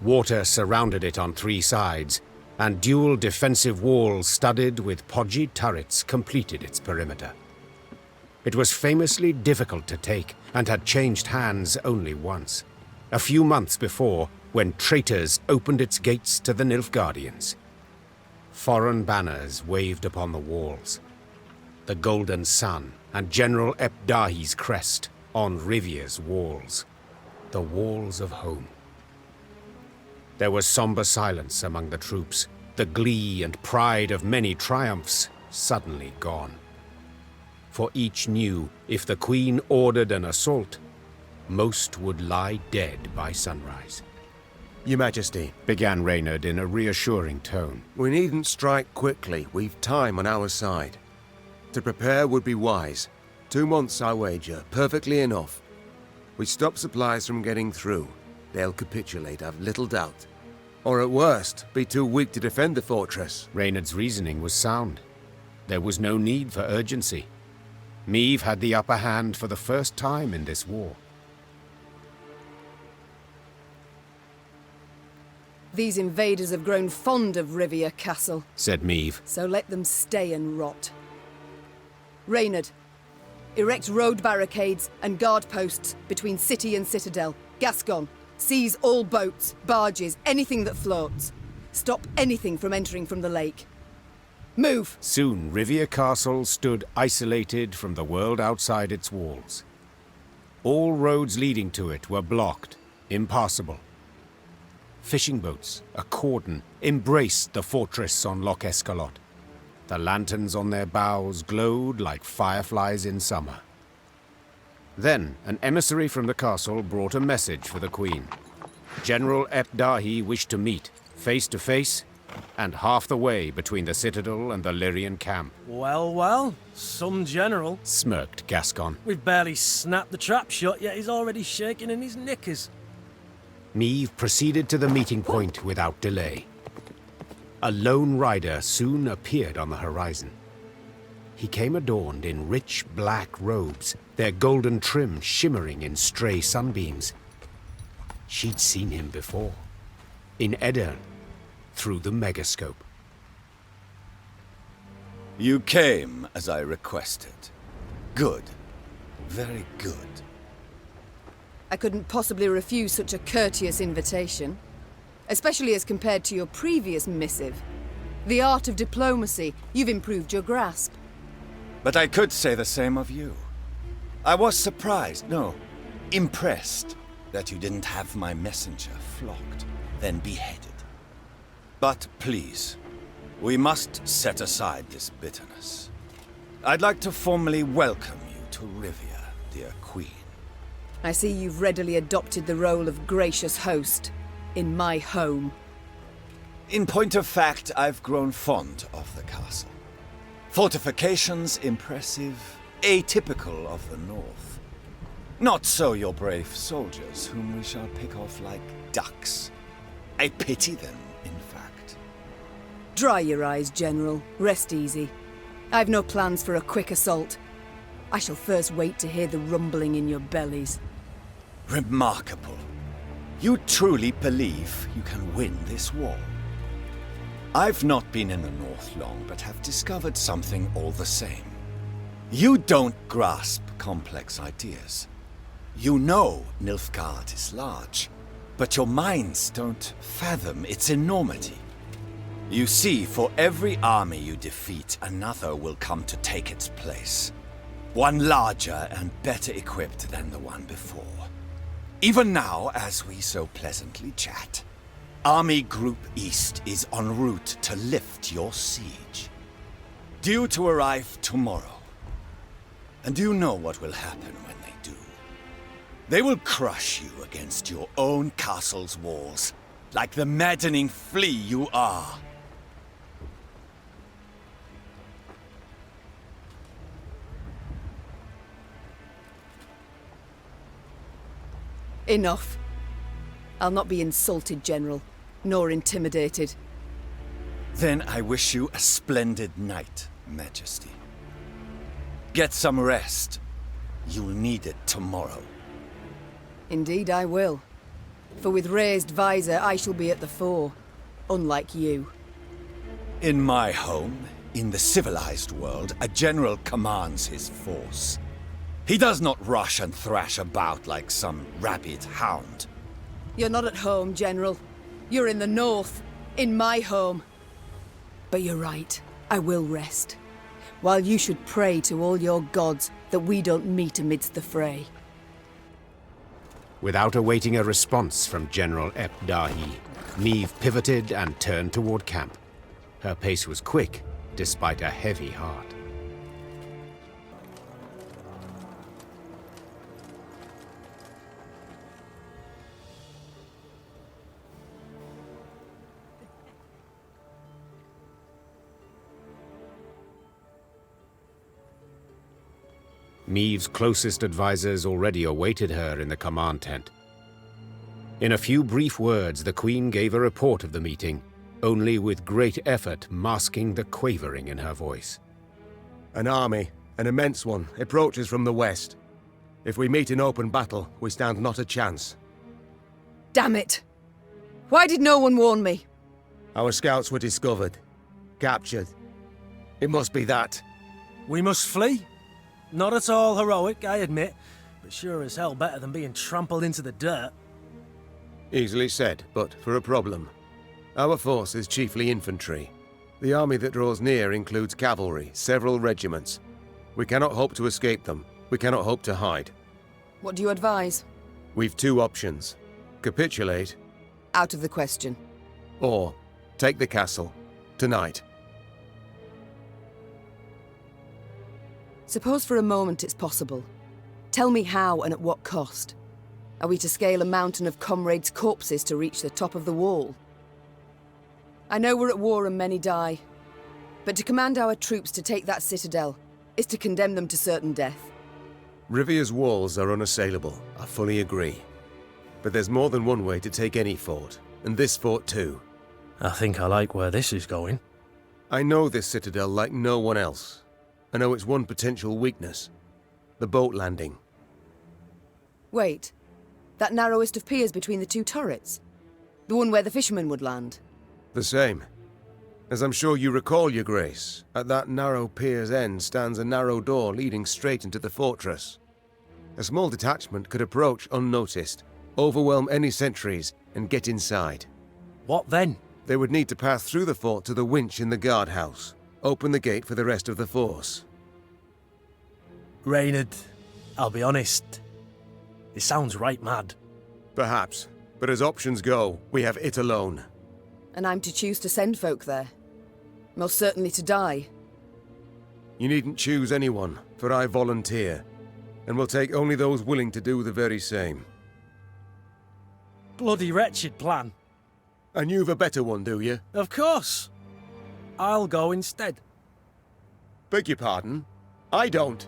Water surrounded it on three sides, and dual defensive walls studded with podgy turrets completed its perimeter. It was famously difficult to take, and had changed hands only once, a few months before, when traitors opened its gates to the Nilfgaardians. Foreign banners waved upon the walls. The Golden Sun and General Epdahi's crest on Rivia's walls. The walls of home. There was somber silence among the troops, the glee and pride of many triumphs suddenly gone. For each knew if the Queen ordered an assault, most would lie dead by sunrise. Your Majesty, began Reynard in a reassuring tone. We needn't strike quickly. We've time on our side. To prepare would be wise. 2 months, I wager, perfectly enough. We stop supplies from getting through. They'll capitulate, I've little doubt. Or at worst, be too weak to defend the fortress. Reynard's reasoning was sound. There was no need for urgency. Maeve had the upper hand for the first time in this war. These invaders have grown fond of Rivia Castle, said Maeve. So let them stay and rot. Reynard, erect road barricades and guard posts between city and citadel. Gascon, seize all boats, barges, anything that floats. Stop anything from entering from the lake. Move! Soon, Rivia Castle stood isolated from the world outside its walls. All roads leading to it were blocked, impassable. Fishing boats, a cordon, embraced the fortress on Loch Escalot. The lanterns on their bows glowed like fireflies in summer. Then, an emissary from the castle brought a message for the Queen. General Epdahi wished to meet, face to face, and half the way between the citadel and the Lyrian camp. Well, well, some general, smirked Gascon. We've barely snapped the trap shut, yet he's already shaking in his knickers. Meve proceeded to the meeting point without delay. A lone rider soon appeared on the horizon. He came adorned in rich black robes, their golden trim shimmering in stray sunbeams. She'd seen him before, in Edirn, through the megascope. You came as I requested. Good. Very good. I couldn't possibly refuse such a courteous invitation, especially as compared to your previous missive. The art of diplomacy, you've improved your grasp. But I could say the same of you. I was surprised, no, impressed, that you didn't have my messenger flogged, then beheaded. But please, we must set aside this bitterness. I'd like to formally welcome you to Rivia, dear Queen. I see you've readily adopted the role of gracious host in my home. In point of fact, I've grown fond of the castle. Fortifications impressive, atypical of the north. Not so your brave soldiers, whom we shall pick off like ducks. I pity them, in fact. Dry your eyes, General. Rest easy. I've no plans for a quick assault. I shall first wait to hear the rumbling in your bellies. Remarkable. You truly believe you can win this war? I've not been in the north long, but have discovered something all the same. You don't grasp complex ideas. You know Nilfgaard is large, but your minds don't fathom its enormity. You see, for every army you defeat, another will come to take its place. One larger and better equipped than the one before. Even now, as we so pleasantly chat, Army Group East is en route to lift your siege. Due to arrive tomorrow. And do you know what will happen when they do? They will crush you against your own castle's walls, like the maddening flea you are. Enough. I'll not be insulted, General, nor intimidated. Then I wish you a splendid night, Majesty. Get some rest. You'll need it tomorrow. Indeed I will. For with raised visor, I shall be at the fore, unlike you. In my home, in the civilized world, a general commands his force. He does not rush and thrash about like some rabid hound. You're not at home, General. You're in the north, in my home. But you're right, I will rest. While you should pray to all your gods that we don't meet amidst the fray. Without awaiting a response from General Ep Dahi, Meve pivoted and turned toward camp. Her pace was quick, despite a heavy heart. Meve's closest advisors already awaited her in the command tent. In a few brief words, the Queen gave a report of the meeting, only with great effort masking the quavering in her voice. An army, an immense one, approaches from the west. If we meet in open battle, we stand not a chance. Damn it! Why did no one warn me? Our scouts were discovered, captured. It must be that. We must flee? Not at all heroic, I admit, but sure as hell better than being trampled into the dirt. Easily said, but for a problem. Our force is chiefly infantry. The army that draws near includes cavalry, several regiments. We cannot hope to escape them. We cannot hope to hide. What do you advise? We've two options. Capitulate. Out of the question. Or take the castle. Tonight. Suppose for a moment it's possible. Tell me how and at what cost. Are we to scale a mountain of comrades' corpses to reach the top of the wall? I know we're at war and many die. But to command our troops to take that citadel is to condemn them to certain death. Rivia's walls are unassailable, I fully agree. But there's more than one way to take any fort, and this fort too. I think I like where this is going. I know this citadel like no one else. I know its one potential weakness. The boat landing. Wait. That narrowest of piers between the two turrets? The one where the fishermen would land? The same. As I'm sure you recall, Your Grace, at that narrow pier's end stands a narrow door leading straight into the fortress. A small detachment could approach unnoticed, overwhelm any sentries, and get inside. What then? They would need to pass through the fort to the winch in the guardhouse, open the gate for the rest of the force. Reynard, I'll be honest. It sounds right mad. Perhaps, but as options go, we have it alone. And I'm to choose to send folk there? Most certainly to die. You needn't choose anyone, for I volunteer, and will take only those willing to do the very same. Bloody wretched plan. And you've a better one, do you? Of course. I'll go instead. Beg your pardon? I don't.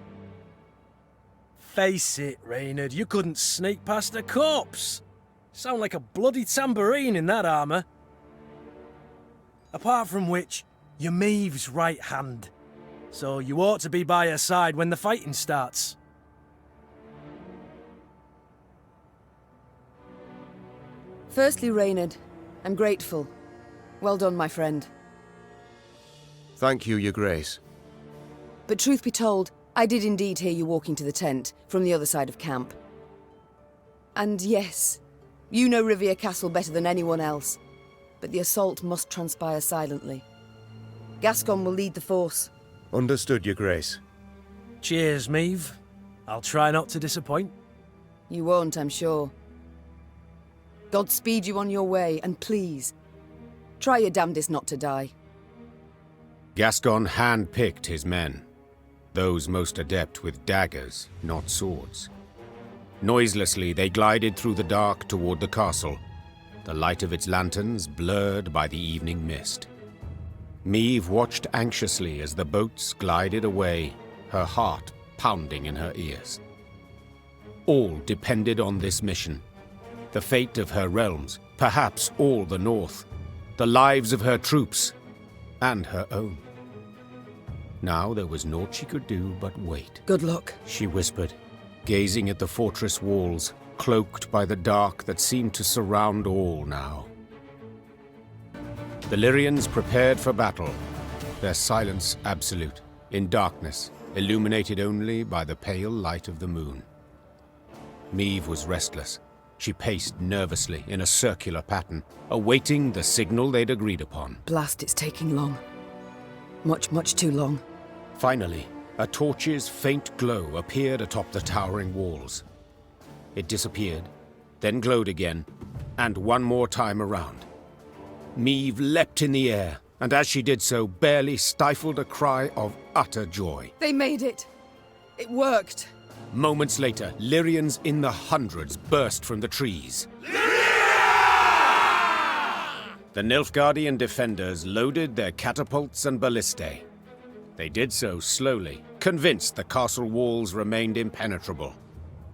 Face it, Reynard, you couldn't sneak past a corpse. Sound like a bloody tambourine in that armour. Apart from which, you're Maeve's right hand. So you ought to be by her side when the fighting starts. Firstly, Reynard, I'm grateful. Well done, my friend. Thank you, Your Grace. But truth be told, I did indeed hear you walking to the tent from the other side of camp. And yes, you know Rivia Castle better than anyone else, but the assault must transpire silently. Gascon will lead the force. Understood, Your Grace. Cheers, Maeve. I'll try not to disappoint. You won't, I'm sure. God speed you on your way, and please, try your damnedest not to die. Gascon hand-picked his men, those most adept with daggers, not swords. Noiselessly, they glided through the dark toward the castle, the light of its lanterns blurred by the evening mist. Maeve watched anxiously as the boats glided away, her heart pounding in her ears. All depended on this mission. The fate of her realms, perhaps all the North, the lives of her troops, and her own. Now there was naught she could do but wait. Good luck, she whispered, gazing at the fortress walls, cloaked by the dark that seemed to surround all now. The Lyrians prepared for battle, their silence absolute, in darkness, illuminated only by the pale light of the moon. Maeve was restless. She paced nervously in a circular pattern, awaiting the signal they'd agreed upon. Blast, it's taking long. Much, much too long. Finally, a torch's faint glow appeared atop the towering walls. It disappeared, then glowed again, and one more time around. Maeve leapt in the air, and as she did so, barely stifled a cry of utter joy. They made it! It worked! Moments later, Lyrians in the hundreds burst from the trees. The Nilfgaardian defenders loaded their catapults and ballistae. They did so slowly, convinced the castle walls remained impenetrable.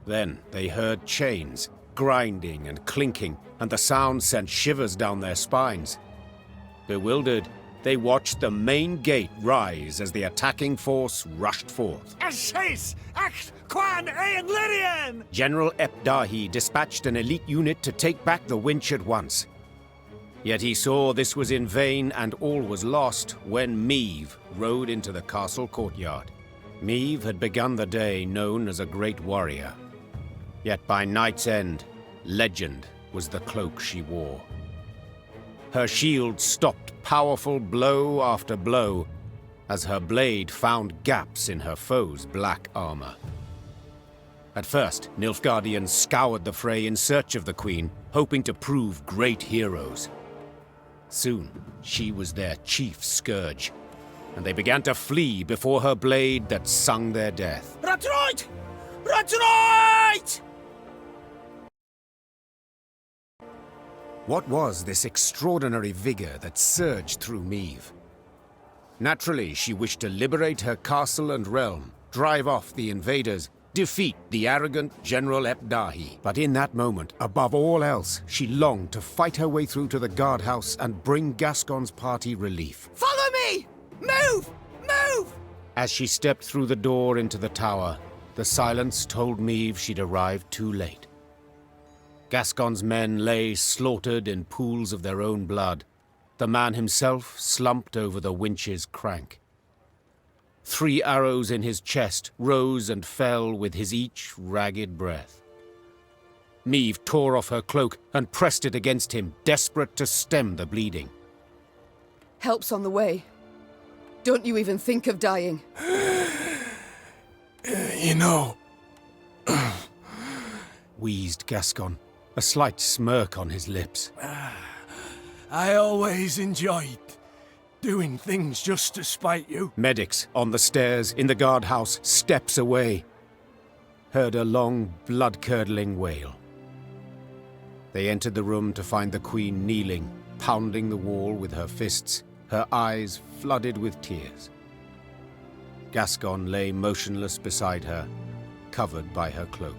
Then they heard chains, grinding and clinking, and the sound sent shivers down their spines. Bewildered, they watched the main gate rise as the attacking force rushed forth. General Epdahi dispatched an elite unit to take back the winch at once. Yet he saw this was in vain and all was lost when Maeve rode into the castle courtyard. Maeve had begun the day known as a great warrior. Yet by night's end, legend was the cloak she wore. Her shield stopped powerful blow after blow as her blade found gaps in her foe's black armor. At first, Nilfgaardians scoured the fray in search of the Queen, hoping to prove great heroes. Soon, she was their chief scourge, and they began to flee before her blade that sung their death. Retreat! Retreat! What was this extraordinary vigor that surged through Meve? Naturally, she wished to liberate her castle and realm, drive off the invaders, defeat the arrogant General Epdahi. But in that moment, above all else, she longed to fight her way through to the guardhouse and bring Gascon's party relief. Follow me! Move! Move! As she stepped through the door into the tower, the silence told Meve she'd arrived too late. Gascon's men lay slaughtered in pools of their own blood, the man himself slumped over the winch's crank. 3 arrows in his chest rose and fell with his each ragged breath. Meve tore off her cloak and pressed it against him, desperate to stem the bleeding. Help's on the way. Don't you even think of dying. You know... wheezed Gascon, a slight smirk on his lips. I always enjoyed doing things just to spite you. Medics on the stairs in the guardhouse, steps away, heard a long, blood-curdling wail. They entered the room to find the Queen kneeling, pounding the wall with her fists, her eyes flooded with tears. Gascon lay motionless beside her, covered by her cloak.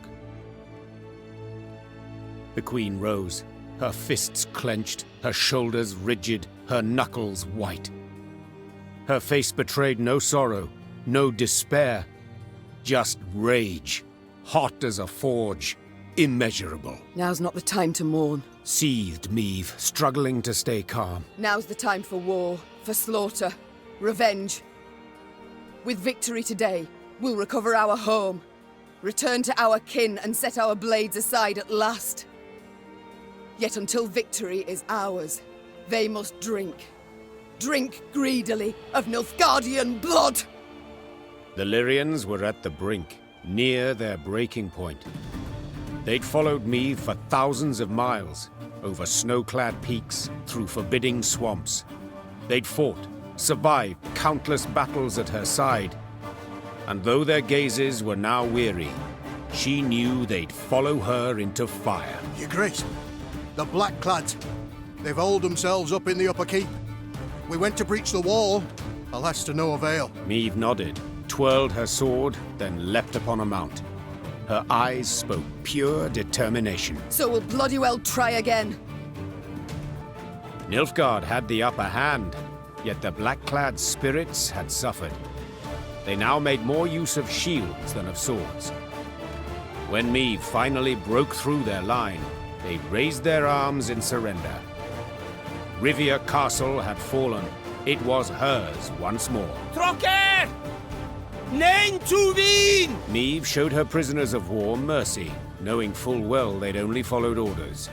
The Queen rose, her fists clenched, her shoulders rigid, her knuckles white. Her face betrayed no sorrow, no despair, just rage, hot as a forge, immeasurable. Now's not the time to mourn. Seethed Meve, struggling to stay calm. Now's the time for war, for slaughter, revenge. With victory today, we'll recover our home, return to our kin and set our blades aside at last. Yet until victory is ours, they must drink. Drink greedily of Nilfgaardian blood! The Lyrians were at the brink, near their breaking point. They'd followed Meve for thousands of miles, over snow-clad peaks, through forbidding swamps. They'd fought, survived countless battles at her side. And though their gazes were now weary, she knew they'd follow her into fire. Your Grace, the Blackclads. They've holed themselves up in the upper keep. We went to breach the wall, alas to no avail. Meve nodded, twirled her sword, then leapt upon a mount. Her eyes spoke pure determination. So we'll bloody well try again. Nilfgaard had the upper hand, yet the black-clad spirits had suffered. They now made more use of shields than of swords. When Meve finally broke through their line, they raised their arms in surrender. Rivia Castle had fallen. It was hers once more. Trocker! Nen to win! Meve showed her prisoners of war mercy, knowing full well they'd only followed orders.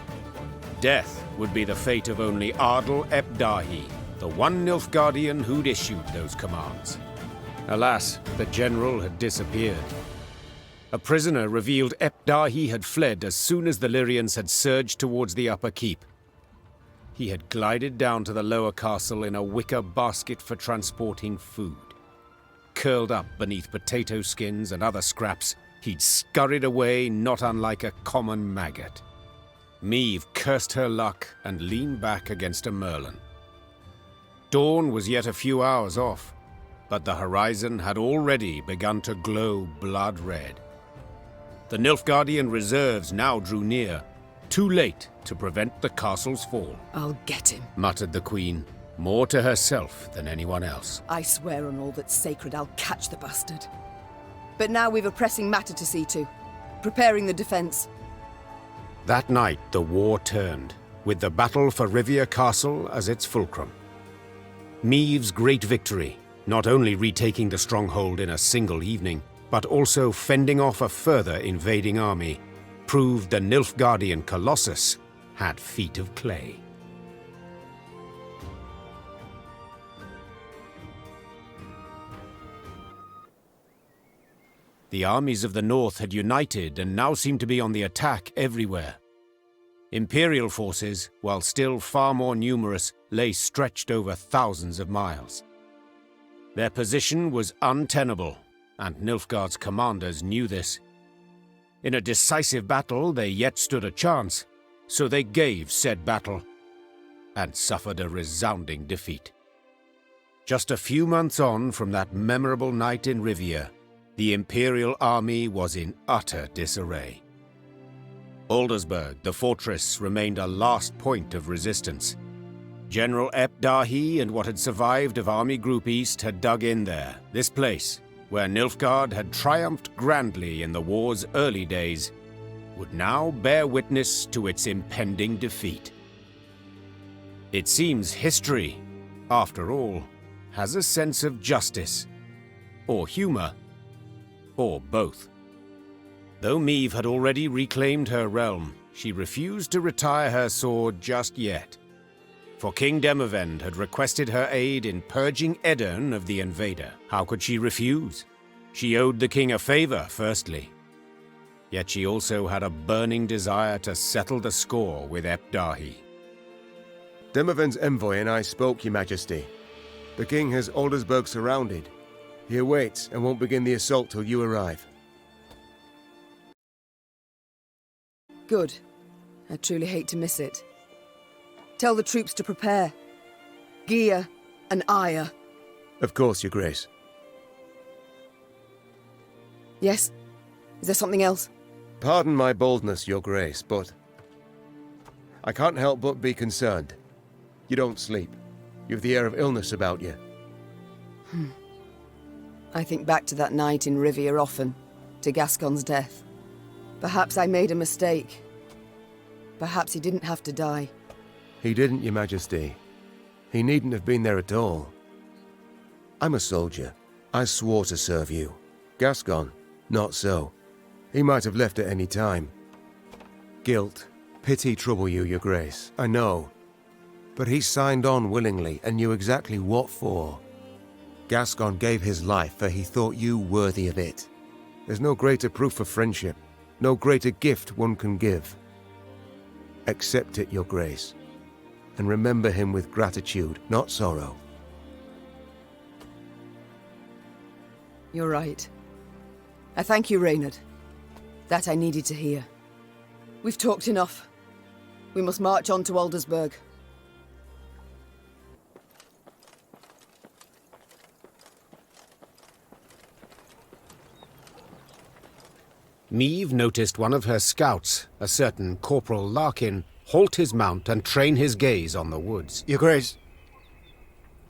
Death would be the fate of only Ardal Epdahi, the one Nilfgaardian who'd issued those commands. Alas, the general had disappeared. A prisoner revealed Epdahi had fled as soon as the Lyrians had surged towards the upper keep. He had glided down to the lower castle in a wicker basket for transporting food. Curled up beneath potato skins and other scraps, he'd scurried away not unlike a common maggot. Meve cursed her luck and leaned back against a merlin. Dawn was yet a few hours off, but the horizon had already begun to glow blood red. The Nilfgaardian reserves now drew near, too late to prevent the castle's fall. I'll get him, muttered the Queen, more to herself than anyone else. I swear on all that's sacred I'll catch the bastard. But now we've a pressing matter to see to. Preparing the defense. That night the war turned, with the battle for Rivia Castle as its fulcrum. Meve's great victory, not only retaking the stronghold in a single evening, but also fending off a further invading army, proved the Nilfgaardian Colossus had feet of clay. The armies of the north had united and now seemed to be on the attack everywhere. Imperial forces, while still far more numerous, lay stretched over thousands of miles. Their position was untenable, and Nilfgaard's commanders knew this. In a decisive battle, they yet stood a chance, So they gave said battle, and suffered a resounding defeat. Just a few months on from that memorable night in Rivia, the Imperial army was in utter disarray. Aldersburg, the fortress, remained a last point of resistance. General Dahi and what had survived of Army Group East had dug in there. This place, where Nilfgaard had triumphed grandly in the war's early days, would now bear witness to its impending defeat. It seems history, after all, has a sense of justice, or humor, or both. Though Meve had already reclaimed her realm, she refused to retire her sword just yet. For King Demavend had requested her aid in purging Edirn of the invader. How could she refuse? She owed the king a favor, firstly. Yet she also had a burning desire to settle the score with Dahi. Demavend's envoy and I spoke, Your Majesty. The king has Aldersburg surrounded. He awaits and won't begin the assault till you arrive. Good. I truly hate to miss it. Tell the troops to prepare. Gear and ire. Of course, Your Grace. Yes? Is there something else? Pardon my boldness, Your Grace, but I can't help but be concerned. You don't sleep. You've the air of illness about you. I think back to that night in Rivia often, to Gascon's death. Perhaps I made a mistake. Perhaps he didn't have to die. He didn't, Your Majesty. He needn't have been there at all. I'm a soldier. I swore to serve you. Gascon, not so. He might have left at any time. Guilt, pity trouble you, Your Grace, I know. But he signed on willingly and knew exactly what for. Gascon gave his life for he thought you worthy of it. There's no greater proof of friendship, no greater gift one can give. Accept it, Your Grace, and remember him with gratitude, not sorrow. You're right. I thank you, Reynard. That I needed to hear. We've talked enough. We must march on to Aldersburg. Meve noticed one of her scouts, a certain Corporal Larkin, halt his mount and train his gaze on the woods. Your Grace,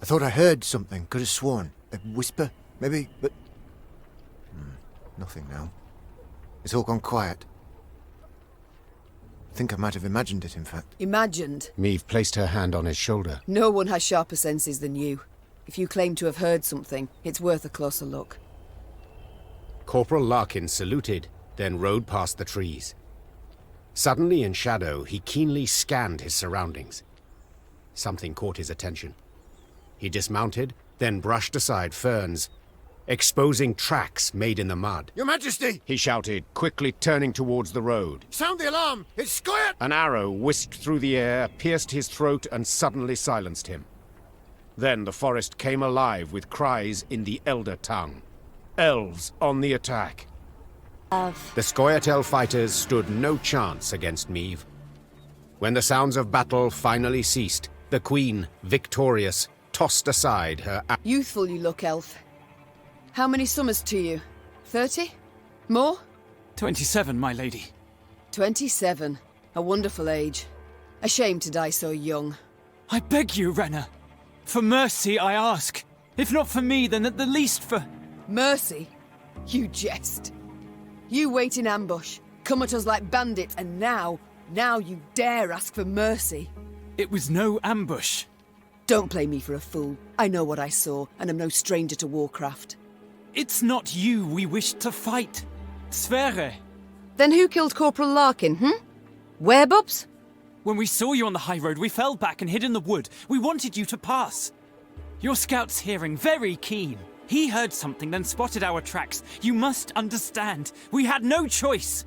I thought I heard something, could have sworn. A whisper, maybe, but... nothing now. It's all gone quiet. I think I might have imagined it, in fact. Imagined? Meve placed her hand on his shoulder. No one has sharper senses than you. If you claim to have heard something, it's worth a closer look. Corporal Larkin saluted, then rode past the trees. Suddenly in shadow, he keenly scanned his surroundings. Something caught his attention. He dismounted, then brushed aside ferns, exposing tracks made in the mud. Your Majesty! He shouted, quickly turning towards the road. Sound the alarm! It's Scoia'd! An arrow whisked through the air, pierced his throat, and suddenly silenced him. Then the forest came alive with cries in the Elder tongue. Elves on the attack. The Scoia'tael fighters stood no chance against Meve. When the sounds of battle finally ceased, the Queen, victorious, tossed aside her... Youthful you look, Elf. How many summers to you? 30? More? 27, my lady. 27. A wonderful age. A shame to die so young. I beg you, Renna. For mercy, I ask. If not for me, then at the least for... Mercy? You jest. You wait in ambush, come at us like bandits, and now you dare ask for mercy. It was no ambush. Don't play me for a fool. I know what I saw, and am no stranger to warcraft. It's not you we wished to fight. Sverre. Then who killed Corporal Larkin, Werebubs? When we saw you on the high road, we fell back and hid in the wood. We wanted you to pass. Your scout's hearing very keen. He heard something, then spotted our tracks. You must understand. We had no choice.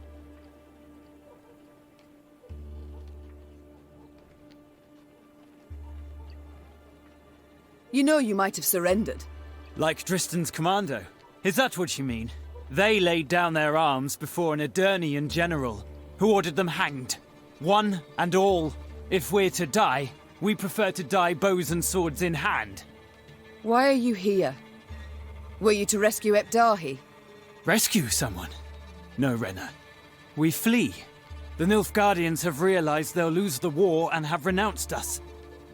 You know you might have surrendered. Like Dristan's commando. Is that what you mean? They laid down their arms before an Edirnian general, who ordered them hanged. One and all. If we're to die, we prefer to die bows and swords in hand. Why are you here? Were you to rescue Epdahi? Rescue someone? No, Renna. We flee. The Nilfgaardians have realized they'll lose the war and have renounced us.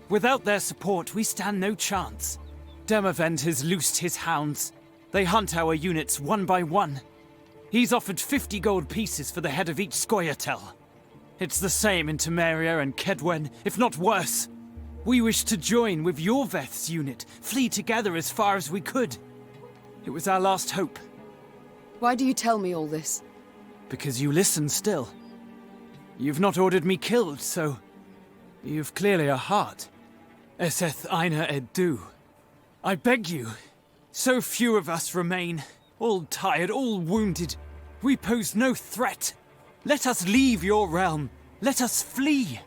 Without their support, we stand no chance. Demavend has loosed his hounds. They hunt our units one by one. He's offered 50 gold pieces for the head of each Scoia'tael. It's the same in Temeria and Kedwen, if not worse. We wish to join with your Veth's unit, flee together as far as we could. It was our last hope. Why do you tell me all this? Because you listen still. You've not ordered me killed, so you've clearly a heart. Eseth Aina Edu. I beg you. So few of us remain. All tired, all wounded. We pose no threat. Let us leave your realm. Let us flee.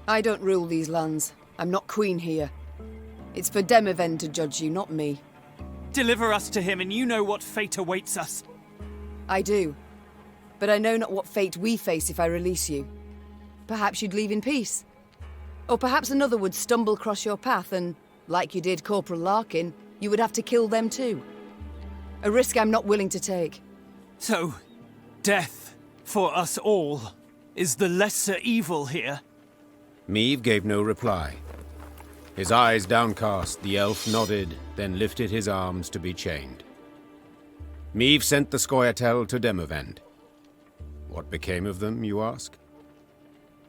I don't rule these lands. I'm not queen here. It's for Demavend to judge you, not me. Deliver us to him and you know what fate awaits us. I do. But I know not what fate we face if I release you. Perhaps you'd leave in peace. Or perhaps another would stumble across your path and, like you did Corporal Larkin, you would have to kill them too. A risk I'm not willing to take. So, death, for us all, is the lesser evil here? Meave gave no reply. His eyes downcast, the elf nodded, then lifted his arms to be chained. Meave sent the Scoia'tael to Demavend. What became of them, you ask?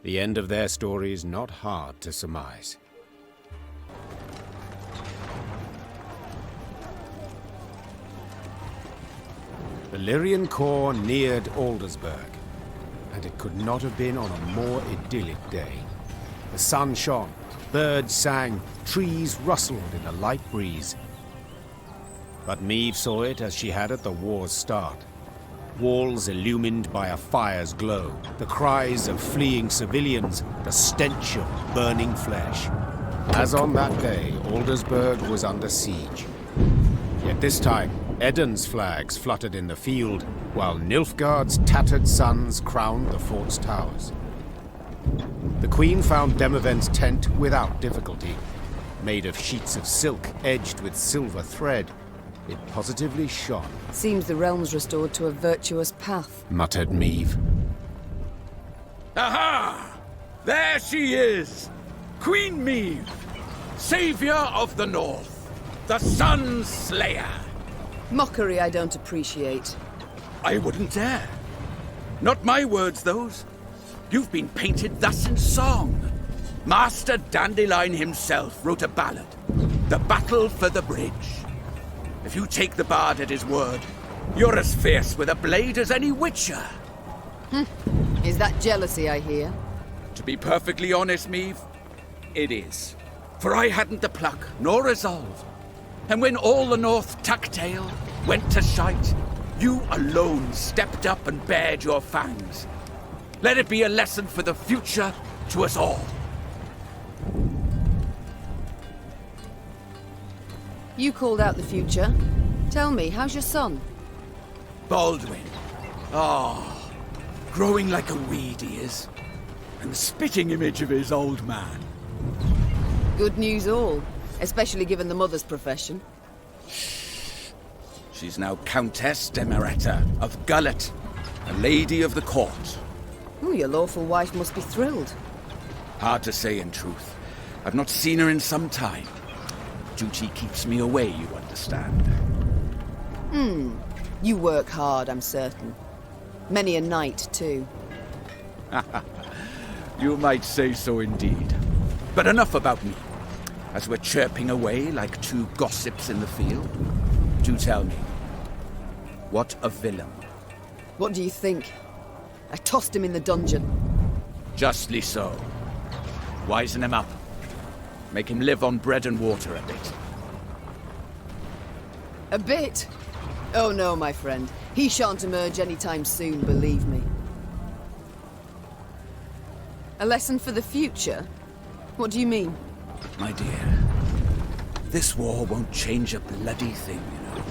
The end of their story's not hard to surmise. The Lyrian Corps neared Aldersburg, and it could not have been on a more idyllic day. The sun shone, birds sang, trees rustled in a light breeze. But Meave saw it as she had at the war's start. Walls illumined by a fire's glow, the cries of fleeing civilians, the stench of burning flesh. As on that day, Aldersburg was under siege. Yet this time, Eden's flags fluttered in the field, while Nilfgaard's tattered sons crowned the fort's towers. The Queen found Demavend's tent without difficulty. Made of sheets of silk edged with silver thread, it positively shone. Seems the realm's restored to a virtuous path, muttered Meave. Aha! There she is! Queen Meave, Savior of the North, the Sun Slayer. Mockery I don't appreciate. I wouldn't dare. Not my words, those. You've been painted thus in song. Master Dandelion himself wrote a ballad, The Battle for the Bridge. If you take the bard at his word, you're as fierce with a blade as any witcher. Is that jealousy I hear? To be perfectly honest, Meave, it is. For I hadn't the pluck nor resolve. And when all the North tucked tail, went to shite, you alone stepped up and bared your fangs. Let it be a lesson for the future to us all. You called out the future. Tell me, how's your son? Baldwin. Ah, growing like a weed he is. And the spitting image of his old man. Good news all, especially given the mother's profession. She's now Countess Demeretta of Gullet, a lady of the court. Ooh, your lawful wife must be thrilled. Hard to say in truth. I've not seen her in some time. Duty keeps me away, you understand. You work hard, I'm certain. Many a night, too. You might say so indeed. But enough about me. As we're chirping away like two gossips in the field, do tell me, what of Villem? What do you think? I tossed him in the dungeon. Justly so. Wisen him up. Make him live on bread and water a bit. A bit? Oh no, my friend. He shan't emerge anytime soon, believe me. A lesson for the future? What do you mean? My dear, This war won't change a bloody thing, you know.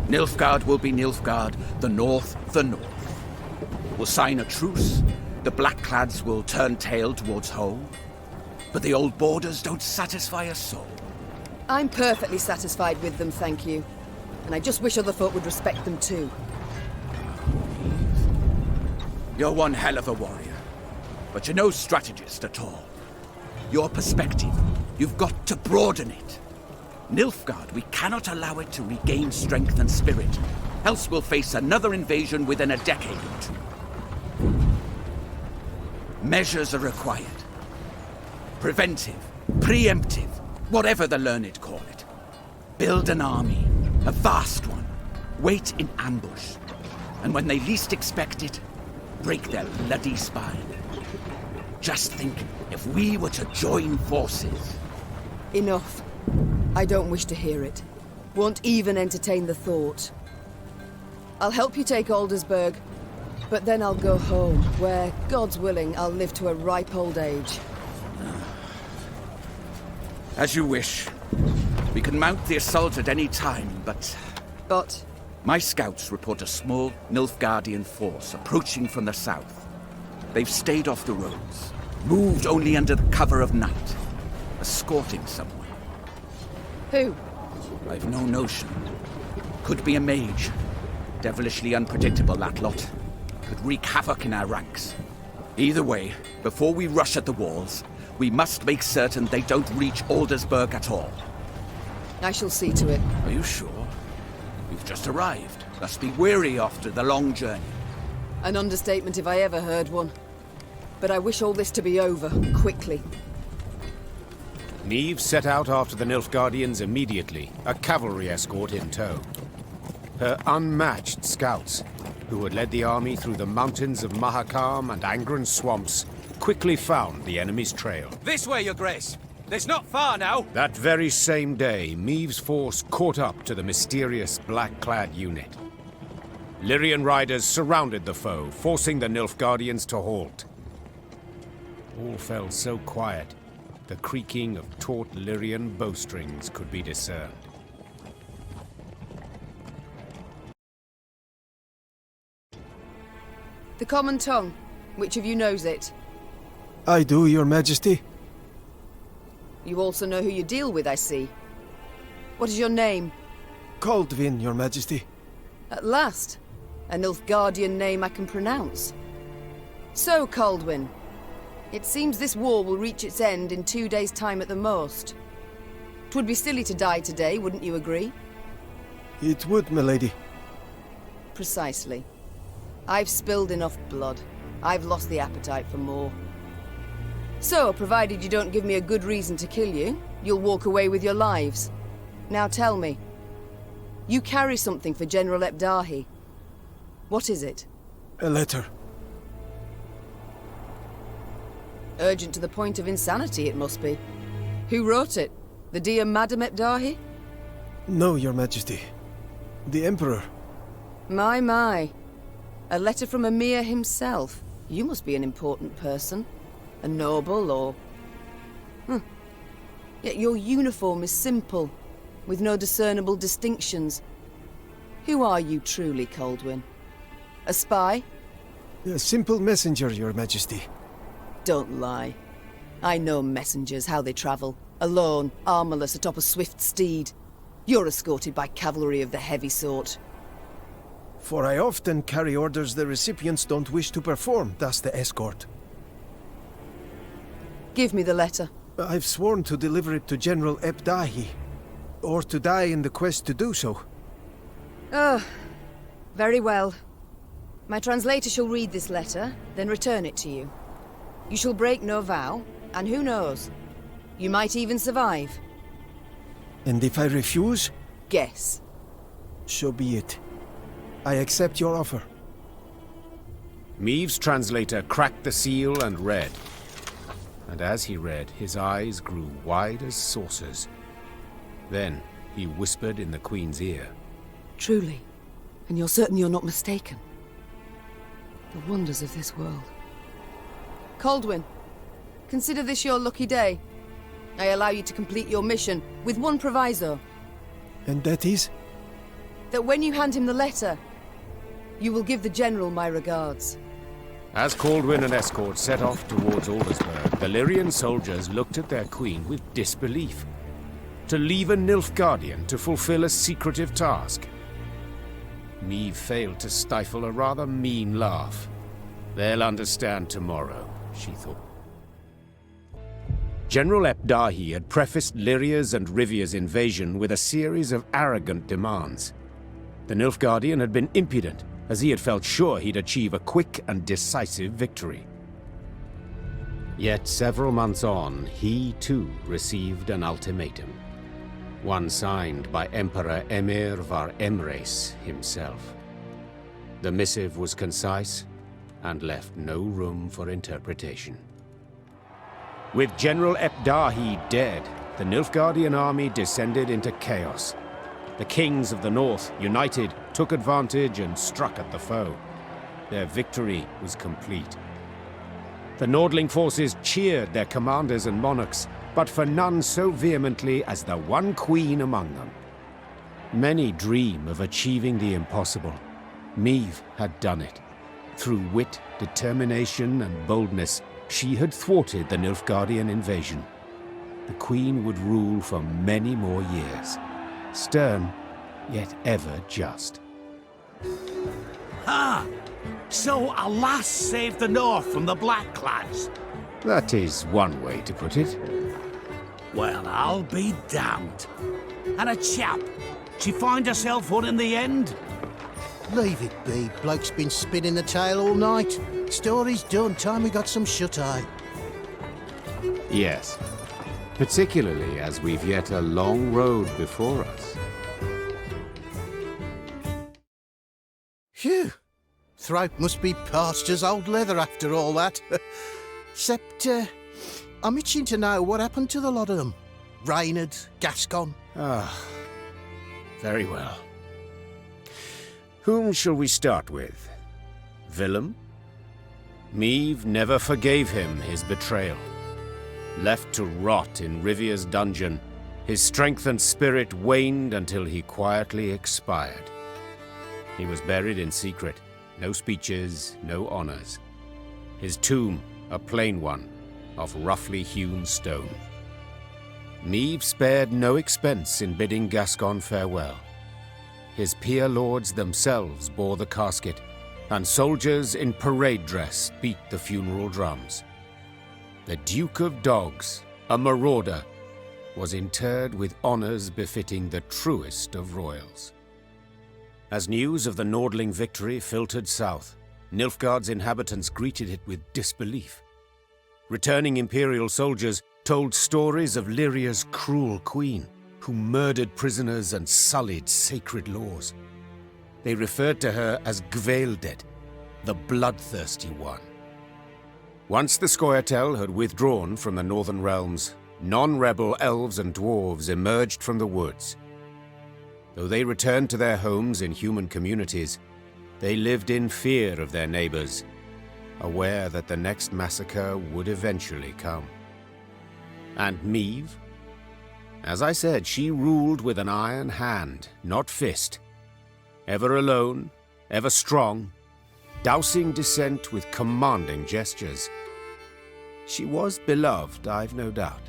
Nilfgaard will be Nilfgaard, the North. We'll sign a truce, the Blackclads will turn tail towards home, but the old borders don't satisfy a soul. I'm perfectly satisfied with them, thank you. And I just wish other folk would respect them too. You're one hell of a warrior, but you're no strategist at all. Your perspective, you've got to broaden it. Nilfgaard, we cannot allow it to regain strength and spirit, else we'll face another invasion within a decade or two. Measures are required. Preventive, preemptive, whatever the learned call it. Build an army, a vast one. Wait in ambush. And when they least expect it, break their bloody spine. Just think, if we were to join forces... Enough. I don't wish to hear it. Won't even entertain the thought. I'll help you take Aldersburg, but then I'll go home, where, God's willing, I'll live to a ripe old age. As you wish. We can mount the assault at any time, but... But? My scouts report a small Nilfgaardian force approaching from the south. They've stayed off the roads, moved only under the cover of night, escorting someone. Who? I've no notion. Could be a mage. Devilishly unpredictable, that lot. Could wreak havoc in our ranks. Either way, before we rush at the walls, we must make certain they don't reach Aldersburg at all. I shall see to it. Are you sure? You've just arrived. Must be weary after the long journey. An understatement if I ever heard one. But I wish all this to be over, quickly. Neve set out after the Nilfgaardians immediately, a cavalry escort in tow. Her unmatched scouts, who had led the army through the mountains of Mahakam and Angren swamps, quickly found the enemy's trail. This way, Your Grace! It's not far now! That very same day, Meve's force caught up to the mysterious black-clad unit. Lyrian riders surrounded the foe, forcing the Nilfgaardians to halt. All fell so quiet, the creaking of taut Lyrian bowstrings could be discerned. The common tongue. Which of you knows it? I do, Your Majesty. You also know who you deal with, I see. What is your name? Kaldvin, Your Majesty. At last. A Nilfgaardian name I can pronounce. So, Kaldwin, it seems this war will reach its end in 2 days' time at the most. 'Twould be silly to die today, wouldn't you agree? It would, milady. Precisely. I've spilled enough blood. I've lost the appetite for more. So, provided you don't give me a good reason to kill you, you'll walk away with your lives. Now tell me. You carry something for General Ebdahi. What is it? A letter. Urgent to the point of insanity, it must be. Who wrote it? The dear Madam Ebdahi? No, Your Majesty. The Emperor. My. A letter from Emir himself. You must be an important person. A noble, or... Yet your uniform is simple, with no discernible distinctions. Who are you truly, Kaldwin? A spy? A simple messenger, Your Majesty. Don't lie. I know messengers, how they travel. Alone, armorless, atop a swift steed. You're escorted by cavalry of the heavy sort. For I often carry orders the recipients don't wish to perform, thus the escort. Give me the letter. I've sworn to deliver it to General Ebdahi, or to die in the quest to do so. Oh, very well. My translator shall read this letter, then return it to you. You shall break no vow, and who knows? You might even survive. And if I refuse? Guess. So be it. I accept your offer. Meve's translator cracked the seal and read. And as he read, his eyes grew wide as saucers. Then he whispered in the Queen's ear. Truly? And you're certain you're not mistaken? The wonders of this world. Kaldwin, consider this your lucky day. I allow you to complete your mission, with one proviso. And that is? That when you hand him the letter, you will give the General my regards. As Caldwin and escort set off towards Aldersburg, the Lyrian soldiers looked at their queen with disbelief. To leave a Nilfgaardian to fulfill a secretive task. Meve failed to stifle a rather mean laugh. They'll understand tomorrow, she thought. General Epdahi had prefaced Lyria's and Rivia's invasion with a series of arrogant demands. The Nilfgaardian had been impudent, as he had felt sure he'd achieve a quick and decisive victory. Yet several months on, he too received an ultimatum. One signed by Emperor Emir var Emreis himself. The missive was concise and left no room for interpretation. With General Epdahi dead, the Nilfgaardian army descended into chaos. The kings of the north, united, took advantage and struck at the foe. Their victory was complete. The Nordling forces cheered their commanders and monarchs, but for none so vehemently as the one queen among them. Many dream of achieving the impossible. Meve had done it. Through wit, determination, and boldness, she had thwarted the Nilfgaardian invasion. The queen would rule for many more years. Stern, yet ever just. Ha! So a lass saved the North from the Blackclads? That is one way to put it. Well, I'll be damned. And a chap, she find herself one in the end? Leave it be. Bloke's been spinning the tale all night. Story's done. Time we got some shut-eye. Yes. Particularly as we've yet a long road before us. Phew. Throat must be parched as old leather after all that. Except, I'm itching to know what happened to the lot of them. Reynard, Gascon. Very well. Whom shall we start with? Villem? Meve never forgave him his betrayal. Left to rot in Rivia's dungeon, his strength and spirit waned until he quietly expired. He was buried in secret, no speeches, no honors. His tomb, a plain one, of roughly hewn stone. Meve spared no expense in bidding Gascon farewell. His peer lords themselves bore the casket, and soldiers in parade dress beat the funeral drums. The Duke of Dogs, a marauder, was interred with honors befitting the truest of royals. As news of the Nordling victory filtered south, Nilfgaard's inhabitants greeted it with disbelief. Returning Imperial soldiers told stories of Lyria's cruel queen, who murdered prisoners and sullied sacred laws. They referred to her as Gvaeldet, the bloodthirsty one. Once the Scoia'tael had withdrawn from the northern realms, non-rebel elves and dwarves emerged from the woods. Though they returned to their homes in human communities, they lived in fear of their neighbors, aware that the next massacre would eventually come. And Meve? As I said, she ruled with an iron hand, not fist. Ever alone, ever strong, dousing dissent with commanding gestures. She was beloved, I've no doubt.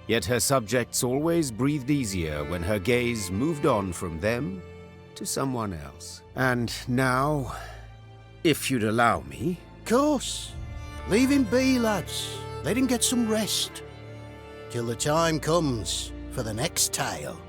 Yet her subjects always breathed easier when her gaze moved on from them to someone else. And now, if you'd allow me... Course. Leave him be, lads. Let him get some rest. Till the time comes for the next tale.